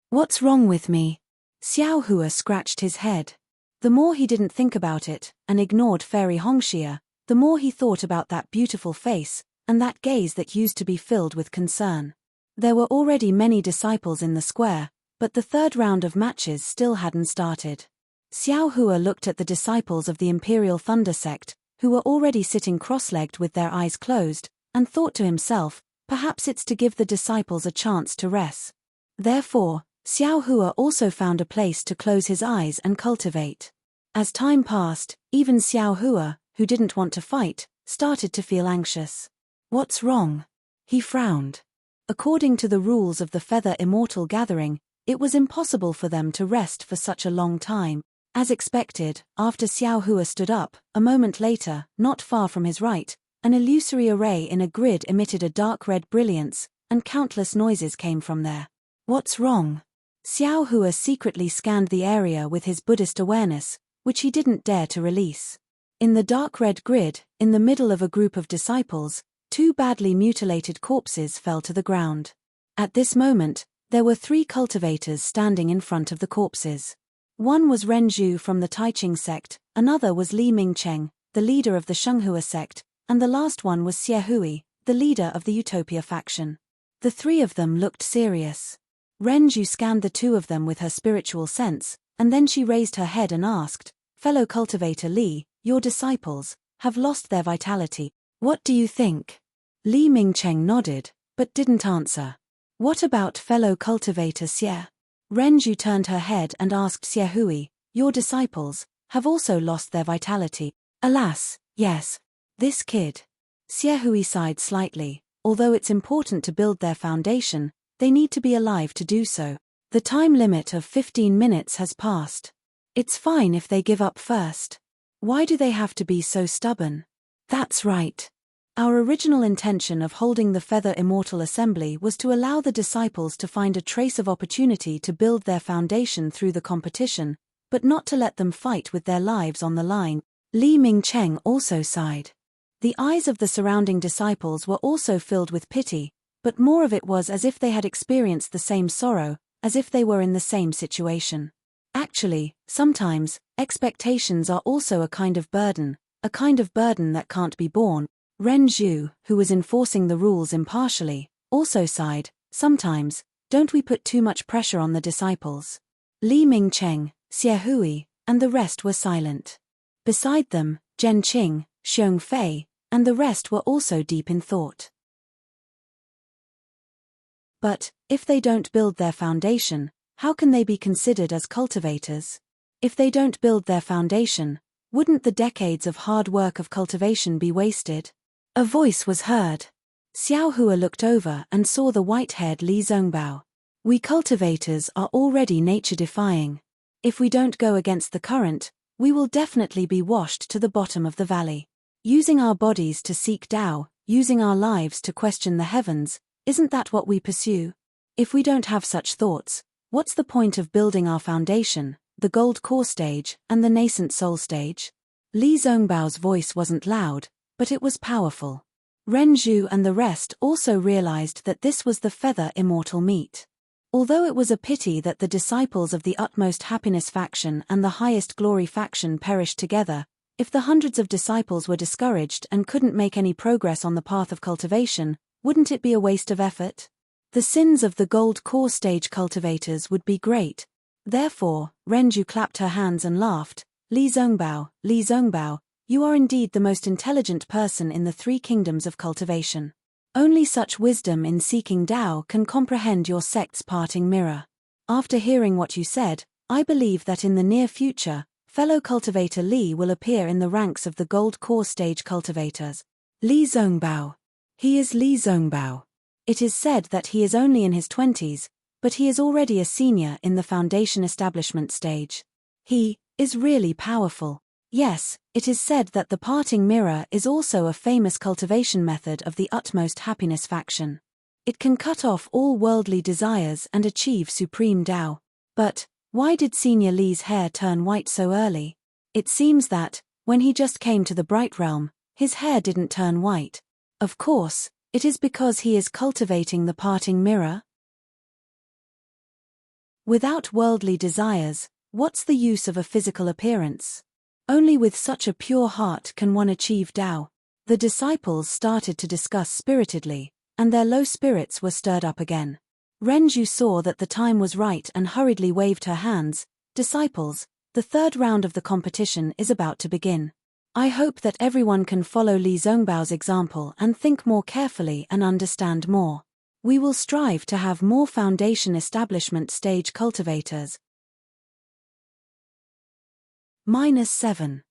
What's wrong with me? Xiao Hua scratched his head. The more he didn't think about it, and ignored Fairy Hong Xia, the more he thought about that beautiful face, and that gaze that used to be filled with concern. There were already many disciples in the square, but the third round of matches still hadn't started. Xiao Hua looked at the disciples of the Imperial Thunder sect, who were already sitting cross-legged with their eyes closed, and thought to himself, perhaps it's to give the disciples a chance to rest. Therefore, Xiao Hua also found a place to close his eyes and cultivate. As time passed, even Xiao Hua, who didn't want to fight, started to feel anxious. "What's wrong?" He frowned. According to the rules of the Feather Immortal Gathering, it was impossible for them to rest for such a long time. As expected, after Xiao Hua stood up, a moment later, not far from his right, an illusory array in a grid emitted a dark red brilliance, and countless noises came from there. "What's wrong?" Xiao Hua secretly scanned the area with his Buddhist awareness, which he didn't dare to release. In the dark red grid, in the middle of a group of disciples, two badly mutilated corpses fell to the ground. At this moment, there were 3 cultivators standing in front of the corpses. One was Ren Zhu from the Taiching sect, another was Li Mingcheng, the leader of the Shenghua sect, and the last one was Xie Hui, the leader of the Utopia faction. The 3 of them looked serious. Ren Zhu scanned the 2 of them with her spiritual sense, and then she raised her head and asked, "Fellow cultivator Li, your disciples have lost their vitality. What do you think?" Li Mingcheng nodded, but didn't answer. "What about fellow cultivator Xie?" Ren Zhu turned her head and asked Xie Hui, "Your disciples have also lost their vitality?" "Alas, yes. This kid." Xie Hui sighed slightly. Although it's important to build their foundation, they need to be alive to do so. The time limit of 15 minutes has passed. It's fine if they give up first. Why do they have to be so stubborn? That's right. Our original intention of holding the Feather Immortal Assembly was to allow the disciples to find a trace of opportunity to build their foundation through the competition, but not to let them fight with their lives on the line. Li Mingcheng also sighed. The eyes of the surrounding disciples were also filled with pity, but more of it was as if they had experienced the same sorrow, as if they were in the same situation. Actually, sometimes, expectations are also a kind of burden that can't be borne. Ren Zhu, who was enforcing the rules impartially, also sighed, "Sometimes, don't we put too much pressure on the disciples?" Li Mingcheng, Xie Hui, and the rest were silent. Beside them, Zhen Qing, Xiong Fei, and the rest were also deep in thought. But, if they don't build their foundation, how can they be considered as cultivators? If they don't build their foundation, wouldn't the decades of hard work of cultivation be wasted? A voice was heard. Xiao Hua looked over and saw the white-haired Li Zongbao. "We cultivators are already nature-defying. If we don't go against the current, we will definitely be washed to the bottom of the valley. Using our bodies to seek Tao, using our lives to question the heavens, isn't that what we pursue? If we don't have such thoughts, what's the point of building our foundation, the gold core stage and the nascent soul stage?" Li Zongbao's voice wasn't loud, but it was powerful. Renju and the rest also realized that this was the feather immortal meat. Although it was a pity that the disciples of the utmost happiness faction and the highest glory faction perished together, if the hundreds of disciples were discouraged and couldn't make any progress on the path of cultivation, wouldn't it be a waste of effort? The sins of the gold core stage cultivators would be great. Therefore, Renju clapped her hands and laughed. Li Zongbao, you are indeed the most intelligent person in the three kingdoms of cultivation. Only such wisdom in seeking Tao can comprehend your sect's parting mirror. After hearing what you said, I believe that in the near future, fellow cultivator Li will appear in the ranks of the gold core stage cultivators. Li Zongbao. He is Li Zongbao. It is said that he is only in his 20s, but he is already a senior in the foundation establishment stage. He is really powerful. Yes, it is said that the parting mirror is also a famous cultivation method of the utmost happiness faction. It can cut off all worldly desires and achieve supreme Tao. But why did Senior Li's hair turn white so early? It seems that, when he just came to the Bright Realm, his hair didn't turn white. Of course, it is because he is cultivating the parting mirror. Without worldly desires, what's the use of a physical appearance? Only with such a pure heart can one achieve Tao. The disciples started to discuss spiritedly, and their low spirits were stirred up again. Renju saw that the time was right and hurriedly waved her hands. Disciples, the third round of the competition is about to begin. I hope that everyone can follow Li Zongbao's example and think more carefully and understand more. We will strive to have more foundation establishment stage cultivators. -7.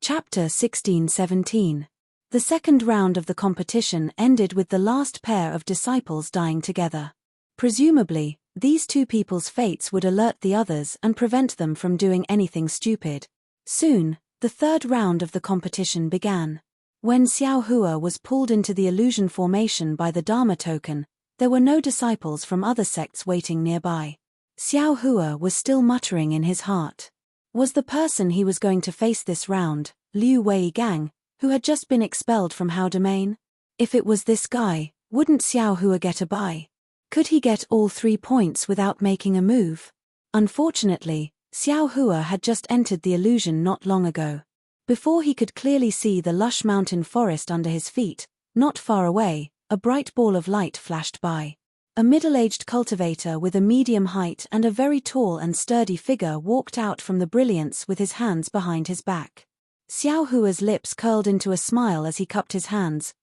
Chapter 16-17. The second round of the competition ended with the last pair of disciples dying together. Presumably, these two people's fates would alert the others and prevent them from doing anything stupid. Soon, the third round of the competition began. When Xiao Hua was pulled into the illusion formation by the Dharma token, there were no disciples from other sects waiting nearby. Xiao Hua was still muttering in his heart. Was the person he was going to face this round, Liu Wei Gang, who had just been expelled from Hao Domain? If it was this guy, wouldn't Xiao Hua get a bye? Could he get all 3 points without making a move? Unfortunately, Xiao Hua had just entered the illusion not long ago. Before he could clearly see the lush mountain forest under his feet, not far away, a bright ball of light flashed by. A middle-aged cultivator with a medium height and a very tall and sturdy figure walked out from the brilliance with his hands behind his back. Xiao Hua's lips curled into a smile as he cupped his hands.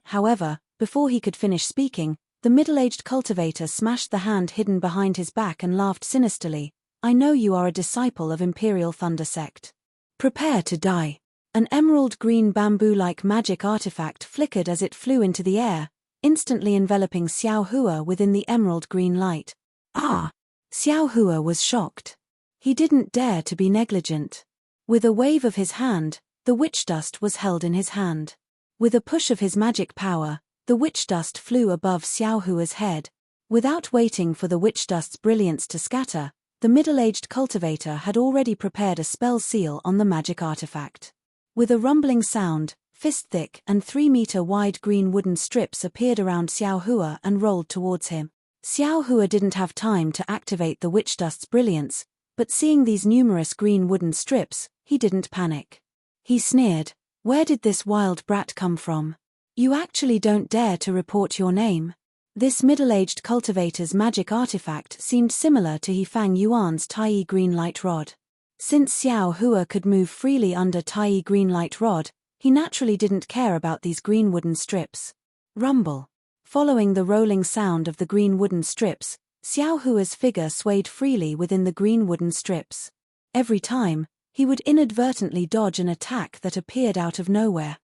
However, before he could finish speaking, the middle-aged cultivator smashed the hand hidden behind his back and laughed sinisterly. I know you are a disciple of Imperial Thunder Sect. Prepare to die. An emerald green bamboo-like magic artifact flickered as it flew into the air, instantly enveloping Xiao Hua within the emerald green light. Xiao Hua was shocked. He didn't dare to be negligent. With a wave of his hand, the witch dust was held in his hand. With a push of his magic power, the witch dust flew above Xiao Hua's head. Without waiting for the witch dust's brilliance to scatter, the middle-aged cultivator had already prepared a spell seal on the magic artifact. With a rumbling sound, fist-thick and 3-meter-wide green wooden strips appeared around Xiao Hua and rolled towards him. Xiao Hua didn't have time to activate the witch dust's brilliance, but seeing these numerous green wooden strips, he didn't panic. He sneered, "Where did this wild brat come from? You actually don't dare to report your name?" This middle-aged cultivator's magic artifact seemed similar to Yifang Yuan's Tai green light rod. Since Xiao Hua could move freely under Tai green light rod, he naturally didn't care about these green wooden strips. Rumble. Following the rolling sound of the green wooden strips, Xiao Hua's figure swayed freely within the green wooden strips. Every time, he would inadvertently dodge an attack that appeared out of nowhere.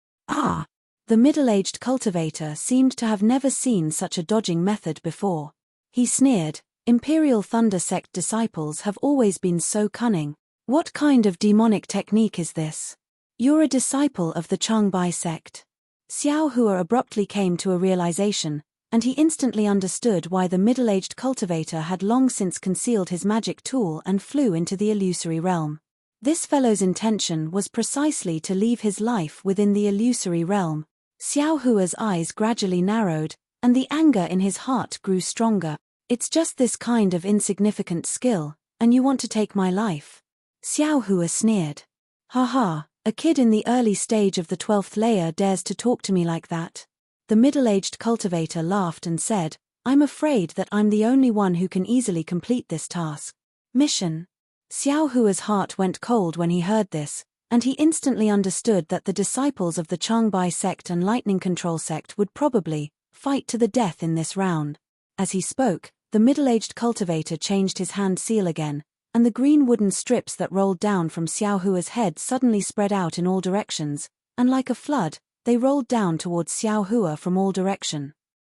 The middle-aged cultivator seemed to have never seen such a dodging method before. He sneered, "Imperial Thunder Sect disciples have always been so cunning. What kind of demonic technique is this? You're a disciple of the Changbai sect." Xiao Hua abruptly came to a realization, and he instantly understood why the middle-aged cultivator had long since concealed his magic tool and flew into the illusory realm. This fellow's intention was precisely to leave his life within the illusory realm. Xiao Hua's eyes gradually narrowed, and the anger in his heart grew stronger. It's just this kind of insignificant skill, and you want to take my life? Xiao Hua sneered. Ha, a kid in the early stage of the 12th layer dares to talk to me like that. The middle-aged cultivator laughed and said, I'm afraid that I'm the only one who can easily complete this task. Mission. Xiao Hua's heart went cold when he heard this, and he instantly understood that the disciples of the Changbai sect and Lightning Control sect would probably fight to the death in this round. As he spoke, the middle-aged cultivator changed his hand seal again, and the green wooden strips that rolled down from Xiao Hua's head suddenly spread out in all directions, and like a flood, they rolled down towards Xiao Hua from all direction.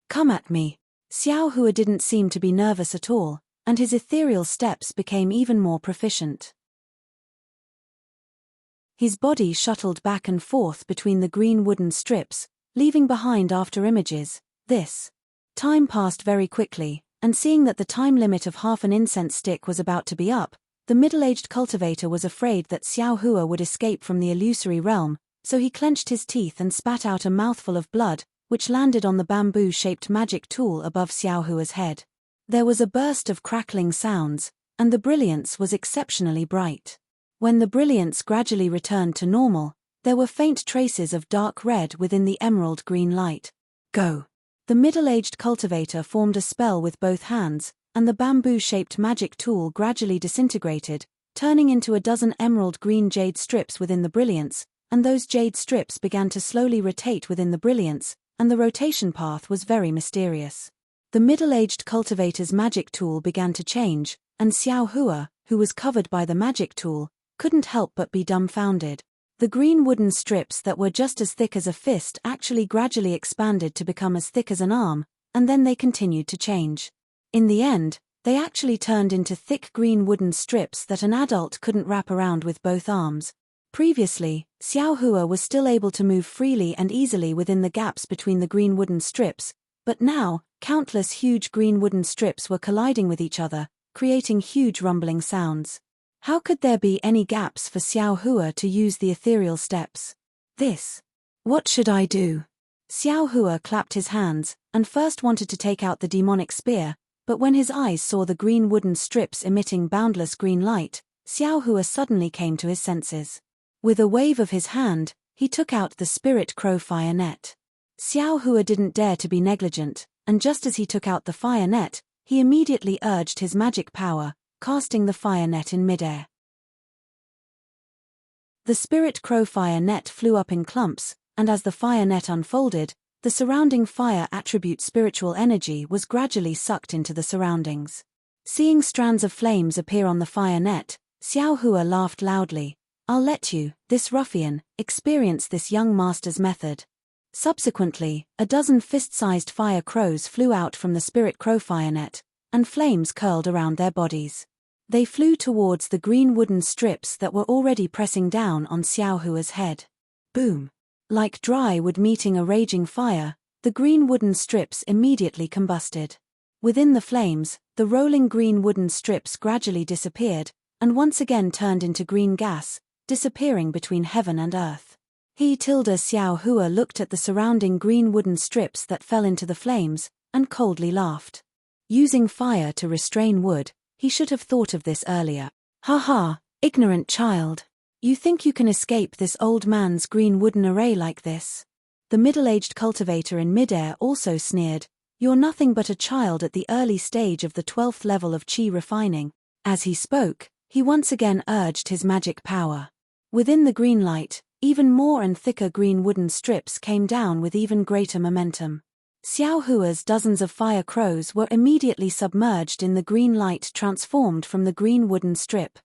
Come at me. Xiao Hua didn't seem to be nervous at all, and his ethereal steps became even more proficient. His body shuttled back and forth between the green wooden strips, leaving behind after images. This time passed very quickly, and seeing that the time limit of half an incense stick was about to be up, the middle-aged cultivator was afraid that Xiao Hua would escape from the illusory realm, so he clenched his teeth and spat out a mouthful of blood, which landed on the bamboo-shaped magic tool above Xiao Hua's head. There was a burst of crackling sounds, and the brilliance was exceptionally bright. When the brilliance gradually returned to normal, there were faint traces of dark red within the emerald green light. Go! The middle-aged cultivator formed a spell with both hands, and the bamboo-shaped magic tool gradually disintegrated, turning into a dozen emerald green jade strips within the brilliance, and those jade strips began to slowly rotate within the brilliance, and the rotation path was very mysterious. The middle-aged cultivator's magic tool began to change, and Xiao Hua, who was covered by the magic tool, couldn't help but be dumbfounded. The green wooden strips that were just as thick as a fist actually gradually expanded to become as thick as an arm, and then they continued to change. In the end, they actually turned into thick green wooden strips that an adult couldn't wrap around with both arms. Previously, Xiao Hua was still able to move freely and easily within the gaps between the green wooden strips, but now, countless huge green wooden strips were colliding with each other, creating huge rumbling sounds. How could there be any gaps for Xiao Hua to use the ethereal steps? What should I do? Xiao Hua clapped his hands, and first wanted to take out the demonic spear, but when his eyes saw the green wooden strips emitting boundless green light, Xiao Hua suddenly came to his senses. With a wave of his hand, he took out the spirit crow fire net. Xiao Hua didn't dare to be negligent, and just as he took out the fire net, he immediately urged his magic power, casting the fire net in midair. The spirit crow fire net flew up in clumps, and as the fire net unfolded, the surrounding fire attribute spiritual energy was gradually sucked into the surroundings. Seeing strands of flames appear on the fire net, Xiao Hua laughed loudly. I'll let you, this ruffian, experience this young master's method. Subsequently, a dozen fist-sized fire crows flew out from the spirit crow fire net, and flames curled around their bodies. They flew towards the green wooden strips that were already pressing down on Xiao Hua's head. Boom! Like dry wood meeting a raging fire, the green wooden strips immediately combusted. Within the flames, the rolling green wooden strips gradually disappeared, and once again turned into green gas, disappearing between heaven and earth. Xiao Hua looked at the surrounding green wooden strips that fell into the flames, and coldly laughed. Using fire to restrain wood, he should have thought of this earlier. Ha, ignorant child. You think you can escape this old man's green wooden array like this? The middle-aged cultivator in midair also sneered, you're nothing but a child at the early stage of the 12th level of chi refining. As he spoke, he once again urged his magic power. Within the green light, even more and thicker green wooden strips came down with even greater momentum. Xiao Hua's dozens of fire crows were immediately submerged in the green light transformed from the green wooden strip.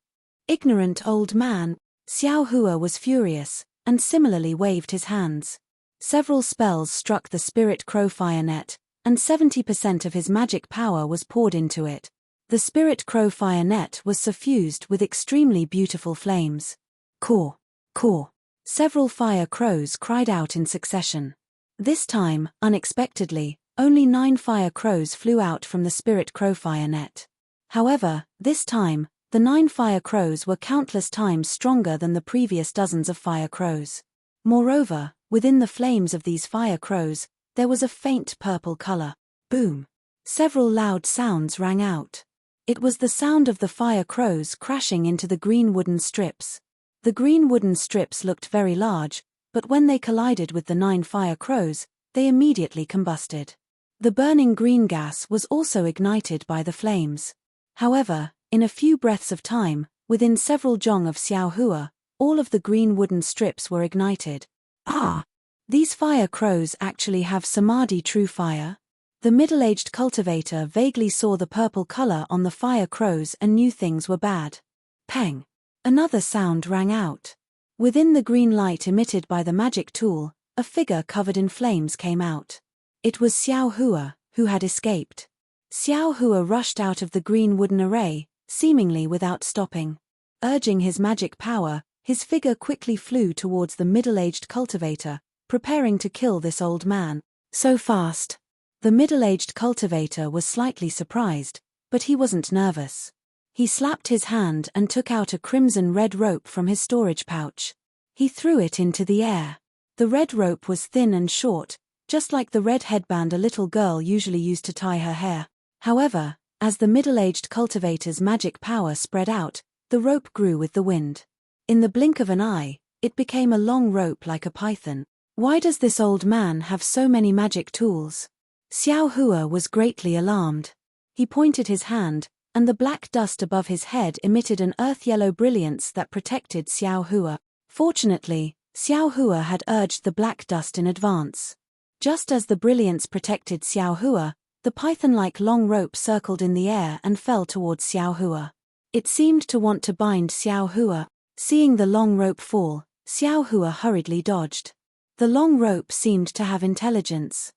Ignorant old man. Xiao Hua was furious, and similarly waved his hands. Several spells struck the spirit crow fire net, and 70% of his magic power was poured into it. The spirit crow fire net was suffused with extremely beautiful flames. Caw! Caw! Several fire crows cried out in succession. This time, unexpectedly, only 9 fire crows flew out from the spirit crow fire net. However, this time, The 9 fire crows were countless times stronger than the previous dozens of fire crows. Moreover, within the flames of these fire crows, there was a faint purple color. Boom! Several loud sounds rang out. It was the sound of the fire crows crashing into the green wooden strips. The green wooden strips looked very large, but when they collided with the 9 fire crows, they immediately combusted. The burning green gas was also ignited by the flames. However, in a few breaths of time, within several jong of Xiao Hua, all of the green wooden strips were ignited. Ah! These fire crows actually have samadhi true fire? The middle-aged cultivator vaguely saw the purple color on the fire crows and knew things were bad. Peng! Another sound rang out. Within the green light emitted by the magic tool, a figure covered in flames came out. It was Xiao Hua, who had escaped. Xiao Hua rushed out of the green wooden array, seemingly without stopping. Urging his magic power, his figure quickly flew towards the middle-aged cultivator, preparing to kill this old man. So fast. The middle-aged cultivator was slightly surprised, but he wasn't nervous. He slapped his hand and took out a crimson-red rope from his storage pouch. He threw it into the air. The red rope was thin and short, just like the red headband a little girl usually used to tie her hair. However, as the middle-aged cultivator's magic power spread out, the rope grew with the wind. In the blink of an eye, it became a long rope like a python. Why does this old man have so many magic tools? Xiao Hua was greatly alarmed. He pointed his hand, and the black dust above his head emitted an earth-yellow brilliance that protected Xiao Hua. Fortunately, Xiao Hua had urged the black dust in advance. Just as the brilliance protected Xiao Hua, the python-like long rope circled in the air and fell towards Xiao Hua. It seemed to want to bind Xiao Hua. Seeing the long rope fall, Xiao Hua hurriedly dodged. The long rope seemed to have intelligence.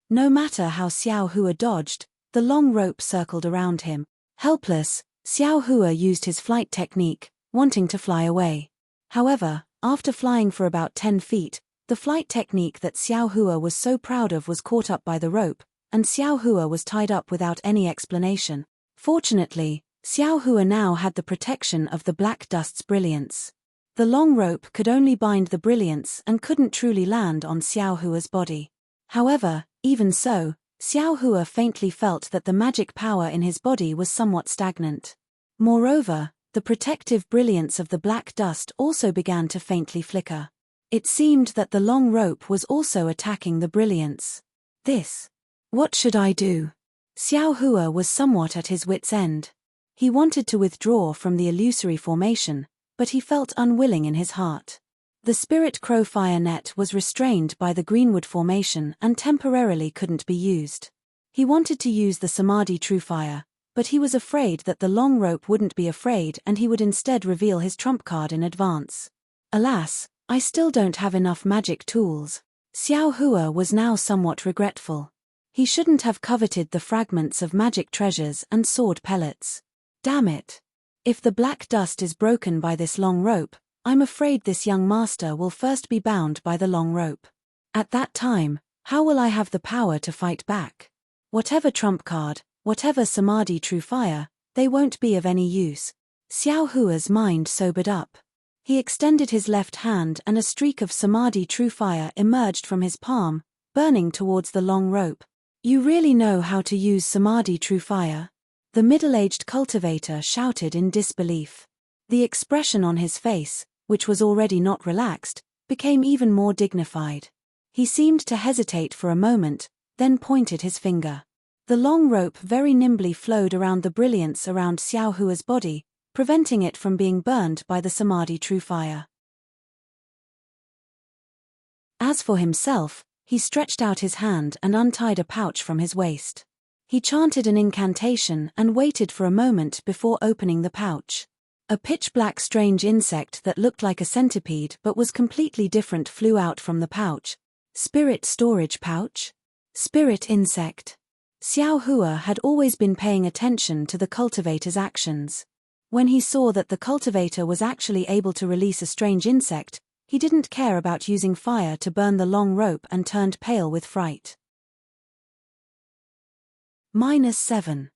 No matter how Xiao Hua dodged, the long rope circled around him. Helpless, Xiao Hua used his flight technique, wanting to fly away. However, after flying for about 10 feet, the flight technique that Xiao Hua was so proud of was caught up by the rope, and Xiao Hua was tied up without any explanation. Fortunately, Xiao Hua now had the protection of the black dust's brilliance. The long rope could only bind the brilliance and couldn't truly land on Xiao Hua's body. However, even so, Xiao Hua faintly felt that the magic power in his body was somewhat stagnant. Moreover, the protective brilliance of the black dust also began to faintly flicker. It seemed that the long rope was also attacking the brilliance. What should I do? Xiao Hua was somewhat at his wit's end. He wanted to withdraw from the illusory formation, but he felt unwilling in his heart. The spirit crow fire net was restrained by the greenwood formation and temporarily couldn't be used. He wanted to use the samadhi true fire, but he was afraid that the long rope wouldn't be afraid and he would instead reveal his trump card in advance. Alas, I still don't have enough magic tools. Xiao Hua was now somewhat regretful. He shouldn't have coveted the fragments of magic treasures and sword pellets. Damn it. If the black dust is broken by this long rope, I'm afraid this young master will first be bound by the long rope. At that time, how will I have the power to fight back? Whatever trump card, whatever samadhi true fire, they won't be of any use. Xiao Hua's mind sobered up. He extended his left hand and a streak of samadhi true fire emerged from his palm, burning towards the long rope. You really know how to use samadhi true fire? The middle-aged cultivator shouted in disbelief. The expression on his face, which was already not relaxed, became even more dignified. He seemed to hesitate for a moment, then pointed his finger. The long rope very nimbly flowed around the brilliance around Xiao Hua's body, preventing it from being burned by the samadhi true fire. As for himself, he stretched out his hand and untied a pouch from his waist. He chanted an incantation and waited for a moment before opening the pouch. A pitch-black strange insect that looked like a centipede but was completely different flew out from the pouch. Spirit storage pouch? Spirit insect. Xiao Hua had always been paying attention to the cultivator's actions. When he saw that the cultivator was actually able to release a strange insect, he didn't care about using fire to burn the long rope and turned pale with fright. -7.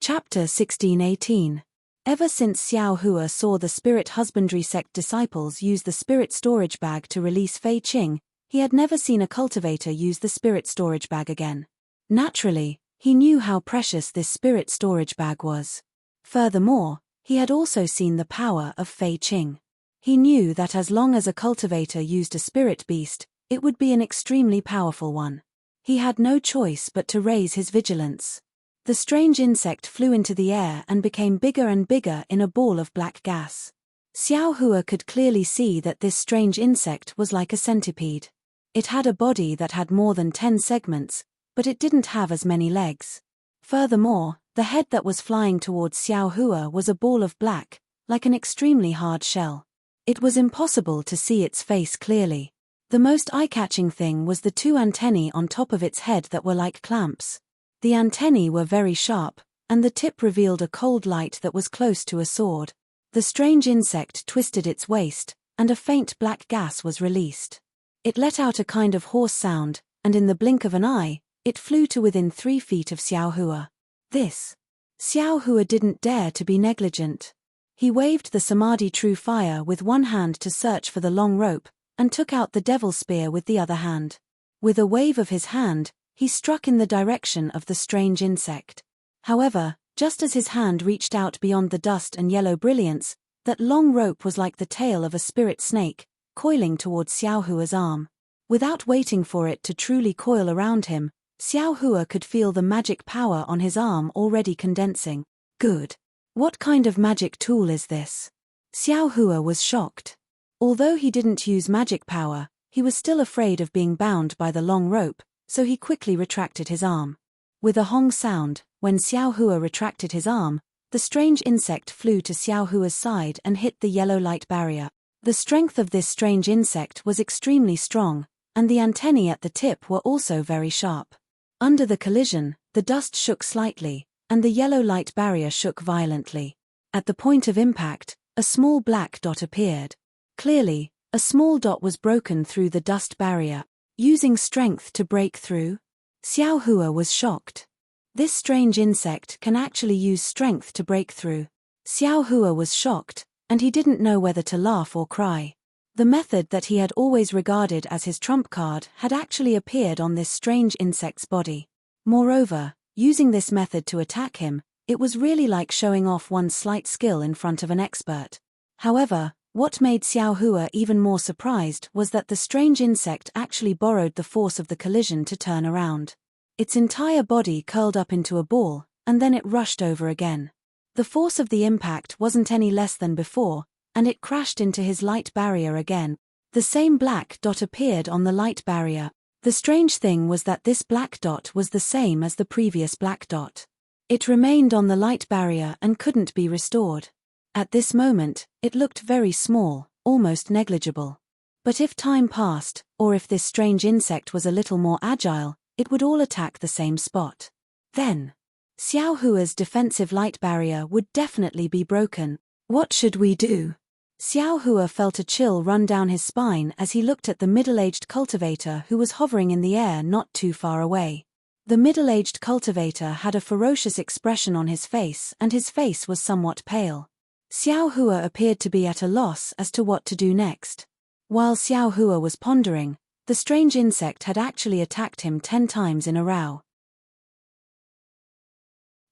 Chapter 1618. Ever since Xiao Hua saw the spirit husbandry sect disciples use the spirit storage bag to release Fei Qing, he had never seen a cultivator use the spirit storage bag again. Naturally, he knew how precious this spirit storage bag was. Furthermore, he had also seen the power of Fei Qing. He knew that as long as a cultivator used a spirit beast, it would be an extremely powerful one. He had no choice but to raise his vigilance. The strange insect flew into the air and became bigger and bigger in a ball of black gas. Xiao Hua could clearly see that this strange insect was like a centipede. It had a body that had more than 10 segments, but it didn't have as many legs. Furthermore, the head that was flying towards Xiao Hua was a ball of black, like an extremely hard shell. It was impossible to see its face clearly. The most eye-catching thing was the 2 antennae on top of its head that were like clamps. The antennae were very sharp, and the tip revealed a cold light that was close to a sword. The strange insect twisted its waist, and a faint black gas was released. It let out a kind of hoarse sound, and in the blink of an eye, it flew to within 3 feet of Xiao Hua. Xiao Hua didn't dare to be negligent. He waved the Samadhi True Fire with one hand to search for the long rope, and took out the devil spear with the other hand. With a wave of his hand, he struck in the direction of the strange insect. However, just as his hand reached out beyond the dust and yellow brilliance, that long rope was like the tail of a spirit snake, coiling towards Xiao Hua's arm. Without waiting for it to truly coil around him, Xiao Hua could feel the magic power on his arm already condensing. Good. What kind of magic tool is this? Xiao Hua was shocked. Although he didn't use magic power, he was still afraid of being bound by the long rope, so he quickly retracted his arm. With a hong sound, when Xiao Hua retracted his arm, the strange insect flew to Xiao Hua's side and hit the yellow light barrier. The strength of this strange insect was extremely strong, and the antennae at the tip were also very sharp. Under the collision, the dust shook slightly, and the yellow light barrier shook violently. At the point of impact, a small black dot appeared. Clearly, a small dot was broken through the dust barrier. Using strength to break through? Xiao Hua was shocked. This strange insect can actually use strength to break through. Xiao Hua was shocked, and he didn't know whether to laugh or cry. The method that he had always regarded as his trump card had actually appeared on this strange insect's body. Moreover, using this method to attack him, it was really like showing off one's slight skill in front of an expert. However, what made Xiao Hua even more surprised was that the strange insect actually borrowed the force of the collision to turn around. Its entire body curled up into a ball, and then it rushed over again. The force of the impact wasn't any less than before, and it crashed into his light barrier again. The same black dot appeared on the light barrier. The strange thing was that this black dot was the same as the previous black dot. It remained on the light barrier and couldn't be restored. At this moment, it looked very small, almost negligible. But if time passed, or if this strange insect was a little more agile, it would all attack the same spot. Then, Xiao Hua's defensive light barrier would definitely be broken. What should we do? Xiao Hua felt a chill run down his spine as he looked at the middle-aged cultivator who was hovering in the air not too far away. The middle-aged cultivator had a ferocious expression on his face, and his face was somewhat pale. Xiao Hua appeared to be at a loss as to what to do next. While Xiao Hua was pondering, the strange insect had actually attacked him 10 times in a row.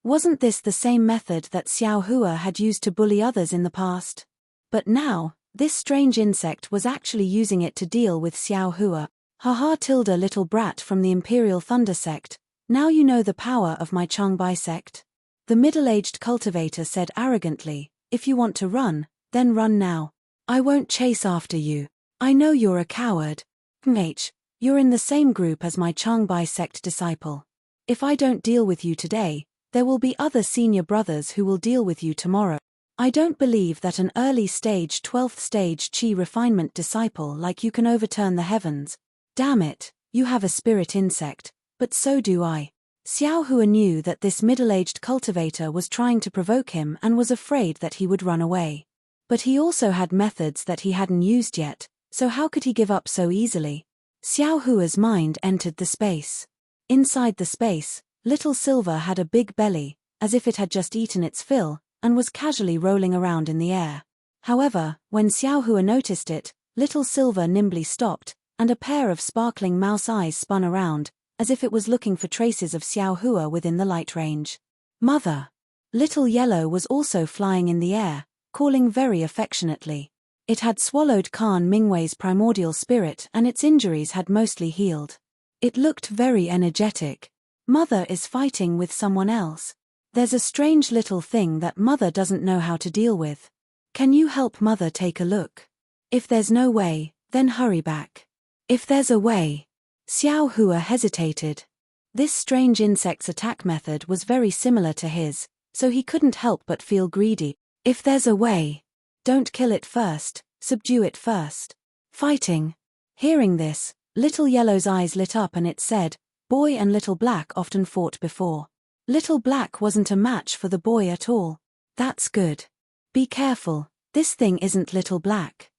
Wasn't this the same method that Xiao Hua had used to bully others in the past? But now, this strange insect was actually using it to deal with Xiao Hua. Haha tilde little brat from the Imperial Thunder sect, now you know the power of my Changbai sect? The middle-aged cultivator said arrogantly, if you want to run, then run now. I won't chase after you. I know you're a coward. You're in the same group as my Changbai sect disciple. If I don't deal with you today, there will be other senior brothers who will deal with you tomorrow. I don't believe that an early stage 12th stage chi refinement disciple like you can overturn the heavens. Damn it, you have a spirit insect, but so do I. Xiao Hua knew that this middle-aged cultivator was trying to provoke him and was afraid that he would run away. But he also had methods that he hadn't used yet, so how could he give up so easily? Xiao Hua's mind entered the space. Inside the space, Little Silver had a big belly, as if it had just eaten its fill, and was casually rolling around in the air. However, when Xiao Hua noticed it, Little Silver nimbly stopped, and a pair of sparkling mouse eyes spun around, as if it was looking for traces of Xiao Hua within the light range. Mother! Little Yellow was also flying in the air, calling very affectionately. It had swallowed Khan Mingwei's primordial spirit and its injuries had mostly healed. It looked very energetic. Mother is fighting with someone else. There's a strange little thing that Mother doesn't know how to deal with. Can you help Mother take a look? If there's no way, then hurry back. If there's a way. Xiao Hua hesitated. This strange insect's attack method was very similar to his, so he couldn't help but feel greedy. If there's a way. Don't kill it first, subdue it first. Fighting. Hearing this, Little Yellow's eyes lit up and it said, Boy and Little Black often fought before. Little Black wasn't a match for the boy at all. That's good. Be careful, this thing isn't Little Black.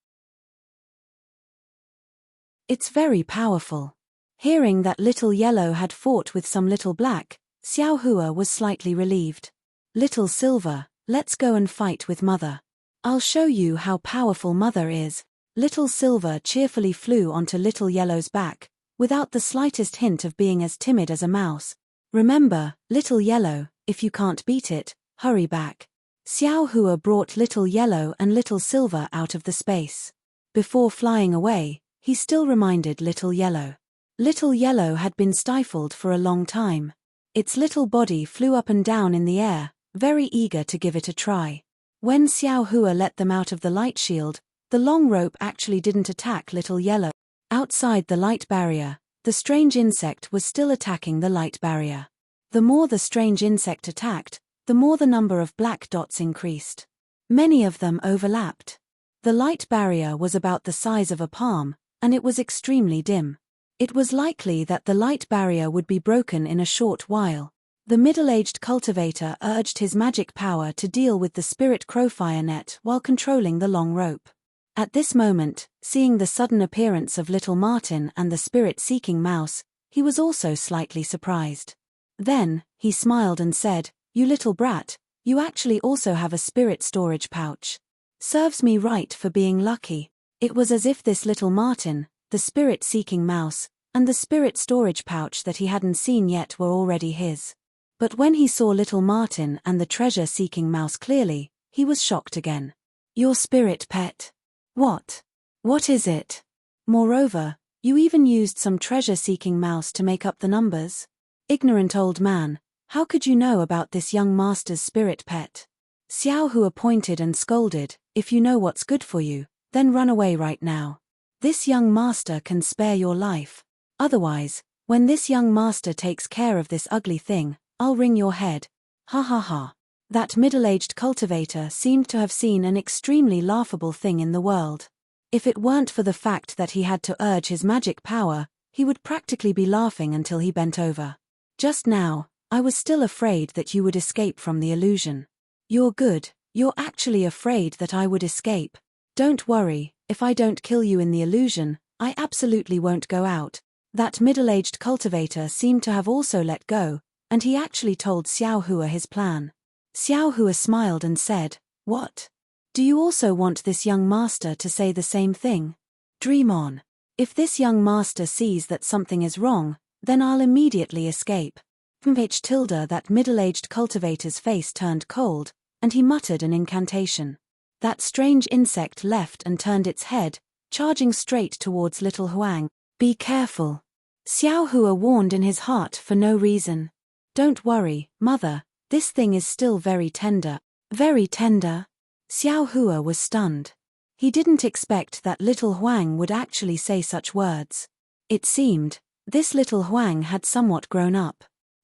It's very powerful. Hearing that Little Yellow had fought with some Little Black, Xiao Hua was slightly relieved. Little Silver, let's go and fight with Mother. I'll show you how powerful Mother is. Little Silver cheerfully flew onto Little Yellow's back, without the slightest hint of being as timid as a mouse. Remember, Little Yellow, if you can't beat it, hurry back. Xiao Hua brought Little Yellow and Little Silver out of the space. Before flying away, he still reminded Little Yellow. Little Yellow had been stifled for a long time. Its little body flew up and down in the air, very eager to give it a try. When Xiao Hua let them out of the light shield, the long rope actually didn't attack Little Yellow. Outside the light barrier, the strange insect was still attacking the light barrier. The more the strange insect attacked, the more the number of black dots increased. Many of them overlapped. The light barrier was about the size of a palm, and it was extremely dim. It was likely that the light barrier would be broken in a short while. The middle-aged cultivator urged his magic power to deal with the spirit crowfire net while controlling the long rope. At this moment, seeing the sudden appearance of Little Martin and the spirit-seeking mouse, he was also slightly surprised. Then, he smiled and said, You little brat, you actually also have a spirit storage pouch. Serves me right for being lucky. It was as if this Little Martin, the spirit-seeking mouse, and the spirit storage pouch that he hadn't seen yet were already his. But when he saw Little Martin and the treasure-seeking mouse clearly, he was shocked again. Your spirit pet? What? What is it? Moreover, you even used some treasure-seeking mouse to make up the numbers? Ignorant old man, how could you know about this young master's spirit pet? Xiao Hua pointed and scolded, If you know what's good for you, then run away right now. This young master can spare your life. Otherwise, when this young master takes care of this ugly thing, I'll wring your head. Ha ha ha. That middle-aged cultivator seemed to have seen an extremely laughable thing in the world. If it weren't for the fact that he had to urge his magic power, he would practically be laughing until he bent over. Just now, I was still afraid that you would escape from the illusion. You're good, you're actually afraid that I would escape. Don't worry, if I don't kill you in the illusion, I absolutely won't go out. That middle-aged cultivator seemed to have also let go, and he actually told Xiao Hua his plan. Xiao Hua smiled and said, What? Do you also want this young master to say the same thing? Dream on. If this young master sees that something is wrong, then I'll immediately escape. That middle-aged cultivator's face turned cold, and he muttered an incantation. That strange insect left and turned its head, charging straight towards Little Huang. Be careful. Xiao Hua warned in his heart for no reason. Don't worry, Mother, this thing is still very tender. Very tender? Xiao Hua was stunned. He didn't expect that Little Huang would actually say such words. It seemed, this Little Huang had somewhat grown up.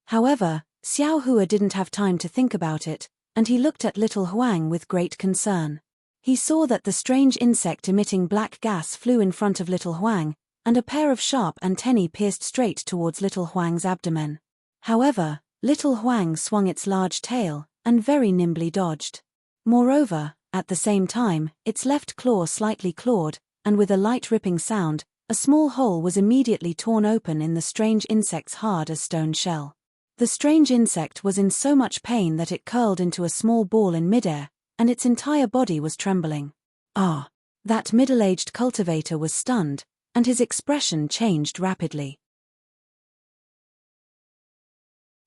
However, Xiao Hua didn't have time to think about it, and he looked at Little Huang with great concern. He saw that the strange insect emitting black gas flew in front of Little Huang, and a pair of sharp antennae pierced straight towards Little Huang's abdomen. However, Little Huang swung its large tail, and very nimbly dodged. Moreover, at the same time, its left claw slightly clawed, and with a light ripping sound, a small hole was immediately torn open in the strange insect's hard as stone shell. The strange insect was in so much pain that it curled into a small ball in midair, and its entire body was trembling. Ah! That middle-aged cultivator was stunned, and his expression changed rapidly.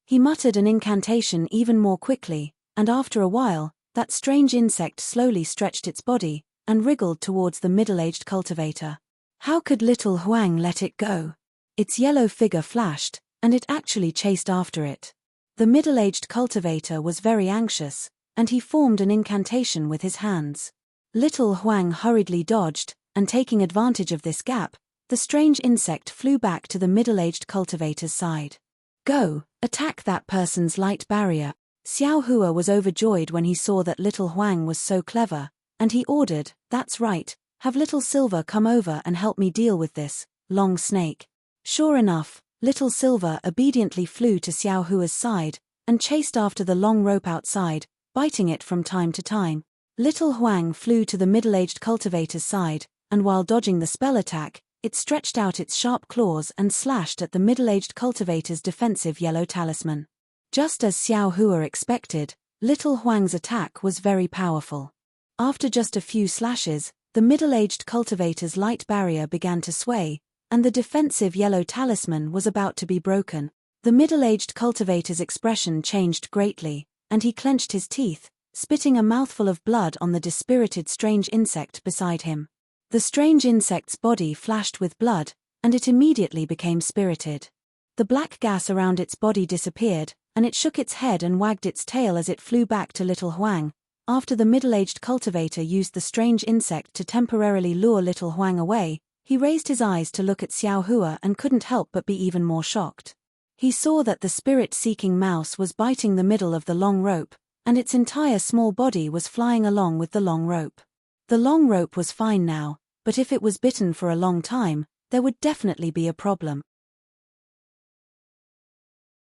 He muttered an incantation even more quickly, and after a while, that strange insect slowly stretched its body and wriggled towards the middle-aged cultivator. How could little Huang let it go? Its yellow figure flashed, and it actually chased after it. The middle-aged cultivator was very anxious, and he formed an incantation with his hands. Little Huang hurriedly dodged, and taking advantage of this gap, the strange insect flew back to the middle-aged cultivator's side. Go, attack that person's light barrier. Xiao Hua was overjoyed when he saw that little Huang was so clever, and he ordered, that's right, have little Silver come over and help me deal with this long snake. Sure enough, little Silver obediently flew to Xiao Hua's side, and chased after the long rope outside, biting it from time to time. Little Huang flew to the middle-aged cultivator's side, and while dodging the spell attack, it stretched out its sharp claws and slashed at the middle-aged cultivator's defensive yellow talisman. Just as Xiao Hua expected, little Huang's attack was very powerful. After just a few slashes, the middle-aged cultivator's light barrier began to sway, and the defensive yellow talisman was about to be broken. The middle-aged cultivator's expression changed greatly, and he clenched his teeth, spitting a mouthful of blood on the dispirited strange insect beside him. The strange insect's body flashed with blood, and it immediately became spirited. The black gas around its body disappeared, and it shook its head and wagged its tail as it flew back to little Huang. After the middle-aged cultivator used the strange insect to temporarily lure little Huang away, he raised his eyes to look at Xiao Hua and couldn't help but be even more shocked. He saw that the spirit-seeking mouse was biting the middle of the long rope, and its entire small body was flying along with the long rope. The long rope was fine now, but if it was bitten for a long time, there would definitely be a problem.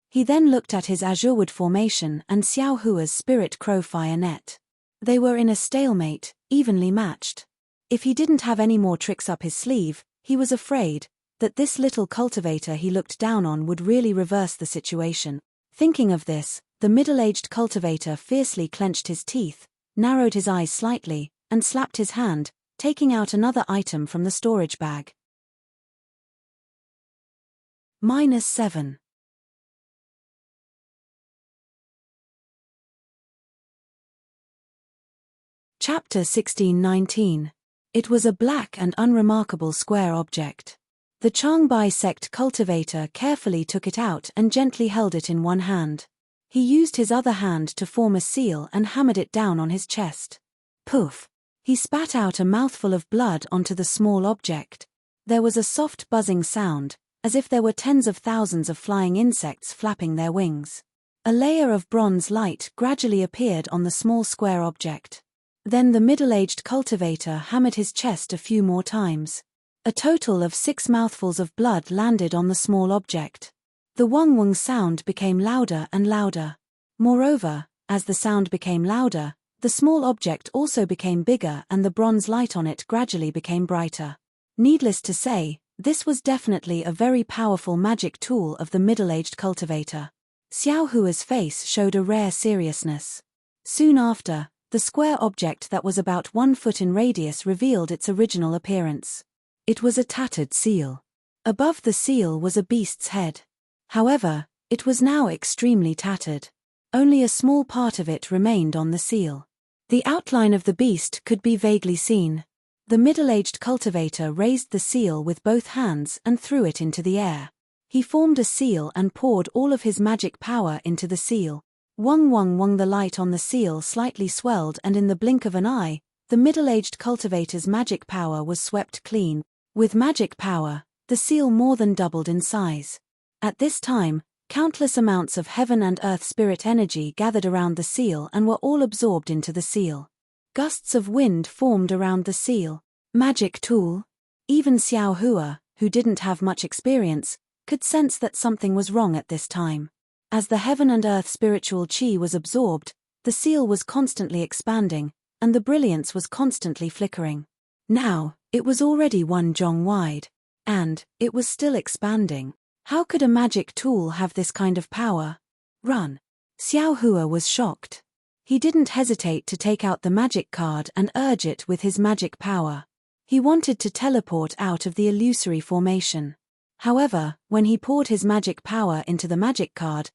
He then looked at his azurewood formation and Xiao Hua's spirit crow fire net. They were in a stalemate, evenly matched. If he didn't have any more tricks up his sleeve, he was afraid that this little cultivator he looked down on would really reverse the situation. Thinking of this, the middle-aged cultivator fiercely clenched his teeth, narrowed his eyes slightly, and slapped his hand, taking out another item from the storage bag. -7. Chapter 16-19. It was a black and unremarkable square object. The Changbai sect cultivator carefully took it out and gently held it in one hand. He used his other hand to form a seal and hammered it down on his chest. Poof! He spat out a mouthful of blood onto the small object. There was a soft buzzing sound, as if there were tens of thousands of flying insects flapping their wings. A layer of bronze light gradually appeared on the small square object. Then the middle-aged cultivator hammered his chest a few more times. A total of 6 mouthfuls of blood landed on the small object. The wong-wong sound became louder and louder. Moreover, as the sound became louder, the small object also became bigger and the bronze light on it gradually became brighter. Needless to say, this was definitely a very powerful magic tool of the middle-aged cultivator. Xiao Hua's face showed a rare seriousness. Soon after, the square object that was about 1 foot in radius revealed its original appearance. It was a tattered seal. Above the seal was a beast's head. However, it was now extremely tattered. Only a small part of it remained on the seal. The outline of the beast could be vaguely seen. The middle-aged cultivator raised the seal with both hands and threw it into the air. He formed a seal and poured all of his magic power into the seal. Wong wong wong, the light on the seal slightly swelled, and in the blink of an eye, the middle-aged cultivator's magic power was swept clean. With magic power, the seal more than doubled in size. At this time, countless amounts of heaven and earth spirit energy gathered around the seal and were all absorbed into the seal. Gusts of wind formed around the seal. Magic tool? Even Xiao Hua, who didn't have much experience, could sense that something was wrong at this time. As the heaven and earth spiritual chi was absorbed, the seal was constantly expanding, and the brilliance was constantly flickering. Now, it was already 1 zhong wide. And, it was still expanding. How could a magic tool have this kind of power? Run. Xiao Hua was shocked. He didn't hesitate to take out the magic card and urge it with his magic power. He wanted to teleport out of the illusory formation. However, when he poured his magic power into the magic card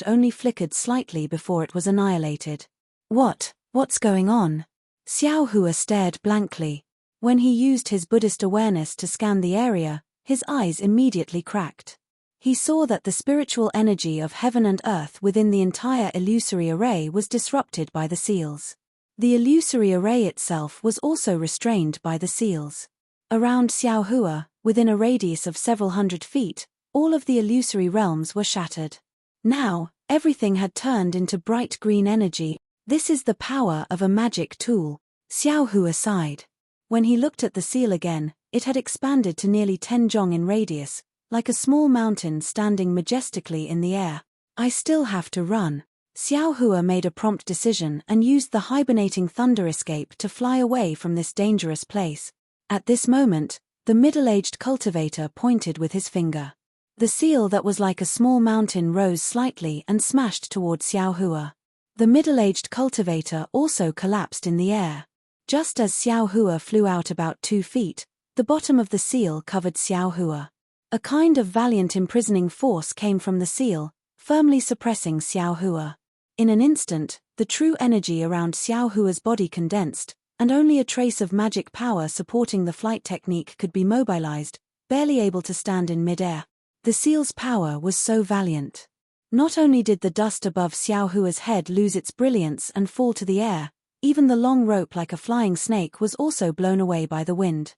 only flickered slightly before it was annihilated. What's going on? Xiao Hua stared blankly. When he used his Buddhist awareness to scan the area, his eyes immediately cracked. He saw that the spiritual energy of heaven and earth within the entire illusory array was disrupted by the seals. The illusory array itself was also restrained by the seals. Around Xiao Hua, within a radius of several hundred feet, all of the illusory realms were shattered. Now, everything had turned into bright green energy. This is the power of a magic tool. Xiao Hua sighed. When he looked at the seal again, it had expanded to nearly 10 zhong in radius, like a small mountain standing majestically in the air. I still have to run. Xiao Hua made a prompt decision and used the hibernating thunder escape to fly away from this dangerous place. At this moment, the middle-aged cultivator pointed with his finger. The seal that was like a small mountain rose slightly and smashed toward Xiao Hua. The middle-aged cultivator also collapsed in the air. Just as Xiao Hua flew out about 2 feet, the bottom of the seal covered Xiao Hua. A kind of valiant imprisoning force came from the seal, firmly suppressing Xiao Hua. In an instant, the true energy around Xiao Hua's body condensed, and only a trace of magic power supporting the flight technique could be mobilized, barely able to stand in mid-air. The seal's power was so valiant. Not only did the dust above Xiao Hua's head lose its brilliance and fall to the air, even the long rope like a flying snake was also blown away by the wind.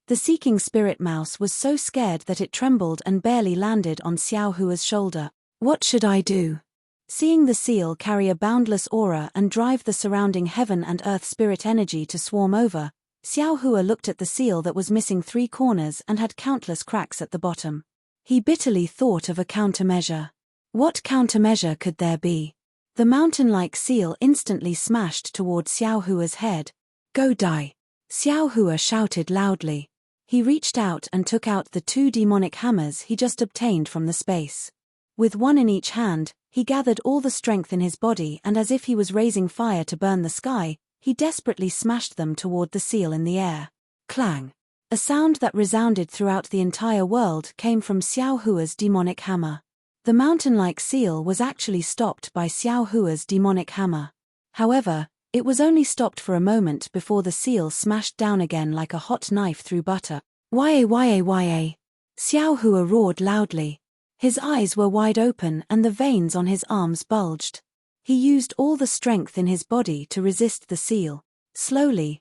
The seeking spirit mouse was so scared that it trembled and barely landed on Xiao Hua's shoulder. What should I do? Seeing the seal carry a boundless aura and drive the surrounding heaven and earth spirit energy to swarm over, Xiao Hua looked at the seal that was missing 3 corners and had countless cracks at the bottom. He bitterly thought of a countermeasure. What countermeasure could there be? The mountain-like seal instantly smashed toward Xiao Hua's head. Go die! Xiao Hua shouted loudly. He reached out and took out the 2 demonic hammers he just obtained from the space. With one in each hand, he gathered all the strength in his body and as if he was raising fire to burn the sky, he desperately smashed them toward the seal in the air. Clang! A sound that resounded throughout the entire world came from Xiao Hua's demonic hammer. The mountain-like seal was actually stopped by Xiao Hua's demonic hammer. However, it was only stopped for a moment before the seal smashed down again like a hot knife through butter. Why? Xiao Hua roared loudly. His eyes were wide open and the veins on his arms bulged. He used all the strength in his body to resist the seal. Slowly,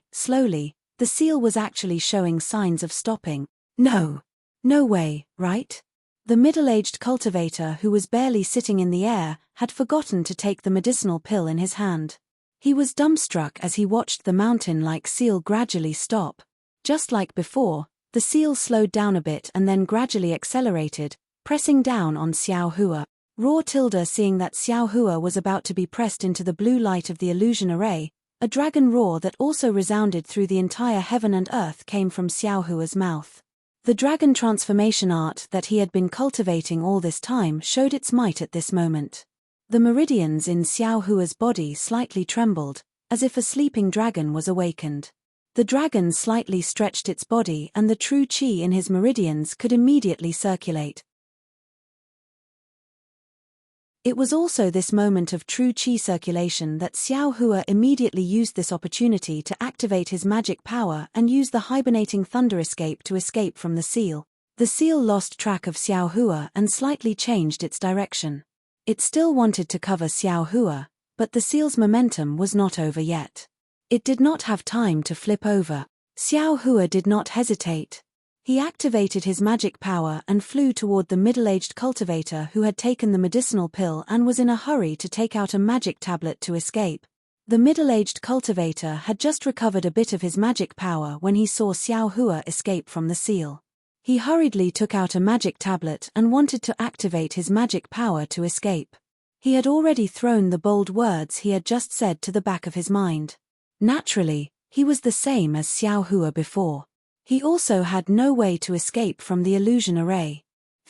the seal was actually showing signs of stopping. No way, right? The middle-aged cultivator who was barely sitting in the air had forgotten to take the medicinal pill in his hand. He was dumbstruck as he watched the mountain-like seal gradually stop. Just like before, the seal slowed down a bit and then gradually accelerated, pressing down on Xiao Hua. Seeing that Xiao Hua was about to be pressed into the blue light of the illusion array, a dragon roar that also resounded through the entire heaven and earth came from Xiao Hua's mouth. The dragon transformation art that he had been cultivating all this time showed its might at this moment. The meridians in Xiao Hua's body slightly trembled, as if a sleeping dragon was awakened. The dragon slightly stretched its body and the true qi in his meridians could immediately circulate. It was also this moment of true qi circulation that Xiao Hua immediately used this opportunity to activate his magic power and use the hibernating thunder escape to escape from the seal. The seal lost track of Xiao Hua and slightly changed its direction. It still wanted to cover Xiao Hua, but the seal's momentum was not over yet. It did not have time to flip over. Xiao Hua did not hesitate. He activated his magic power and flew toward the middle-aged cultivator who had taken the medicinal pill and was in a hurry to take out a magic tablet to escape. The middle-aged cultivator had just recovered a bit of his magic power when he saw Xiao Hua escape from the seal. He hurriedly took out a magic tablet and wanted to activate his magic power to escape. He had already thrown the bold words he had just said to the back of his mind. Naturally, he was the same as Xiao Hua before. He also had no way to escape from the illusion array.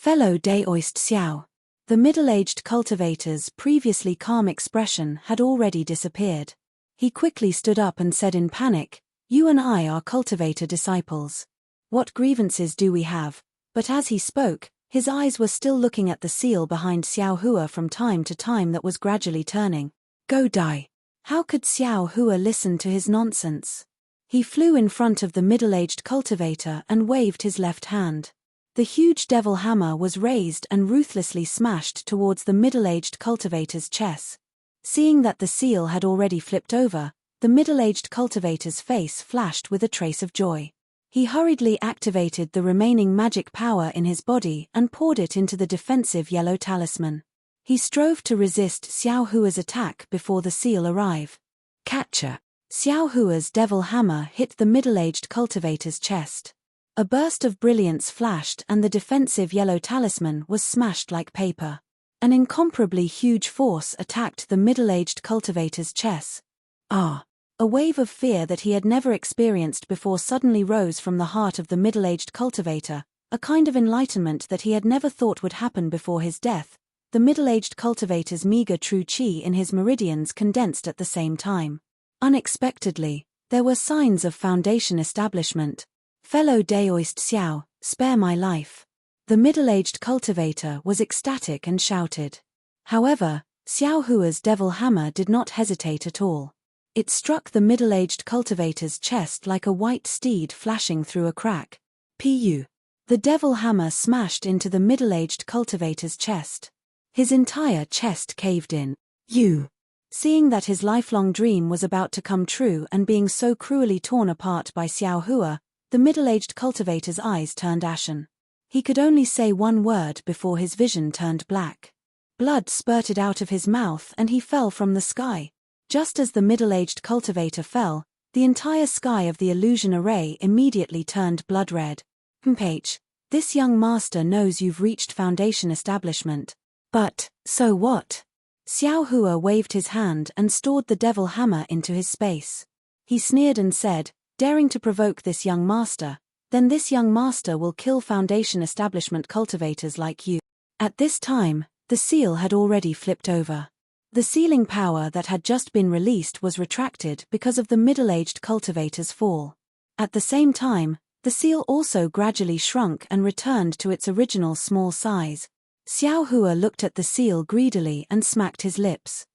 Fellow Daoist Xiao. The middle-aged cultivator's previously calm expression had already disappeared. He quickly stood up and said in panic, "You and I are cultivator disciples. What grievances do we have?" But as he spoke, his eyes were still looking at the seal behind Xiao Hua from time to time that was gradually turning. Go die. How could Xiao Hua listen to his nonsense? He flew in front of the middle-aged cultivator and waved his left hand. The huge devil hammer was raised and ruthlessly smashed towards the middle-aged cultivator's chest. Seeing that the seal had already flipped over, the middle-aged cultivator's face flashed with a trace of joy. He hurriedly activated the remaining magic power in his body and poured it into the defensive yellow talisman. He strove to resist Xiao Hua's attack before the seal arrived. Catcher! Xiao Hua's devil hammer hit the middle-aged cultivator's chest. A burst of brilliance flashed and the defensive yellow talisman was smashed like paper. An incomparably huge force attacked the middle-aged cultivator's chest. Ah! A wave of fear that he had never experienced before suddenly rose from the heart of the middle-aged cultivator, a kind of enlightenment that he had never thought would happen before his death. The middle-aged cultivator's meager true qi in his meridians condensed at the same time. Unexpectedly, there were signs of foundation establishment. Fellow Daoist Xiao, spare my life. The middle-aged cultivator was ecstatic and shouted. However, Xiao Hua's devil hammer did not hesitate at all. It struck the middle-aged cultivator's chest like a white steed flashing through a crack. Pu. The devil hammer smashed into the middle-aged cultivator's chest. His entire chest caved in. You. Seeing that his lifelong dream was about to come true and being so cruelly torn apart by Xiao Hua, the middle-aged cultivator's eyes turned ashen. He could only say one word before his vision turned black. Blood spurted out of his mouth and he fell from the sky. Just as the middle-aged cultivator fell, the entire sky of the illusion array immediately turned blood red. Mph, this young master knows you've reached foundation establishment. But, so what? Xiao Hua waved his hand and stored the devil hammer into his space. He sneered and said, daring to provoke this young master, then this young master will kill foundation establishment cultivators like you. At this time, the seal had already flipped over. The sealing power that had just been released was retracted because of the middle-aged cultivator's fall. At the same time, the seal also gradually shrunk and returned to its original small size. Xiao Hua looked at the seal greedily and smacked his lips.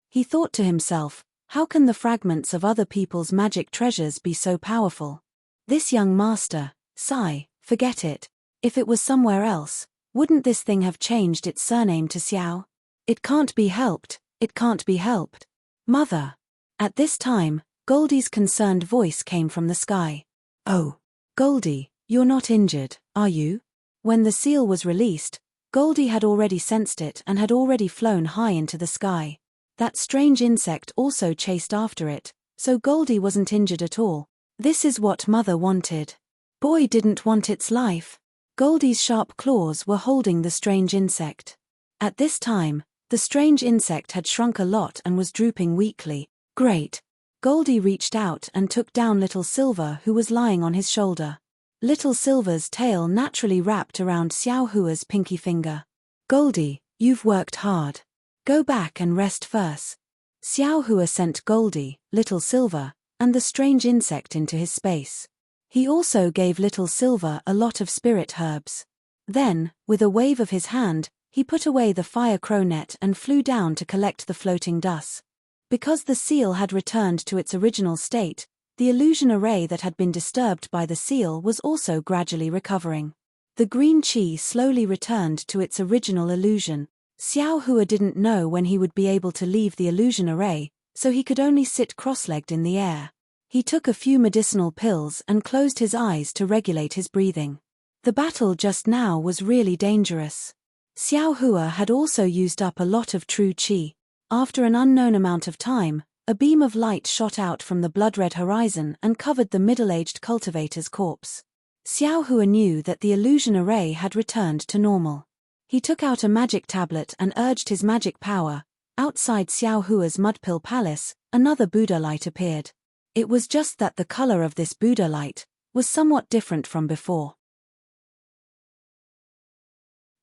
He thought to himself, how can the fragments of other people's magic treasures be so powerful? This young master, sigh, forget it. If it was somewhere else, wouldn't this thing have changed its surname to Xiao? It can't be helped, it can't be helped. Mother! At this time, Goldie's concerned voice came from the sky. Oh, Goldie, you're not injured, are you? When the seal was released, Goldie had already sensed it and had already flown high into the sky. That strange insect also chased after it, so Goldie wasn't injured at all. This is what Mother wanted. Boy didn't want its life. Goldie's sharp claws were holding the strange insect. At this time, the strange insect had shrunk a lot and was drooping weakly. Great. Goldie reached out and took down Little Silver, who was lying on his shoulder. Little Silver's tail naturally wrapped around Xiao Hua's pinky finger. Goldie, you've worked hard. Go back and rest first. Xiao Hua sent Goldie, Little Silver, and the strange insect into his space. He also gave Little Silver a lot of spirit herbs. Then, with a wave of his hand, he put away the fire crow net and flew down to collect the floating dust. Because the seal had returned to its original state, the illusion array that had been disturbed by the seal was also gradually recovering. The green qi slowly returned to its original illusion. Xiao Hua didn't know when he would be able to leave the illusion array, so he could only sit cross-legged in the air. He took a few medicinal pills and closed his eyes to regulate his breathing. The battle just now was really dangerous. Xiao Hua had also used up a lot of true qi. After an unknown amount of time, a beam of light shot out from the blood-red horizon and covered the middle-aged cultivator's corpse. Xiao Hua knew that the illusion array had returned to normal. He took out a magic tablet and urged his magic power. Outside Xiao Hua's mudpill palace, another Buddha light appeared. It was just that the color of this Buddha light was somewhat different from before.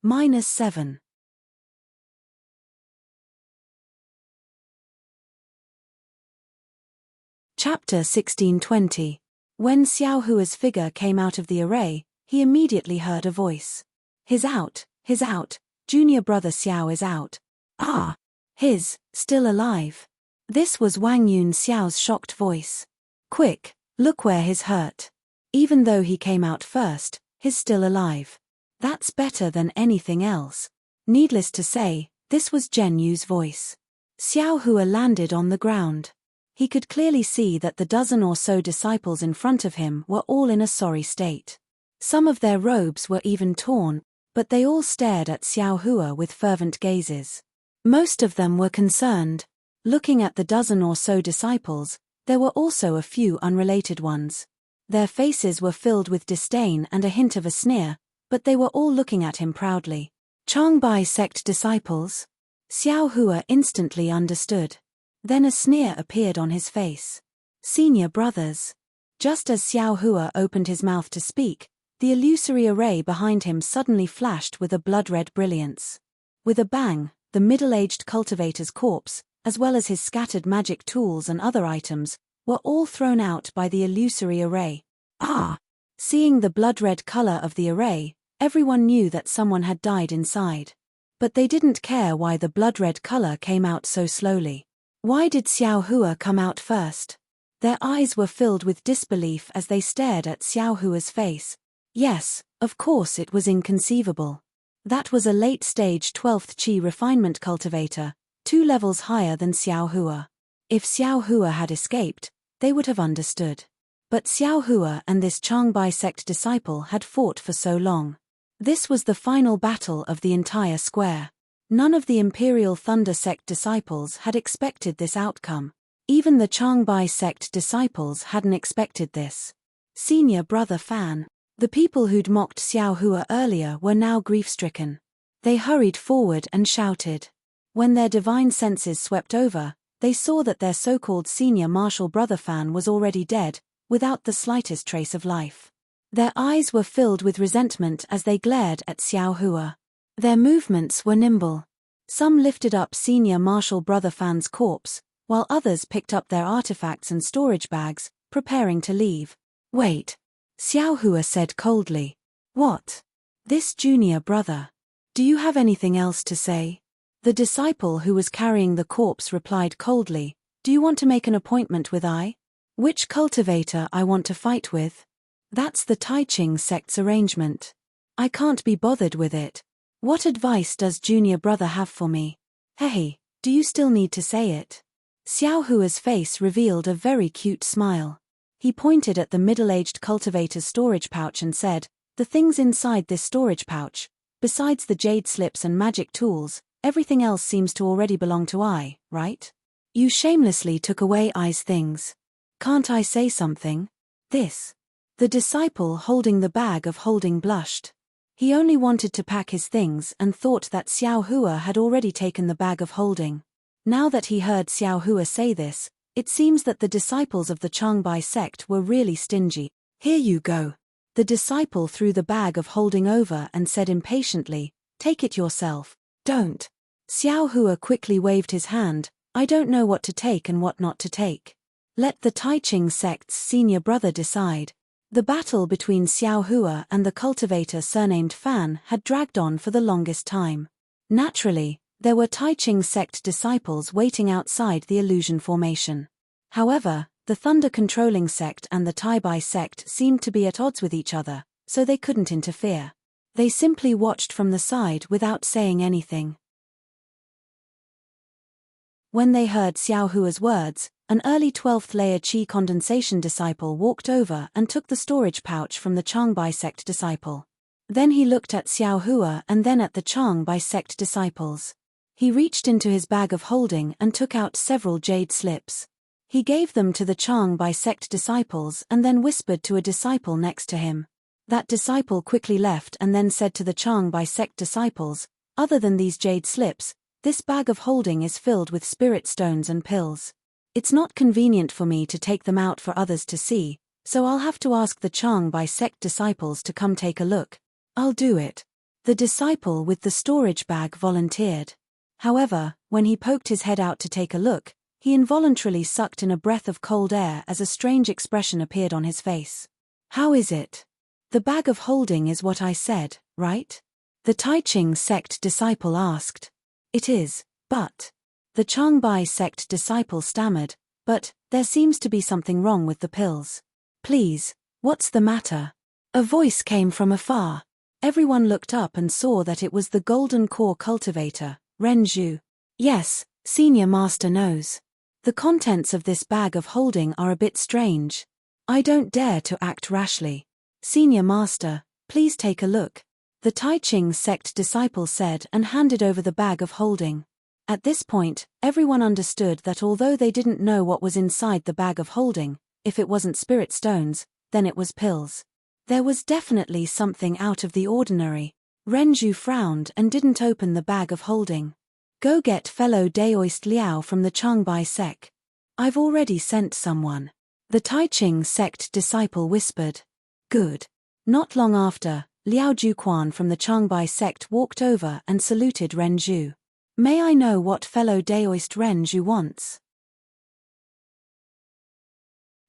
-7. Chapter 1620. When Xiao Hua's figure came out of the array, he immediately heard a voice. He's out, junior brother Xiao is out. Ah! Still alive. This was Wang Yun Xiao's shocked voice. Quick, look where he's hurt. Even though he came out first, he's still alive. That's better than anything else. Needless to say, this was Zhen Yu's voice. Xiao Hua landed on the ground. He could clearly see that the dozen or so disciples in front of him were all in a sorry state. Some of their robes were even torn, but they all stared at Xiao Hua with fervent gazes. Most of them were concerned. Looking at the dozen or so disciples, there were also a few unrelated ones. Their faces were filled with disdain and a hint of a sneer, but they were all looking at him proudly. Changbai sect disciples? Xiao Hua instantly understood. Then a sneer appeared on his face. Senior brothers. Just as Xiao Hua opened his mouth to speak, the illusory array behind him suddenly flashed with a blood-red brilliance. With a bang, the middle-aged cultivator's corpse, as well as his scattered magic tools and other items, were all thrown out by the illusory array. Ah! Seeing the blood-red color of the array, everyone knew that someone had died inside. But they didn't care why the blood-red color came out so slowly. Why did Xiao Hua come out first? Their eyes were filled with disbelief as they stared at Xiao Hua's face. Yes, of course it was inconceivable. That was a late-stage 12th Qi refinement cultivator, 2 levels higher than Xiao Hua. If Xiao Hua had escaped, they would have understood. But Xiao Hua and this Changbai sect disciple had fought for so long. This was the final battle of the entire square. None of the Imperial Thunder sect disciples had expected this outcome. Even the Changbai sect disciples hadn't expected this. Senior brother Fan. The people who'd mocked Xiao Hua earlier were now grief-stricken. They hurried forward and shouted. When their divine senses swept over, they saw that their so-called senior martial brother Fan was already dead, without the slightest trace of life. Their eyes were filled with resentment as they glared at Xiao Hua. Their movements were nimble. Some lifted up senior martial brother Fan's corpse, while others picked up their artifacts and storage bags, preparing to leave. Wait. Xiao Hua said coldly. What? This junior brother. Do you have anything else to say? The disciple who was carrying the corpse replied coldly. Do you want to make an appointment with I? Which cultivator I want to fight with? That's the Taiching sect's arrangement. I can't be bothered with it. What advice does junior brother have for me? Hey, do you still need to say it? Xiao Hua's face revealed a very cute smile. He pointed at the middle-aged cultivator's storage pouch and said, the things inside this storage pouch, besides the jade slips and magic tools, everything else seems to already belong to I, right? You shamelessly took away I's things. Can't I say something? This. The disciple holding the bag of holding blushed. He only wanted to pack his things and thought that Xiao Hua had already taken the bag of holding. Now that he heard Xiao Hua say this, it seems that the disciples of the Changbai sect were really stingy. Here you go. The disciple threw the bag of holding over and said impatiently, take it yourself. Don't. Xiao Hua quickly waved his hand, I don't know what to take and what not to take. Let the Taiching sect's senior brother decide. The battle between Xiao Hua and the cultivator surnamed Fan had dragged on for the longest time. Naturally, there were Taiching sect disciples waiting outside the illusion formation. However, the Thunder controlling sect and the Taibai sect seemed to be at odds with each other, so they couldn't interfere. They simply watched from the side without saying anything. When they heard Xiao Hua's words, an early 12th layer Qi condensation disciple walked over and took the storage pouch from the Changbai sect disciple. Then he looked at Xiao Hua and then at the Changbai sect disciples. He reached into his bag of holding and took out several jade slips. He gave them to the Changbai sect disciples and then whispered to a disciple next to him. That disciple quickly left and then said to the Changbai sect disciples, other than these jade slips, this bag of holding is filled with spirit stones and pills. It's not convenient for me to take them out for others to see, So I'll have to ask the Changbai sect disciples to come take a look. I'll do it. The disciple with the storage bag volunteered. However, when he poked his head out to take a look, he involuntarily sucked in a breath of cold air as a strange expression appeared on his face. How is it? The bag of holding is what I said, right? The Taiching sect disciple asked. It is, but... The Changbai sect disciple stammered, but, there seems to be something wrong with the pills. Please, what's the matter? A voice came from afar. Everyone looked up and saw that it was the golden core cultivator, Renju. Yes, Senior Master knows. The contents of this bag of holding are a bit strange. I don't dare to act rashly. Senior Master, please take a look. The Taiching sect disciple said and handed over the bag of holding. At this point, everyone understood that although they didn't know what was inside the bag of holding, if it wasn't spirit stones, then it was pills. There was definitely something out of the ordinary. Renju frowned and didn't open the bag of holding. Go get fellow Daoist Liao from the Changbai sect. I've already sent someone. The Taiching sect disciple whispered. Good. Not long after, Liao Juquan from the Changbai sect walked over and saluted Renju. May I know what fellow Daoist Renju wants?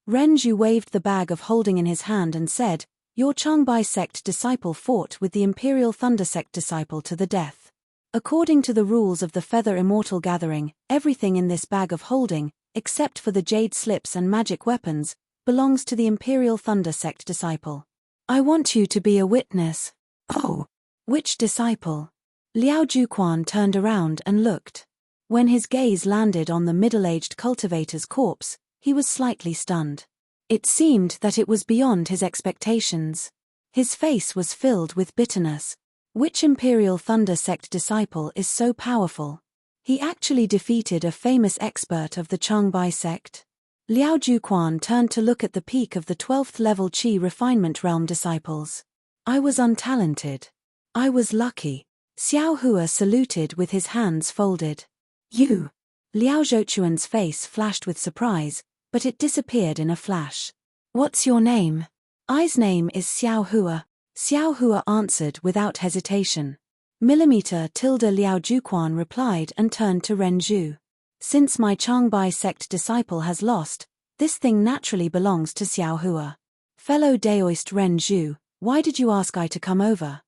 Renju waved the bag of holding in his hand and said, Your Changbai sect disciple fought with the Imperial Thunder sect disciple to the death. According to the rules of the Feather Immortal Gathering, everything in this bag of holding, except for the jade slips and magic weapons, belongs to the Imperial Thunder sect disciple. I want you to be a witness. Oh. Which disciple? Liao Juquan turned around and looked. When his gaze landed on the middle-aged cultivator's corpse, he was slightly stunned. It seemed that it was beyond his expectations. His face was filled with bitterness. Which Imperial Thunder sect disciple is so powerful? He actually defeated a famous expert of the Changbai sect. Liao Juquan turned to look at the peak of the 12th level Qi Refinement Realm disciples. I was untalented. I was lucky. Xiao Hua saluted with his hands folded. You! Liao Zhouchuan's face flashed with surprise, but it disappeared in a flash. What's your name? I's name is Xiao Hua. Xiao Hua answered without hesitation. Millimeter tilde Liao Juquan replied and turned to Renju. Since my Changbai sect disciple has lost, this thing naturally belongs to Xiao Hua. Fellow Daoist Renju, why did you ask I to come over?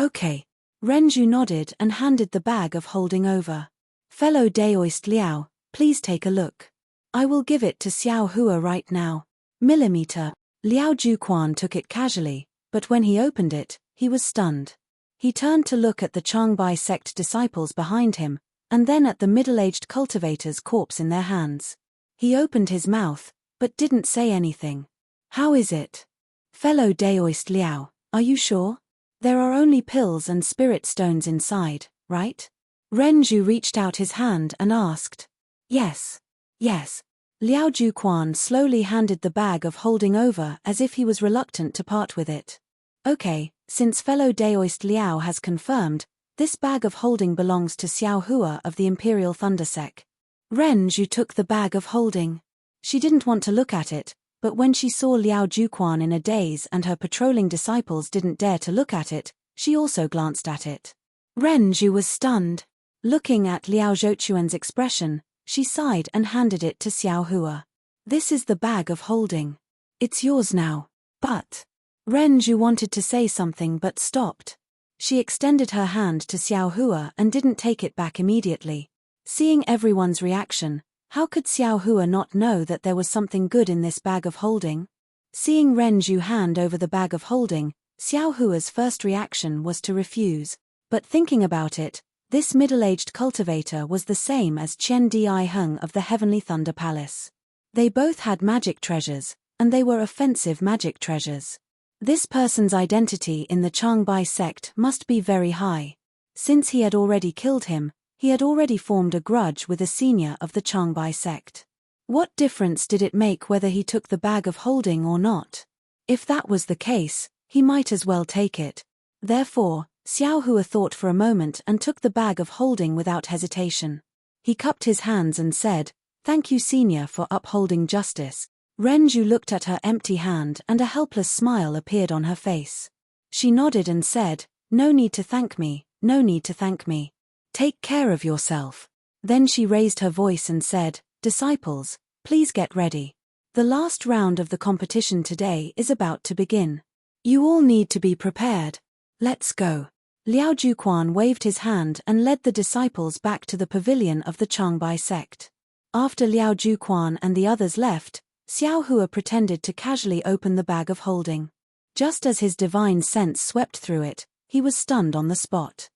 Okay. Renju nodded and handed the bag of holding over. Fellow Daoist Liao, please take a look. I will give it to Xiao Hua right now. Millimeter. Liao Juquan took it casually, but when he opened it, he was stunned. He turned to look at the Changbai sect disciples behind him, and then at the middle-aged cultivator's corpse in their hands. He opened his mouth, but didn't say anything. How is it? Fellow Daoist Liao, are you sure? There are only pills and spirit stones inside, right? Renju reached out his hand and asked. Yes. Yes. Liao Juquan slowly handed the bag of holding over as if he was reluctant to part with it. Okay, since fellow Daoist Liao has confirmed, this bag of holding belongs to Xiao Hua of the Imperial Thunder sect. Renju took the bag of holding. She didn't want to look at it, but when she saw Liao Juquan in a daze and her patrolling disciples didn't dare to look at it, she also glanced at it. Renju was stunned. Looking at Liao Zhouchuan's expression, she sighed and handed it to Xiao Hua. This is the bag of holding. It's yours now. But... Renju wanted to say something but stopped. She extended her hand to Xiao Hua and didn't take it back immediately. Seeing everyone's reaction, how could Xiao Hua not know that there was something good in this bag of holding? Seeing Renju hand over the bag of holding, Xiao Hua's first reaction was to refuse. But thinking about it, this middle-aged cultivator was the same as Chen Di Heng of the Heavenly Thunder Palace. They both had magic treasures, and they were offensive magic treasures. This person's identity in the Changbai sect must be very high. Since he had already killed him, he had already formed a grudge with a senior of the Changbai sect. What difference did it make whether he took the bag of holding or not? If that was the case, he might as well take it. Therefore, Xiao Hua thought for a moment and took the bag of holding without hesitation. He cupped his hands and said, "Thank you, senior, for upholding justice. Renju looked at her empty hand and a helpless smile appeared on her face. She nodded and said, "No need to thank me, no need to thank me. Take care of yourself." Then she raised her voice and said, "Disciples, please get ready. The last round of the competition today is about to begin. You all need to be prepared. Let's go." Liao Juquan waved his hand and led the disciples back to the pavilion of the Changbai sect. After Liao Juquan and the others left, Xiao Hua pretended to casually open the bag of holding. Just as his divine sense swept through it, he was stunned on the spot.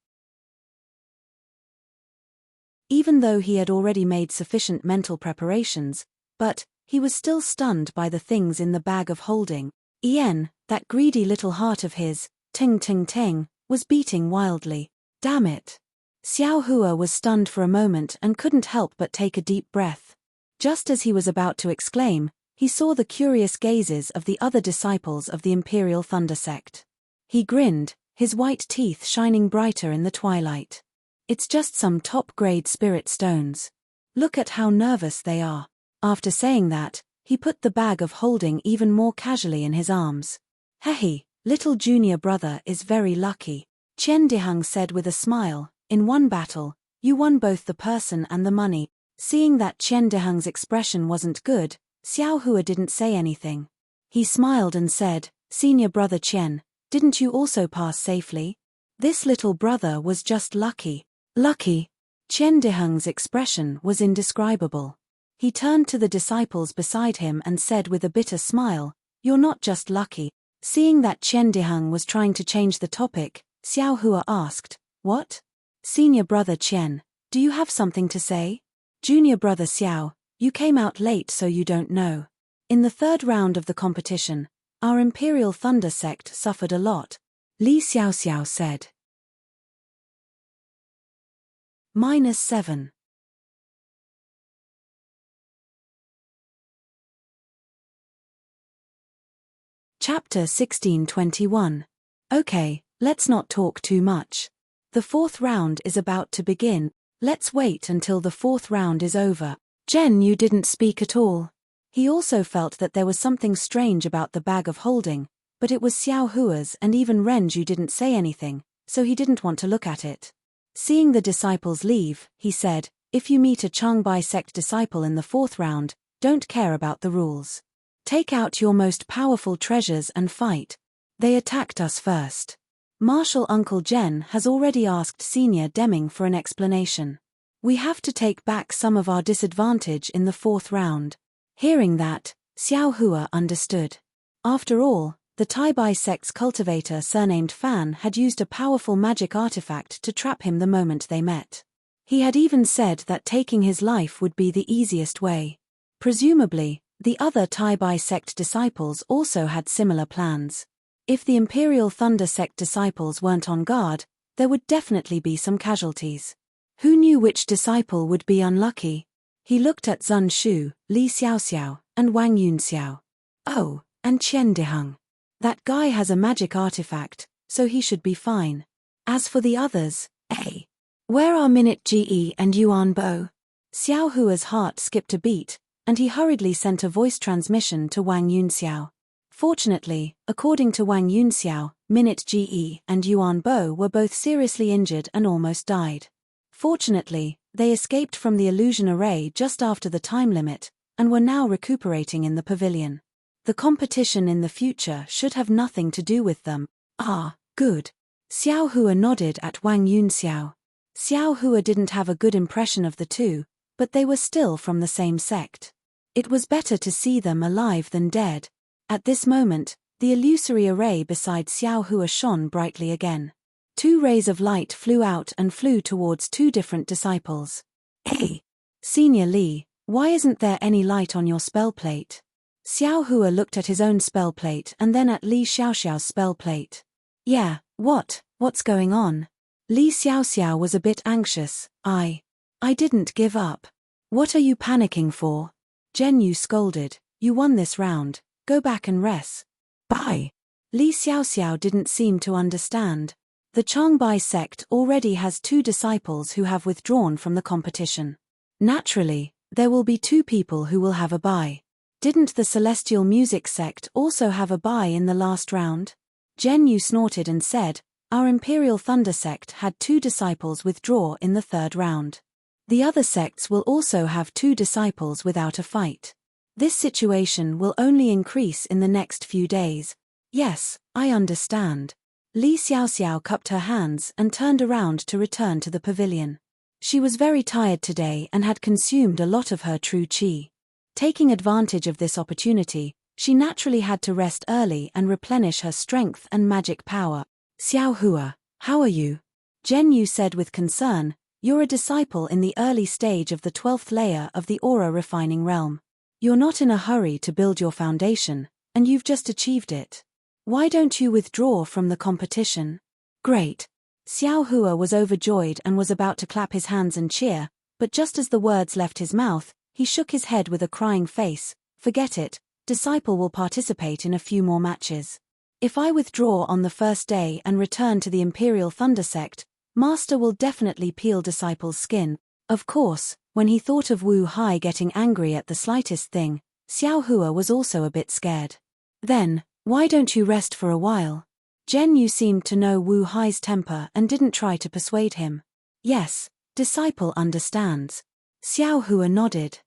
Even though he had already made sufficient mental preparations, but he was still stunned by the things in the bag of holding. Ien, that greedy little heart of his, ting ting ting, was beating wildly. Damn it. Xiao Hua was stunned for a moment and couldn't help but take a deep breath. Just as he was about to exclaim, he saw the curious gazes of the other disciples of the Imperial Thunder sect. He grinned, his white teeth shining brighter in the twilight. It's just some top-grade spirit stones. Look at how nervous they are. After saying that, he put the bag of holding even more casually in his arms. Hehe, little junior brother is very lucky, Qian Dihang said with a smile. In one battle, you won both the person and the money. Seeing that Qian Dihang's expression wasn't good, Xiao Hua didn't say anything. He smiled and said, "Senior brother Qian, didn't you also pass safely? This little brother was just lucky." Lucky? Qian Dihang's expression was indescribable. He turned to the disciples beside him and said with a bitter smile, "You're not just lucky." Seeing that Qian Dihang was trying to change the topic, Xiao Hua asked, "What? Senior brother Qian, do you have something to say?" "Junior brother Xiao, you came out late so you don't know. In the third round of the competition, our Imperial Thunder sect suffered a lot," Li Xiaoxiao said. -7. Chapter 1621. Okay, let's not talk too much. The fourth round is about to begin. Let's wait until the fourth round is over. Zhen Yu didn't speak at all. He also felt that there was something strange about the bag of holding, but it was Xiao Hua's and even Renju didn't say anything, so he didn't want to look at it. Seeing the disciples leave, he said, "If you meet a Changbai sect disciple in the fourth round, don't care about the rules. Take out your most powerful treasures and fight. They attacked us first." Marshal Uncle Zhen has already asked Senior Deming for an explanation. "We have to take back some of our disadvantage in the fourth round." Hearing that, Xiao Hua understood. After all, the Taibai sect's cultivator surnamed Fan had used a powerful magic artifact to trap him the moment they met. He had even said that taking his life would be the easiest way. Presumably, the other Taibai sect disciples also had similar plans. If the Imperial Thunder sect disciples weren't on guard, there would definitely be some casualties. Who knew which disciple would be unlucky? He looked at Zun Shu, Li Xiaoxiao, and Wang Yunxiao. Oh, and Qian Dihang. That guy has a magic artifact, so he should be fine. As for the others, where are Minute Ge and Yuan Bo? Xiao Hua's heart skipped a beat, and he hurriedly sent a voice transmission to Wang Yunxiao. Fortunately, according to Wang Yunxiao, Minute Ge and Yuan Bo were both seriously injured and almost died. Fortunately, they escaped from the illusion array just after the time limit, and were now recuperating in the pavilion. The competition in the future should have nothing to do with them. Ah, good. Xiao Hua nodded at Wang Yunxiao. Xiao Hua didn't have a good impression of the two, but they were still from the same sect. It was better to see them alive than dead. At this moment, the illusory array beside Xiao Hua shone brightly again. 2 rays of light flew out and flew towards 2 different disciples. "Hey! Senior Li, why isn't there any light on your spell plate?" Xiao Hua looked at his own spell plate and then at Li Xiaoxiao's spell plate. "Yeah, what's going on?" Li Xiaoxiao was a bit anxious. I didn't give up." "What are you panicking for?" Zhen Yu scolded. "You won this round, go back and rest." "Bye." Li Xiaoxiao didn't seem to understand. The Changbai sect already has 2 disciples who have withdrawn from the competition. Naturally, there will be 2 people who will have a bye. Didn't the celestial music sect also have a bye in the last round? Zhen Yu snorted and said, our Imperial Thunder sect had 2 disciples withdraw in the 3rd round. The other sects will also have 2 disciples without a fight. This situation will only increase in the next few days. Yes, I understand. Li Xiaoxiao cupped her hands and turned around to return to the pavilion. She was very tired today and had consumed a lot of her true qi. Taking advantage of this opportunity, she naturally had to rest early and replenish her strength and magic power. Xiao Hua, how are you? Zhen Yu said with concern, you're a disciple in the early stage of the 12th layer of the aura refining realm. You're not in a hurry to build your foundation, and you've just achieved it. Why don't you withdraw from the competition? Great. Xiao Hua was overjoyed and was about to clap his hands and cheer, but just as the words left his mouth, he shook his head with a crying face. Forget it, disciple will participate in a few more matches. If I withdraw on the first day and return to the Imperial Thunder sect, Master will definitely peel disciple's skin. Of course, when he thought of Wu Hai getting angry at the slightest thing, Xiao Hua was also a bit scared. Then, why don't you rest for a while? Zhen Yu seemed to know Wu Hai's temper and didn't try to persuade him. Yes, disciple understands. Xiao Hua nodded.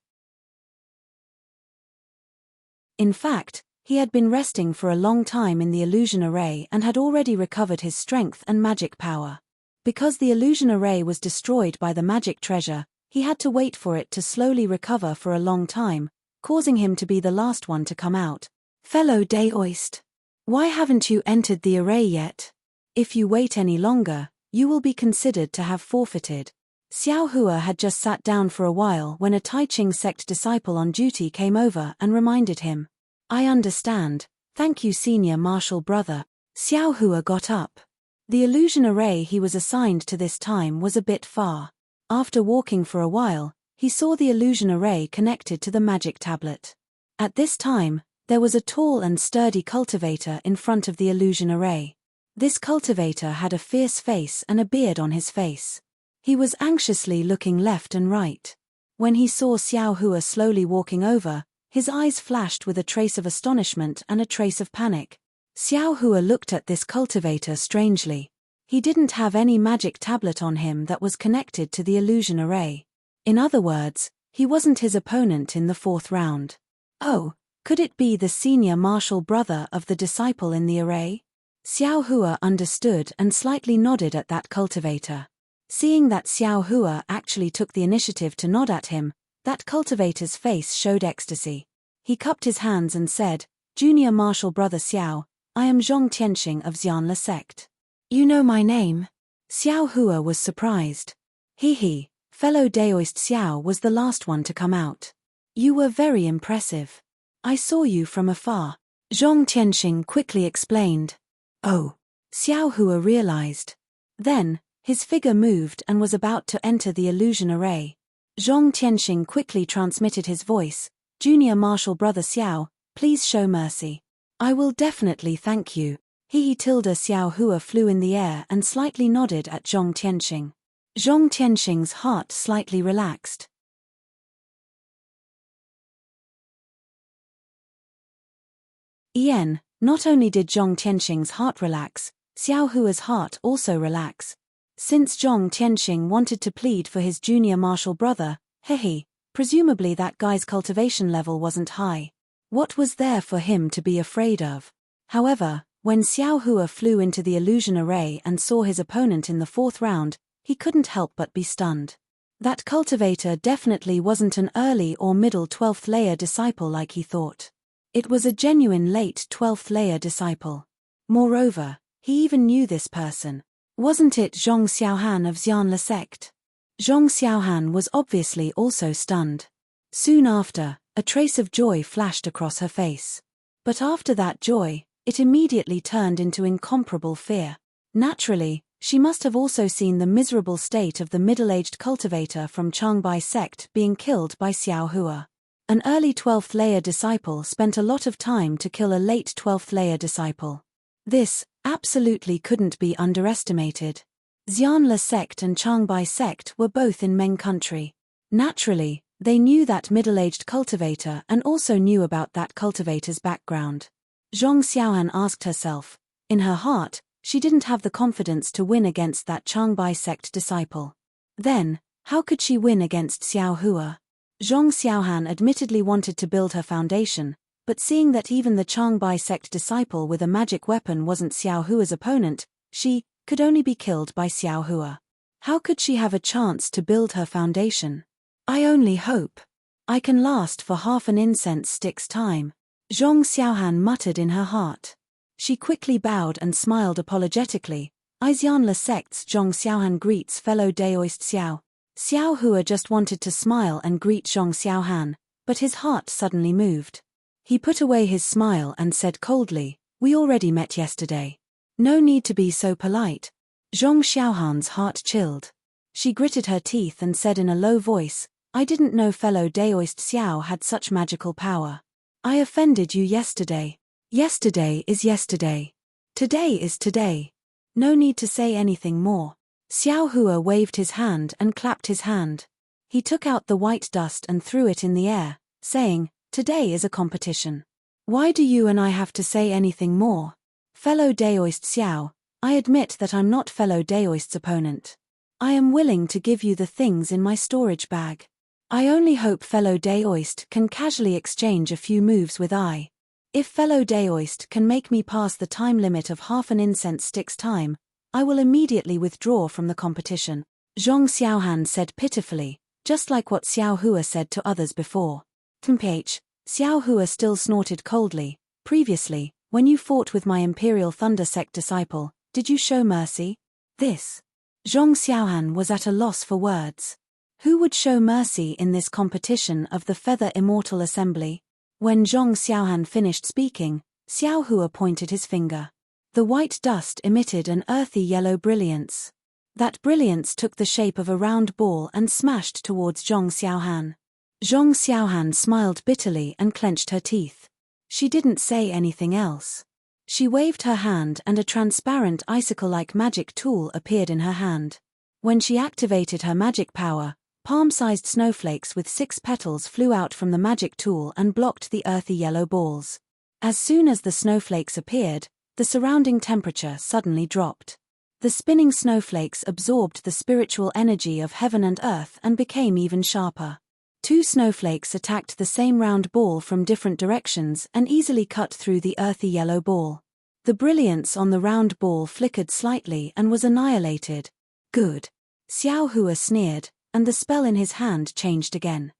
In fact, he had been resting for a long time in the illusion array and had already recovered his strength and magic power. Because the illusion array was destroyed by the magic treasure, he had to wait for it to slowly recover for a long time, causing him to be the last one to come out. Fellow Daoist, why haven't you entered the array yet? If you wait any longer, you will be considered to have forfeited. Xiao Hua had just sat down for a while when a Taiching sect disciple on duty came over and reminded him. I understand, thank you senior martial brother. Xiao Hua got up. The illusion array he was assigned to this time was a bit far. After walking for a while, he saw the illusion array connected to the magic tablet. At this time, there was a tall and sturdy cultivator in front of the illusion array. This cultivator had a fierce face and a beard on his face. He was anxiously looking left and right. When he saw Xiao Hua slowly walking over, his eyes flashed with a trace of astonishment and a trace of panic. Xiao Hua looked at this cultivator strangely. He didn't have any magic tablet on him that was connected to the illusion array. In other words, he wasn't his opponent in the 4th round. Oh, could it be the senior martial brother of the disciple in the array? Xiao Hua understood and slightly nodded at that cultivator. Seeing that Xiao Hua actually took the initiative to nod at him, that cultivator's face showed ecstasy. He cupped his hands and said, Junior martial brother Xiao, I am Zhong Tianxing of Xianla sect. You know my name? Xiao Hua was surprised. He, fellow Daoist Xiao was the last one to come out. You were very impressive. I saw you from afar. Zhong Tianxing quickly explained. Oh. Xiao Hua realized. Then, his figure moved and was about to enter the illusion array. Zhong Tianxing quickly transmitted his voice, Junior martial brother Xiao, please show mercy. I will definitely thank you. Xiao Hua flew in the air and slightly nodded at Zhong Tianxing. Zhong Tianxing's heart slightly relaxed. Not only did Zhong Tianxing's heart relax, Xiao Hua's heart also relax. Since Zhong Tianxing wanted to plead for his junior martial brother, presumably that guy's cultivation level wasn't high. What was there for him to be afraid of? However, when Xiao Hua flew into the illusion array and saw his opponent in the 4th round, he couldn't help but be stunned. That cultivator definitely wasn't an early or middle 12th layer disciple like he thought. It was a genuine late 12th layer disciple. Moreover, he even knew this person. Wasn't it Zhong Xiaohan of Xianla sect? Zhong Xiaohan was obviously also stunned. Soon after, a trace of joy flashed across her face. But after that joy, it immediately turned into incomparable fear. Naturally, she must have also seen the miserable state of the middle-aged cultivator from Changbai sect being killed by Xiao Hua. An early 12th layer disciple spent a lot of time to kill a late 12th layer disciple. This absolutely couldn't be underestimated. Xianla sect and Changbai sect were both in Meng country. Naturally, They knew that middle-aged cultivator and also knew about that cultivator's background. Zhong Xiaohan asked herself. In her heart, she didn't have the confidence to win against that Changbai sect disciple. Then, how could she win against Xiao Hua? Zhong Xiaohan admittedly wanted to build her foundation, but seeing that even the Changbai sect disciple with a magic weapon wasn't Xiao Hua's opponent, she could only be killed by Xiao Hua. How could she have a chance to build her foundation? I only hope I can last for half an incense stick's time, Zhong Xiaohan muttered in her heart. She quickly bowed and smiled apologetically. Izianla sect's Zhong Xiaohan greets fellow Daoist Xiao. Xiao Hua just wanted to smile and greet Zhong Xiaohan, but his heart suddenly moved. He put away his smile and said coldly, "We already met yesterday. No need to be so polite." Zhong Xiaohan's heart chilled. She gritted her teeth and said in a low voice, "I didn't know fellow Daoist Xiao had such magical power. I offended you yesterday. Yesterday is yesterday. Today is today. No need to say anything more." Xiao Hua waved his hand and clapped his hand. He took out the white dust and threw it in the air, saying, "Today is a competition. Why do you and I have to say anything more? Fellow Daoist Xiao, I admit that I'm not fellow Daoist's opponent. I am willing to give you the things in my storage bag. I only hope fellow Daoist can casually exchange a few moves with I. If fellow Daoist can make me pass the time limit of half an incense stick's time, I will immediately withdraw from the competition," Zhong Xiaohan said pitifully, just like what Xiao Hua said to others before. Xiao Hua still snorted coldly. "Previously, when you fought with my Imperial Thunder Sect disciple, did you show mercy?" This. Zhong Xiaohan was at a loss for words. Who would show mercy in this competition of the Feather Immortal Assembly? When Zhong Xiaohan finished speaking, Xiao Hua pointed his finger. The white dust emitted an earthy yellow brilliance. That brilliance took the shape of a round ball and smashed towards Zhong Xiaohan. Zhong Xiaohan smiled bitterly and clenched her teeth. She didn't say anything else. She waved her hand and a transparent icicle-like magic tool appeared in her hand. When she activated her magic power, palm-sized snowflakes with 6 petals flew out from the magic tool and blocked the earthy yellow balls. As soon as the snowflakes appeared, the surrounding temperature suddenly dropped. The spinning snowflakes absorbed the spiritual energy of heaven and earth and became even sharper. 2 snowflakes attacked the same round ball from different directions and easily cut through the earthy yellow ball. The brilliance on the round ball flickered slightly and was annihilated. "Good." Xiao Hua sneered, and the spell in his hand changed again.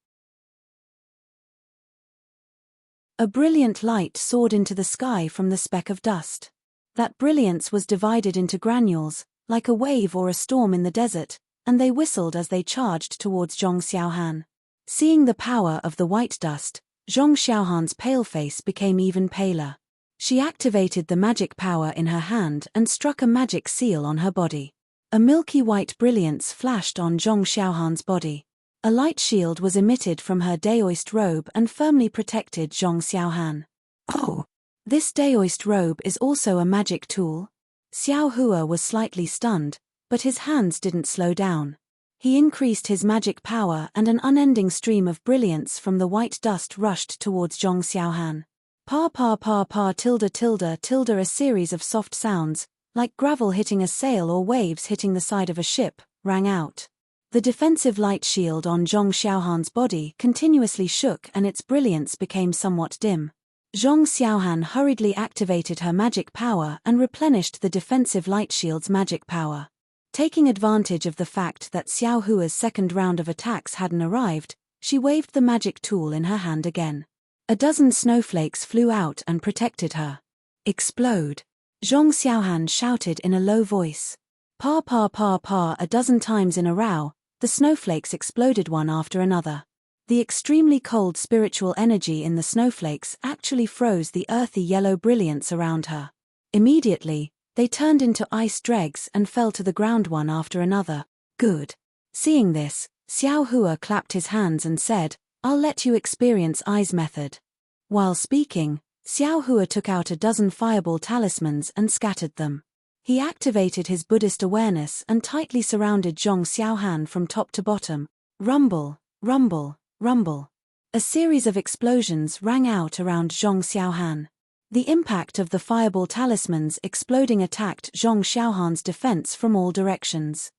A brilliant light soared into the sky from the speck of dust. That brilliance was divided into granules, like a wave or a storm in the desert, and they whistled as they charged towards Zhong Xiaohan. Seeing the power of the white dust, Zhong Xiaohan's pale face became even paler. She activated the magic power in her hand and struck a magic seal on her body. A milky white brilliance flashed on Zhong Xiaohan's body. A light shield was emitted from her Daoist robe and firmly protected Zhong Xiaohan. "Oh! This Daoist robe is also a magic tool?" Xiao Hua was slightly stunned, but his hands didn't slow down. He increased his magic power and an unending stream of brilliance from the white dust rushed towards Zhong Xiaohan. Pa pa pa pa tilde tilde tilde a series of soft sounds, like gravel hitting a sail or waves hitting the side of a ship, rang out. The defensive light shield on Zhong Xiaohan's body continuously shook and its brilliance became somewhat dim. Zhong Xiaohan hurriedly activated her magic power and replenished the defensive light shield's magic power. Taking advantage of the fact that Xiao Hua's second round of attacks hadn't arrived, she waved the magic tool in her hand again. A dozen snowflakes flew out and protected her. "Explode!" Zhong Xiaohan shouted in a low voice. Pa pa pa pa a dozen times in a row, the snowflakes exploded one after another. The extremely cold spiritual energy in the snowflakes actually froze the earthy yellow brilliance around her. Immediately, they turned into ice dregs and fell to the ground one after another. "Good." Seeing this, Xiao Hua clapped his hands and said, "I'll let you experience I's method." While speaking, Xiao Hua took out a dozen fireball talismans and scattered them. He activated his Buddhist awareness and tightly surrounded Zhong Xiaohan from top to bottom. Rumble, rumble, rumble. A series of explosions rang out around Zhong Xiaohan. The impact of the fireball talismans exploding attacked Zhong Xiaohan's defense from all directions.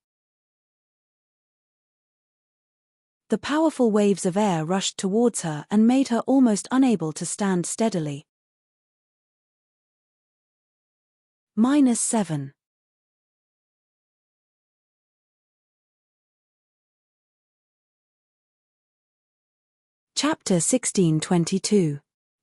The powerful waves of air rushed towards her and made her almost unable to stand steadily. -7. Chapter 1622.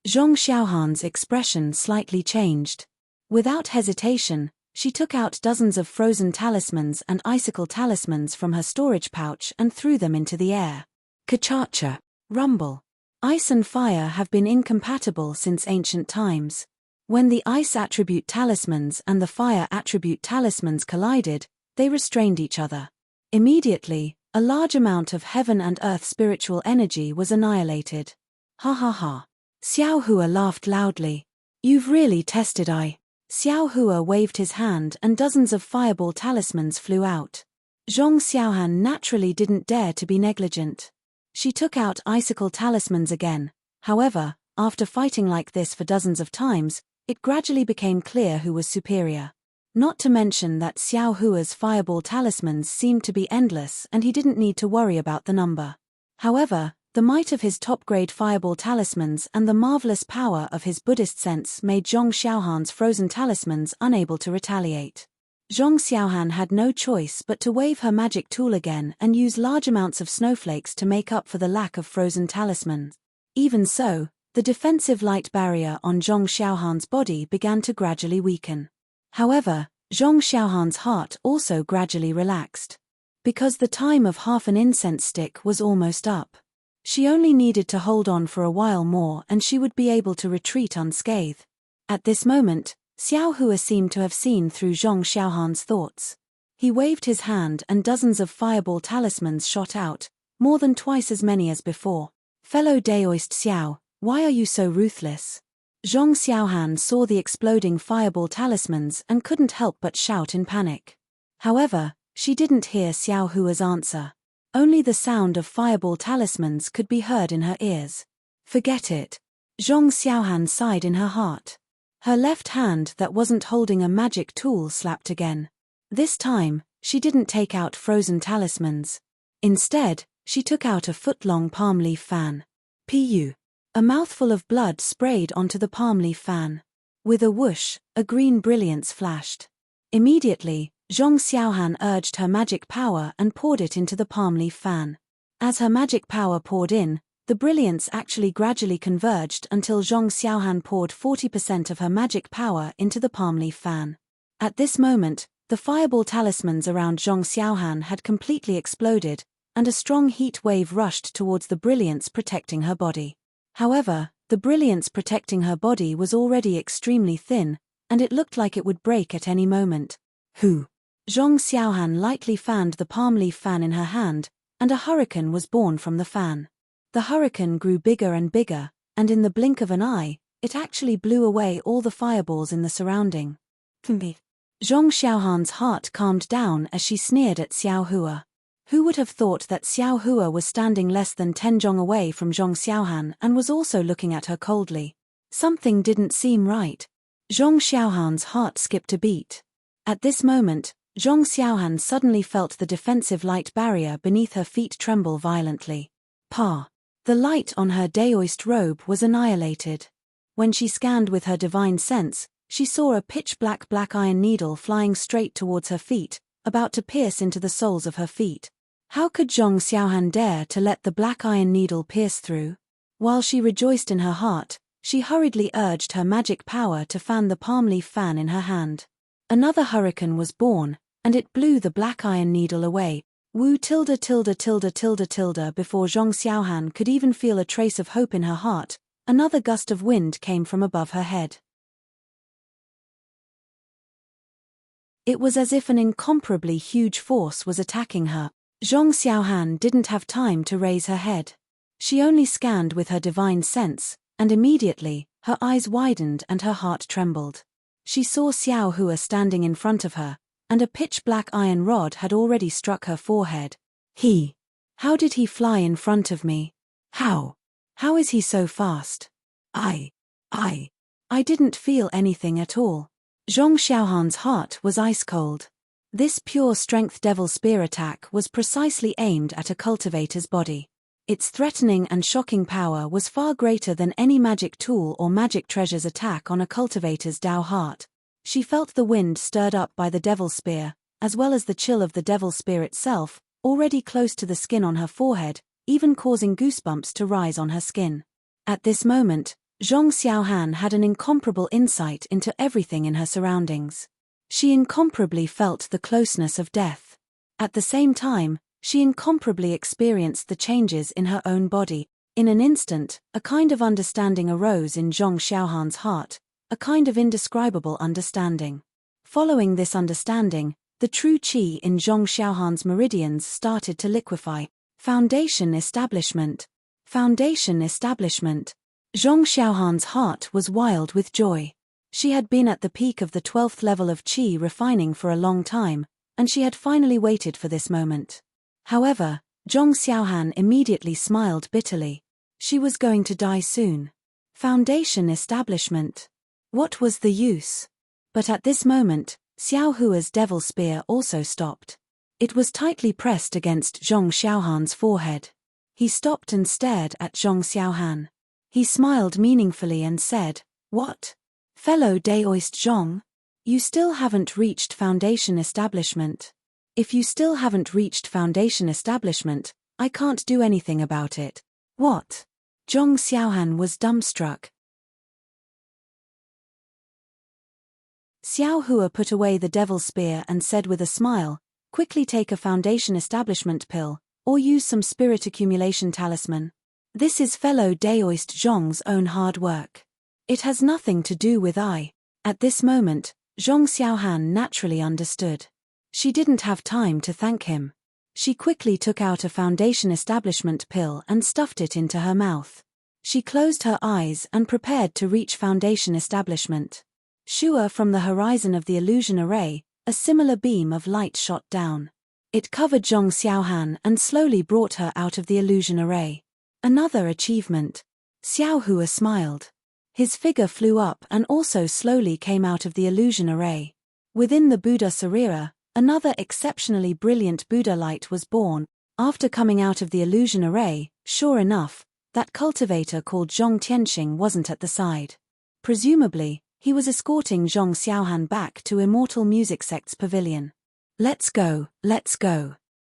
Zhong Xiaohan's expression slightly changed. Without hesitation, she took out dozens of frozen talismans and icicle talismans from her storage pouch and threw them into the air. Ka-cha-cha. Rumble. Ice and fire have been incompatible since ancient times. When the ice attribute talismans and the fire attribute talismans collided, they restrained each other. Immediately, a large amount of heaven and earth spiritual energy was annihilated. Ha ha ha. Xiao Hua laughed loudly. You've really tested I. Xiao Hua waved his hand and dozens of fireball talismans flew out. Zhong Xiaohan naturally didn't dare to be negligent. She took out icicle talismans again. However, after fighting like this for dozens of times, it gradually became clear who was superior. Not to mention that Xiao Hua's fireball talismans seemed to be endless and he didn't need to worry about the number. However, the might of his top-grade fireball talismans and the marvelous power of his Buddhist sense made Zhong Xiaohan's frozen talismans unable to retaliate. Zhong Xiaohan had no choice but to wave her magic tool again and use large amounts of snowflakes to make up for the lack of frozen talismans. Even so, the defensive light barrier on Zhong Xiaohan's body began to gradually weaken. However, Zhong Xiaohan's heart also gradually relaxed. Because the time of half an incense stick was almost up. She only needed to hold on for a while more and she would be able to retreat unscathed. At this moment, Xiao Hua seemed to have seen through Zhong Xiaohan's thoughts. He waved his hand and dozens of fireball talismans shot out, more than twice as many as before. Fellow Daoist Xiao, why are you so ruthless? Zhong Xiaohan saw the exploding fireball talismans and couldn't help but shout in panic. However, she didn't hear Xiao Hua's answer. Only the sound of fireball talismans could be heard in her ears. Forget it. Zhong Xiaohan sighed in her heart. Her left hand that wasn't holding a magic tool slapped again. This time, she didn't take out frozen talismans. Instead, she took out a foot-long palm leaf fan. Pu. A mouthful of blood sprayed onto the palm leaf fan. With a whoosh, a green brilliance flashed. Immediately, Zhong Xiaohan urged her magic power and poured it into the palm leaf fan. As her magic power poured in, the brilliance actually gradually converged until Zhong Xiaohan poured 40% of her magic power into the palm leaf fan. At this moment, the fireball talismans around Zhong Xiaohan had completely exploded, and a strong heat wave rushed towards the brilliance protecting her body. However, the brilliance protecting her body was already extremely thin, and it looked like it would break at any moment. Who? Zhong Xiaohan lightly fanned the palm leaf fan in her hand, and a hurricane was born from the fan. The hurricane grew bigger and bigger, and in the blink of an eye, it actually blew away all the fireballs in the surrounding. Zhong Xiaohan's heart calmed down as she sneered at Xiao Hua. Who would have thought that Xiao Hua was standing less than 10 zhong away from Zhong Xiaohan and was also looking at her coldly? Something didn't seem right. Zhong Xiaohan's heart skipped a beat. At this moment, Zhong Xiaohan suddenly felt the defensive light barrier beneath her feet tremble violently. Pa! The light on her Daoist robe was annihilated. When she scanned with her divine sense, she saw a pitch-black black iron needle flying straight towards her feet, about to pierce into the soles of her feet. How could Zhong Xiaohan dare to let the black iron needle pierce through? While she rejoiced in her heart, she hurriedly urged her magic power to fan the palm leaf fan in her hand. Another hurricane was born, and it blew the black iron needle away. Wu tilde tilde tilde tilde tilde. Before Zhong Xiaohan could even feel a trace of hope in her heart, another gust of wind came from above her head. It was as if an incomparably huge force was attacking her. Zhong Xiaohan didn't have time to raise her head. She only scanned with her divine sense, and immediately, her eyes widened and her heart trembled. She saw Xiao Hua standing in front of her, and a pitch-black iron rod had already struck her forehead. How did he fly in front of me? How? How is he so fast? I didn't feel anything at all. Zhong Xiaohan's heart was ice cold. This pure strength devil spear attack was precisely aimed at a cultivator's body. Its threatening and shocking power was far greater than any magic tool or magic treasure's attack on a cultivator's Dao heart. She felt the wind stirred up by the devil spear, as well as the chill of the devil spear itself, already close to the skin on her forehead, even causing goosebumps to rise on her skin. At this moment, Zhong Xiaohan had an incomparable insight into everything in her surroundings. She incomparably felt the closeness of death. At the same time, she incomparably experienced the changes in her own body. In an instant, a kind of understanding arose in Zhong Xiaohan's heart, a kind of indescribable understanding. Following this understanding, the true qi in Zhong Xiaohan's meridians started to liquefy. Foundation establishment. Foundation establishment. Zhong Xiaohan's heart was wild with joy. She had been at the peak of the 12th level of qi refining for a long time, and she had finally waited for this moment. However, Zhong Xiaohan immediately smiled bitterly. She was going to die soon. Foundation establishment. What was the use? But at this moment, Xiao Hua's devil spear also stopped. It was tightly pressed against Zhong Xiaohan's forehead. He stopped and stared at Zhong Xiaohan. He smiled meaningfully and said, "What? Fellow Daoist Zhong? You still haven't reached foundation establishment. If you still haven't reached foundation establishment, I can't do anything about it." "What?" Zhong Xiaohan was dumbstruck. Xiao Hua put away the devil spear and said with a smile, "Quickly take a foundation establishment pill, or use some spirit accumulation talisman. This is fellow Daoist Zhong's own hard work. It has nothing to do with I." At this moment, Zhong Xiaohan naturally understood. She didn't have time to thank him. She quickly took out a foundation establishment pill and stuffed it into her mouth. She closed her eyes and prepared to reach foundation establishment. Shua from the horizon of the illusion array, a similar beam of light shot down. It covered Zhong Xiaohan and slowly brought her out of the illusion array. Another achievement. Xiao Hua smiled. His figure flew up and also slowly came out of the illusion array. Within the Buddha Sarira, another exceptionally brilliant Buddha light was born. After coming out of the illusion array, sure enough, that cultivator called Zhong Tianxing wasn't at the side. Presumably, he was escorting Zhong Xiaohan back to Immortal Music Sect's pavilion. Let's go.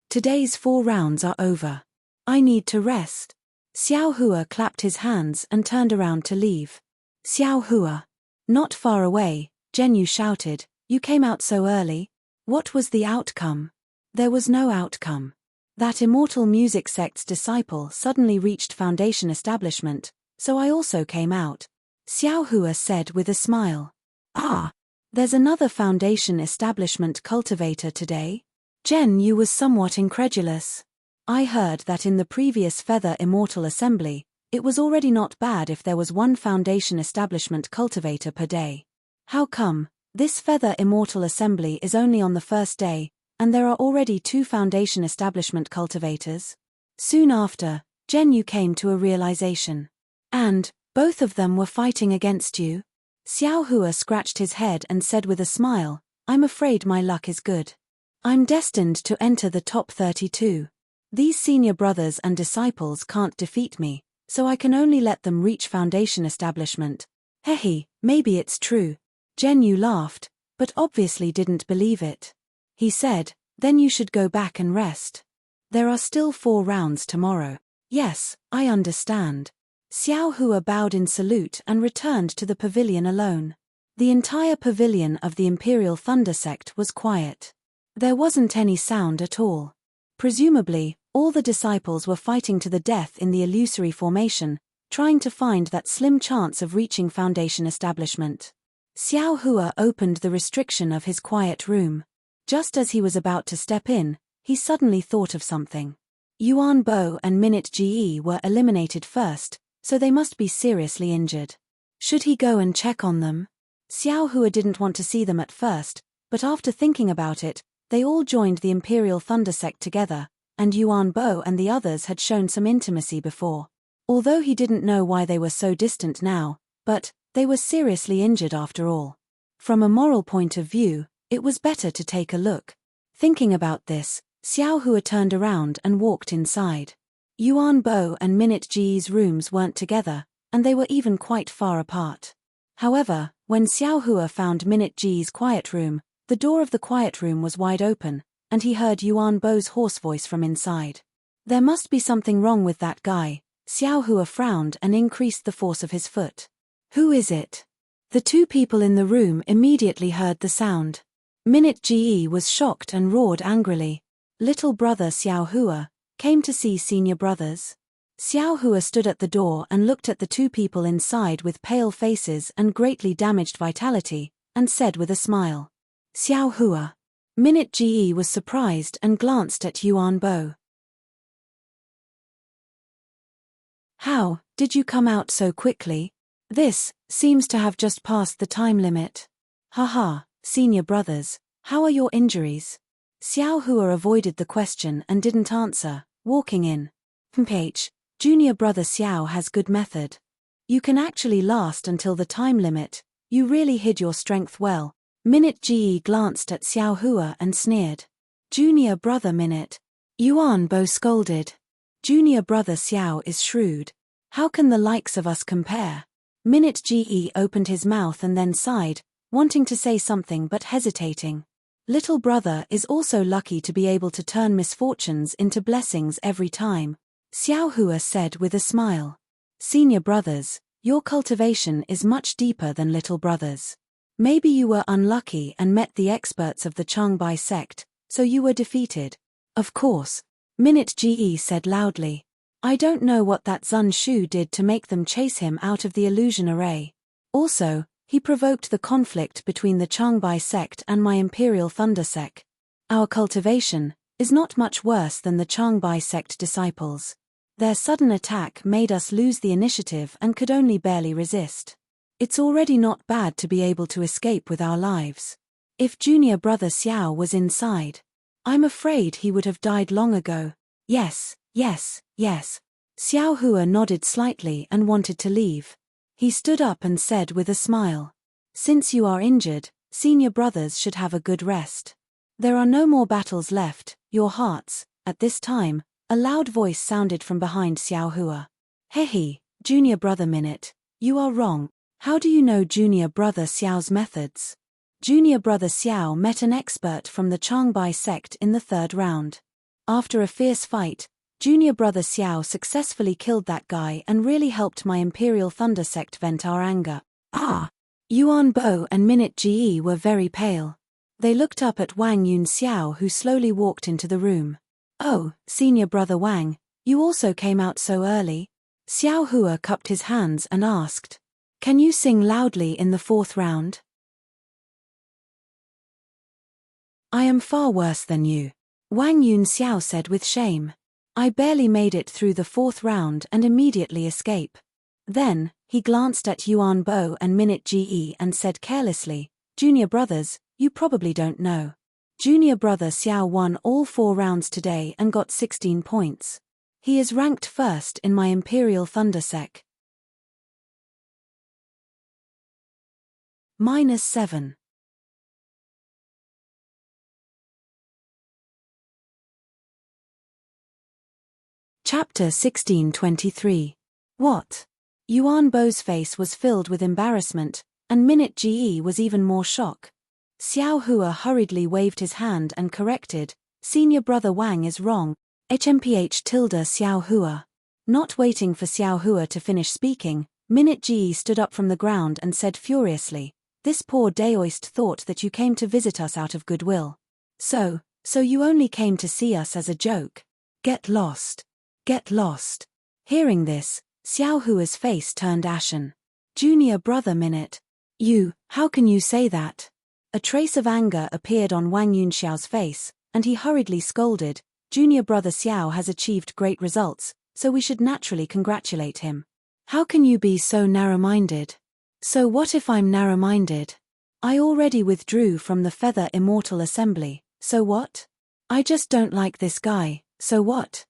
Today's 4 rounds are over. I need to rest." Xiao Hua clapped his hands and turned around to leave. "Xiao Hua." Not far away, Zhenyu shouted, "You came out so early? What was the outcome?" There was no outcome. That Immortal Music Sect's disciple suddenly reached foundation establishment, so I also came out. Xiao Hua said with a smile. "Ah, there's another foundation establishment cultivator today?" Zhenyu was somewhat incredulous. "I heard that in the previous Feather Immortal Assembly, it was already not bad if there was 1 foundation establishment cultivator per day. How come this Feather Immortal Assembly is only on the first day, and there are already 2 foundation establishment cultivators?" Soon after, Zhenyu came to a realization. "And both of them were fighting against you?" Xiao Hua scratched his head and said with a smile, "I'm afraid my luck is good. I'm destined to enter the top 32. These senior brothers and disciples can't defeat me, so I can only let them reach foundation establishment." "Hehe, maybe it's true." Zhenyu laughed, but obviously didn't believe it. He said, "Then you should go back and rest. There are still 4 rounds tomorrow." "Yes, I understand." Xiao Hua bowed in salute and returned to the pavilion alone. The entire pavilion of the Imperial Thunder Sect was quiet. There wasn't any sound at all. Presumably, all the disciples were fighting to the death in the illusory formation, trying to find that slim chance of reaching foundation establishment. Xiao Hua opened the restriction of his quiet room. Just as he was about to step in, he suddenly thought of something. Yuan Bo and Minute Ge were eliminated first, so they must be seriously injured. Should he go and check on them? Xiao Hua didn't want to see them at first, but after thinking about it, they all joined the Imperial Thunder Sect together, and Yuan Bo and the others had shown some intimacy before. Although he didn't know why they were so distant now, but they were seriously injured after all. From a moral point of view, it was better to take a look. Thinking about this, Xiao Hua turned around and walked inside. Yuan Bo and Minute Ji's rooms weren't together, and they were even quite far apart. However, when Xiao Hua found Minute Ji's quiet room, the door of the quiet room was wide open, and he heard Yuan Bo's hoarse voice from inside. There must be something wrong with that guy. Xiao Hua frowned and increased the force of his foot. Who is it? The two people in the room immediately heard the sound. Minute Ji was shocked and roared angrily. Little brother Xiao Hua came to see senior brothers. Xiao Hua stood at the door and looked at the two people inside with pale faces and greatly damaged vitality, and said with a smile, Xiao Hua. Minute Ji was surprised and glanced at Yuan Bo. How did you come out so quickly? This seems to have just passed the time limit. Haha, senior brothers, how are your injuries? Xiao Hua avoided the question and didn't answer, walking in. Junior brother Xiao has good method. You can actually last until the time limit. You really hid your strength well. Minute Ji glanced at Xiao Hua and sneered. Junior brother Minute. Yuan Bo scolded. Junior brother Xiao is shrewd. How can the likes of us compare? Minute Ji opened his mouth and then sighed, wanting to say something but hesitating. Little brother is also lucky to be able to turn misfortunes into blessings every time, Xiao Hua said with a smile. Senior brothers, your cultivation is much deeper than little brothers. Maybe you were unlucky and met the experts of the Changbai sect, so you were defeated. Of course, Minute Ji said loudly. I don't know what that Zun Shu did to make them chase him out of the illusion array. Also, he provoked the conflict between the Changbai sect and my Imperial Thunder sect. Our cultivation is not much worse than the Changbai sect disciples. Their sudden attack made us lose the initiative and could only barely resist. It's already not bad to be able to escape with our lives. If junior brother Xiao was inside, I'm afraid he would have died long ago. Yes. Xiao Hua nodded slightly and wanted to leave. He stood up and said with a smile. Since you are injured, senior brothers should have a good rest. There are no more battles left, your hearts. At this time, a loud voice sounded from behind Xiao Hua. Hehe, junior brother Minute, you are wrong. How do you know junior brother Xiao's methods? Junior brother Xiao met an expert from the Changbai sect in the third round. After a fierce fight, junior brother Xiao successfully killed that guy and really helped my Imperial Thunder sect vent our anger. Yuan Bo and Minute Ji were very pale. They looked up at Wang Yun Xiao, who slowly walked into the room. Oh, senior brother Wang, you also came out so early? Xiao Hua cupped his hands and asked. Can you sing loudly in the fourth round? I am far worse than you, Wang Yun Xiao said with shame. I barely made it through the fourth round and immediately escape. Then, he glanced at Yuan Bo and Minute Ji and said carelessly, Junior brothers, you probably don't know. Junior brother Xiao won all 4 rounds today and got 16 points. He is ranked first in my Imperial Thunder sect. -7. Chapter 1623. What? Yuan Bo's face was filled with embarrassment, and Minute Ji was even more shocked. Xiao Hua hurriedly waved his hand and corrected, Senior brother Wang is wrong, HMPH tilde Xiao Hua. Not waiting for Xiao Hua to finish speaking, Minute Ji stood up from the ground and said furiously, This poor Daoist thought that you came to visit us out of goodwill. So you only came to see us as a joke. Get lost. Get lost. Hearing this, Xiao Hua's face turned ashen. Junior brother Minute. How can you say that? A trace of anger appeared on Wang Yunxiao's face, and he hurriedly scolded, Junior brother Xiao has achieved great results, so we should naturally congratulate him. How can you be so narrow-minded? So what if I'm narrow-minded? I already withdrew from the Feather Immortal Assembly, so what? I just don't like this guy, so what?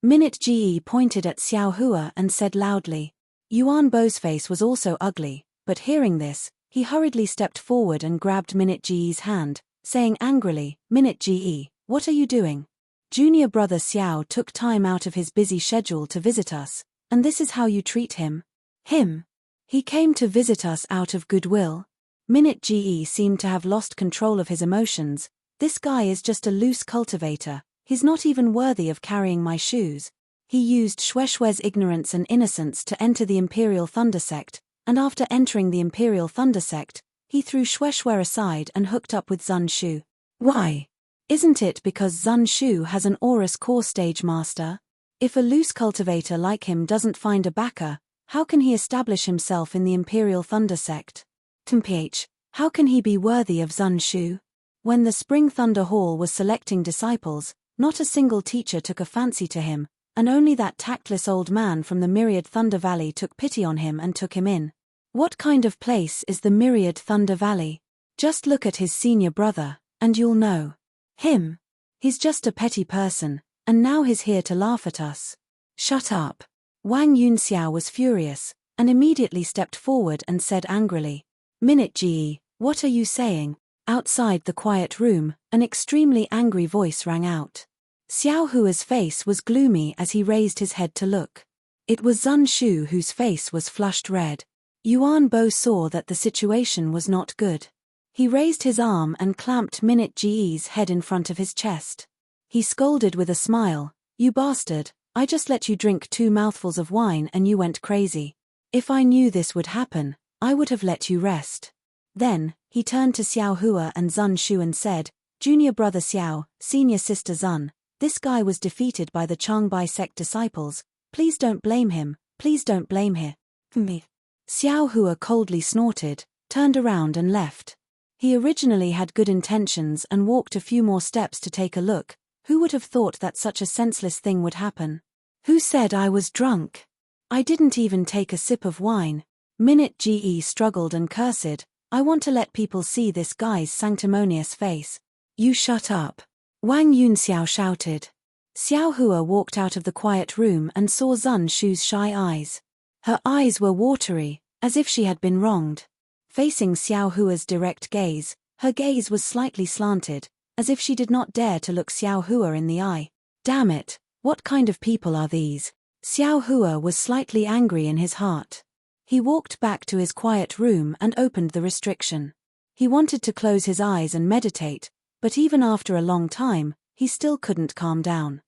Minute Ge pointed at Xiao Hua and said loudly. Yuan Bo's face was also ugly, but hearing this, he hurriedly stepped forward and grabbed Minute Ge's hand, saying angrily, Minute Ge, what are you doing? Junior brother Xiao took time out of his busy schedule to visit us, and this is how you treat him? Him? He came to visit us out of goodwill? Minute Ge seemed to have lost control of his emotions. This guy is just a loose cultivator, he's not even worthy of carrying my shoes. He used Xuexue's ignorance and innocence to enter the Imperial Thunder Sect, and after entering the Imperial Thunder Sect, he threw Xuexue aside and hooked up with Zun Shu. Why? Isn't it because Zun Shu has an Aurus core stage master? If a loose cultivator like him doesn't find a backer, how can he establish himself in the Imperial Thunder Sect? TMPH, how can he be worthy of Zun Shu? When the Spring Thunder Hall was selecting disciples, not a single teacher took a fancy to him, and only that tactless old man from the Myriad Thunder Valley took pity on him and took him in. What kind of place is the Myriad Thunder Valley? Just look at his senior brother, and you'll know. Him. He's just a petty person, and now he's here to laugh at us. Shut up. Wang Yunxiao was furious, and immediately stepped forward and said angrily, Minute Ge, what are you saying? Outside the quiet room, an extremely angry voice rang out. Xiao Hua's face was gloomy as he raised his head to look. It was Zun Shu whose face was flushed red. Yuan Bo saw that the situation was not good. He raised his arm and clamped Minute Ge's head in front of his chest. He scolded with a smile, You bastard, I just let you drink 2 mouthfuls of wine and you went crazy. If I knew this would happen, I would have let you rest. Then, he turned to Xiao Hua and Zun Shu and said, Junior brother Xiao, senior sister Zun, this guy was defeated by the Changbai sect disciples, please don't blame him, please don't blame him. Me. Xiao Hua coldly snorted, turned around and left. He originally had good intentions and walked a few more steps to take a look. Who would have thought that such a senseless thing would happen? Who said I was drunk? I didn't even take a sip of wine. Minute Ge struggled and cursed, I want to let people see this guy's sanctimonious face. You shut up. Wang Yunxiao shouted. Xiao Hua walked out of the quiet room and saw Zun Shu's shy eyes. Her eyes were watery, as if she had been wronged. Facing Xiao Hua's direct gaze, her gaze was slightly slanted, as if she did not dare to look Xiao Hua in the eye. Damn it, what kind of people are these? Xiao Hua was slightly angry in his heart. He walked back to his quiet room and opened the restriction. He wanted to close his eyes and meditate, but even after a long time, he still couldn't calm down.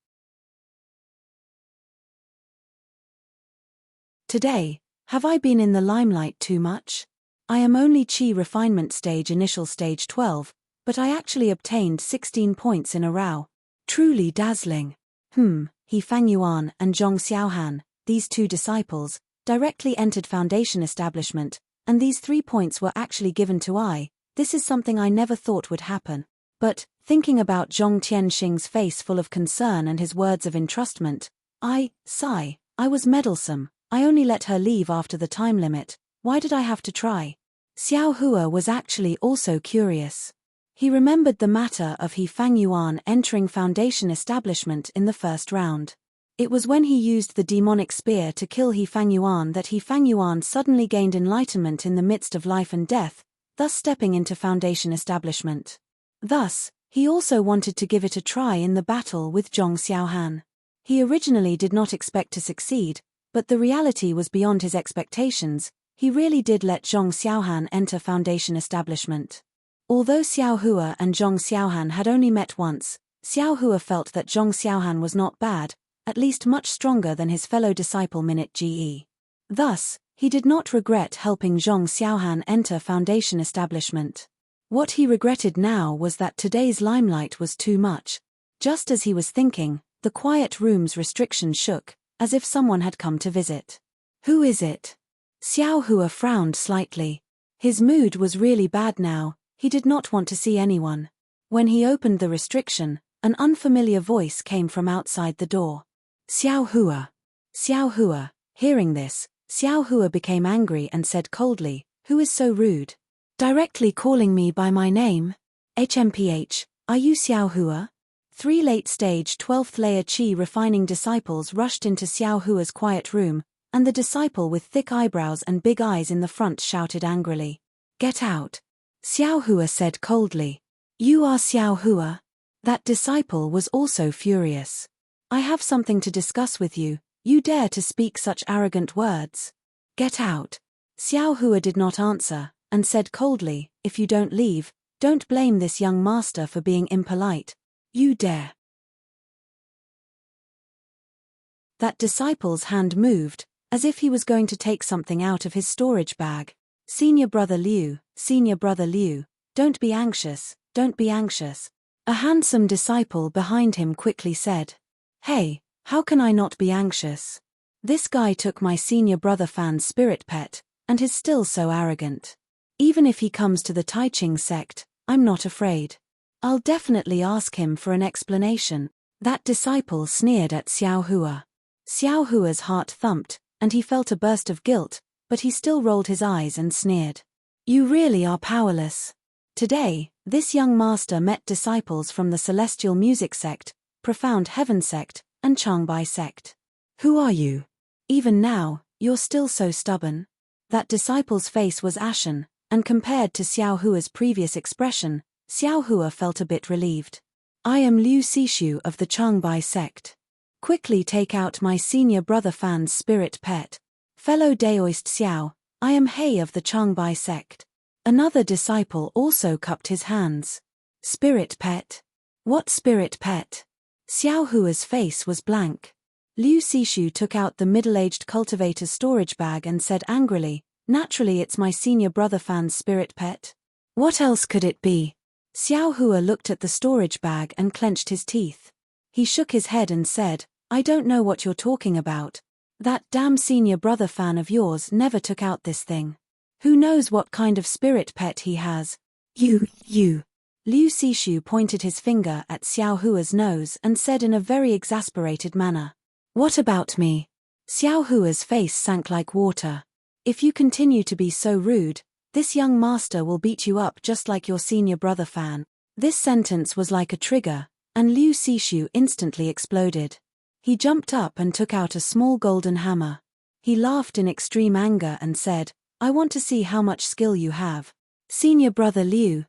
Today, have I been in the limelight too much? I am only Qi refinement stage initial stage 12, but I actually obtained 16 points in a row. Truly dazzling. He Fang Yuan and Zhong Xiaohan, these 2 disciples, directly entered foundation establishment, and these 3 points were actually given to I. This is something I never thought would happen. But, thinking about Zhong Tianxing's face full of concern and his words of entrustment, I was meddlesome, I only let her leave after the time limit, why did I have to try? Xiao Hua was actually also curious. He remembered the matter of He Fang Yuan entering foundation establishment in the first round. It was when he used the demonic spear to kill He Fang Yuan that He Fang Yuan suddenly gained enlightenment in the midst of life and death, thus stepping into foundation establishment. Thus, he also wanted to give it a try in the battle with Zhong Xiaohan. He originally did not expect to succeed, but the reality was beyond his expectations. He really did let Zhong Xiaohan enter foundation establishment. Although Xiao Hua and Zhong Xiaohan had only met once, Xiao Hua felt that Zhong Xiaohan was not bad, at least much stronger than his fellow disciple Minute Ge. Thus, he did not regret helping Zhong Xiaohan enter foundation establishment. What he regretted now was that today's limelight was too much. Just as he was thinking, the quiet room's restriction shook, as if someone had come to visit. Who is it? Xiao Hua frowned slightly. His mood was really bad now, he did not want to see anyone. When he opened the restriction, an unfamiliar voice came from outside the door. Xiao Hua. Xiao Hua. Hearing this, Xiao Hua became angry and said coldly, Who is so rude? Directly calling me by my name? HMPH, are you Xiao Hua? 3 late-stage 12th-layer Qi refining disciples rushed into Xiao Hua's quiet room, and the disciple with thick eyebrows and big eyes in the front shouted angrily. "Get out!" Xiao Hua said coldly. "You are Xiao Hua?" That disciple was also furious. "I have something to discuss with you. You dare to speak such arrogant words? Get out!" Xiao Hua did not answer, and said coldly, "If you don't leave, don't blame this young master for being impolite. You dare." That disciple's hand moved, as if he was going to take something out of his storage bag. Senior Brother Liu, don't be anxious, don't be anxious." A handsome disciple behind him quickly said. "Hey, how can I not be anxious? This guy took my senior brother Fan's spirit pet, and is still so arrogant. Even if he comes to the Taiching sect, I'm not afraid. I'll definitely ask him for an explanation." That disciple sneered at Xiao Hua. Xiao Hua's heart thumped, and he felt a burst of guilt, but he still rolled his eyes and sneered. "You really are powerless." Today, this young master met disciples from the Celestial Music sect, Profound Heaven sect, and Changbai sect. "Who are you? Even now, you're still so stubborn." That disciple's face was ashen, and compared to Xiao Hua's previous expression, Xiao Hua felt a bit relieved. "I am Liu Sishu of the Changbai sect. Quickly take out my senior brother Fan's spirit pet. Fellow Daoist Xiao, I am Hei of the Changbai sect." Another disciple also cupped his hands. "Spirit pet? What spirit pet?" Xiao Hua's face was blank. Liu Sishu took out the middle-aged cultivator's storage bag and said angrily, "Naturally it's my senior brother Fan's spirit pet. What else could it be?" Xiao Hua looked at the storage bag and clenched his teeth. He shook his head and said, "I don't know what you're talking about. That damn senior brother Fan of yours never took out this thing. Who knows what kind of spirit pet he has?" You. Liu Sishu pointed his finger at Xiao Hua's nose and said in a very exasperated manner. "What about me?" Xiao Hua's face sank like water. "If you continue to be so rude, this young master will beat you up just like your senior brother Fan." This sentence was like a trigger, and Liu Sishu instantly exploded. He jumped up and took out a small golden hammer. He laughed in extreme anger and said, "I want to see how much skill you have. Senior brother Liu."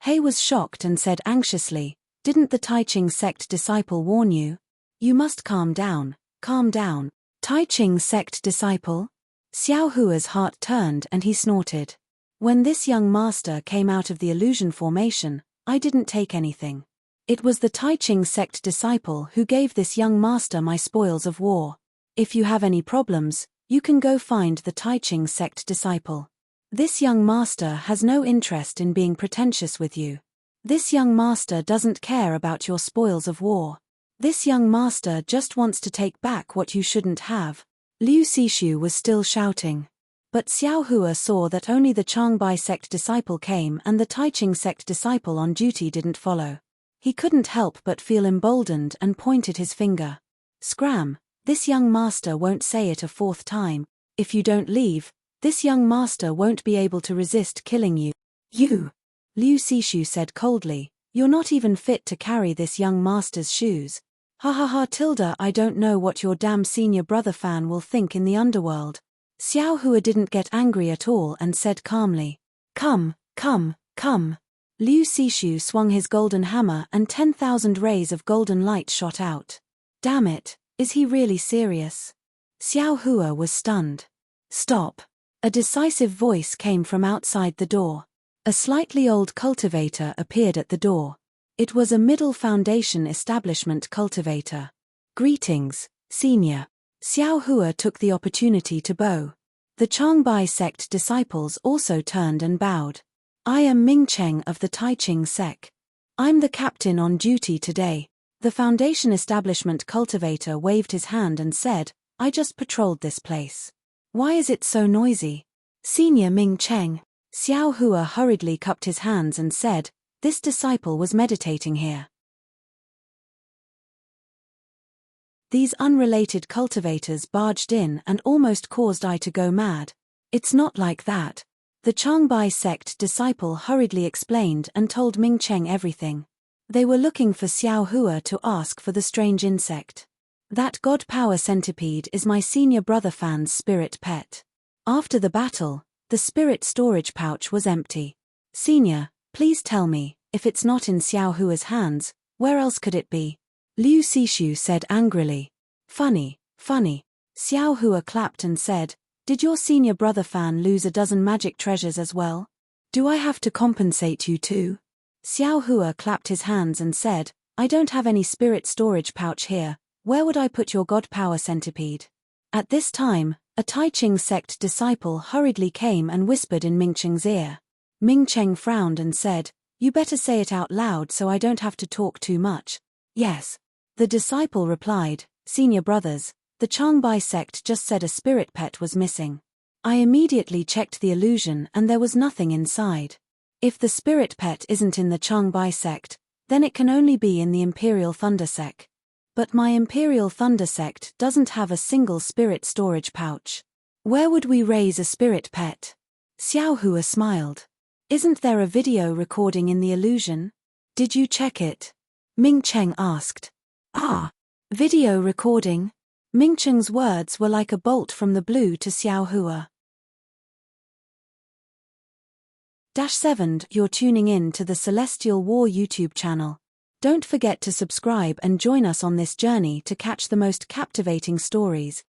Hei was shocked and said anxiously, "Didn't the Taiching sect disciple warn you? You must calm down, calm down." Taiching sect disciple? Xiao Hua's heart turned and he snorted. "When this young master came out of the illusion formation, I didn't take anything. It was the Taiching sect disciple who gave this young master my spoils of war. If you have any problems, you can go find the Taiching sect disciple. This young master has no interest in being pretentious with you. This young master doesn't care about your spoils of war. This young master just wants to take back what you shouldn't have." Liu Sishu was still shouting. But Xiao Hua saw that only the Changbai sect disciple came and the Taiching sect disciple on duty didn't follow. He couldn't help but feel emboldened and pointed his finger. "Scram, this young master won't say it a fourth time. If you don't leave, this young master won't be able to resist killing you." "You," Liu Sishu said coldly, "you're not even fit to carry this young master's shoes. Ha ha ha tilde I don't know what your damn senior brother Fan will think in the underworld." Xiao Hua didn't get angry at all and said calmly, Come. Liu Sishu swung his golden hammer and 10,000 rays of golden light shot out. "Damn it, is he really serious?" Xiao Hua was stunned. "Stop." A decisive voice came from outside the door. A slightly old cultivator appeared at the door. It was a middle foundation establishment cultivator. "Greetings, senior." Xiao Hua took the opportunity to bow. The Changbai sect disciples also turned and bowed. "I am Ming Cheng of the Taiching sect. I'm the captain on duty today." The foundation establishment cultivator waved his hand and said, "I just patrolled this place. Why is it so noisy?" "Senior Ming Cheng." Xiao Hua hurriedly cupped his hands and said, "This disciple was meditating here." These unrelated cultivators barged in and almost caused I to go mad. "It's not like that." The Changbai sect disciple hurriedly explained and told Ming Cheng everything. They were looking for Xiao Hua to ask for the strange insect. That god power centipede is my senior brother Fan's spirit pet. After the battle, the spirit storage pouch was empty. Senior, please tell me, if it's not in Xiao Hua's hands, where else could it be? Liu Sishu said angrily. Funny, funny. Xiao Hua clapped and said, did your senior brother Fan lose a dozen magic treasures as well? Do I have to compensate you too? Xiao Hua clapped his hands and said, I don't have any spirit storage pouch here, where would I put your god power centipede? At this time, a Taiching sect disciple hurriedly came and whispered in Mingcheng's ear. Mingcheng frowned and said, you better say it out loud so I don't have to talk too much. Yes. The disciple replied, Senior brothers, the Changbai sect just said a spirit pet was missing. I immediately checked the illusion and there was nothing inside. If the spirit pet isn't in the Changbai sect, then it can only be in the Imperial Thunder sect. But my Imperial Thunder sect doesn't have a single spirit storage pouch. Where would we raise a spirit pet? Xiao Hua smiled. Isn't there a video recording in the illusion? Did you check it? Mingcheng asked. Ah, video recording? Mingcheng's words were like a bolt from the blue to Xiao Hua. -7 You're tuning in to the Celestial War YouTube channel. Don't forget to subscribe and join us on this journey to catch the most captivating stories.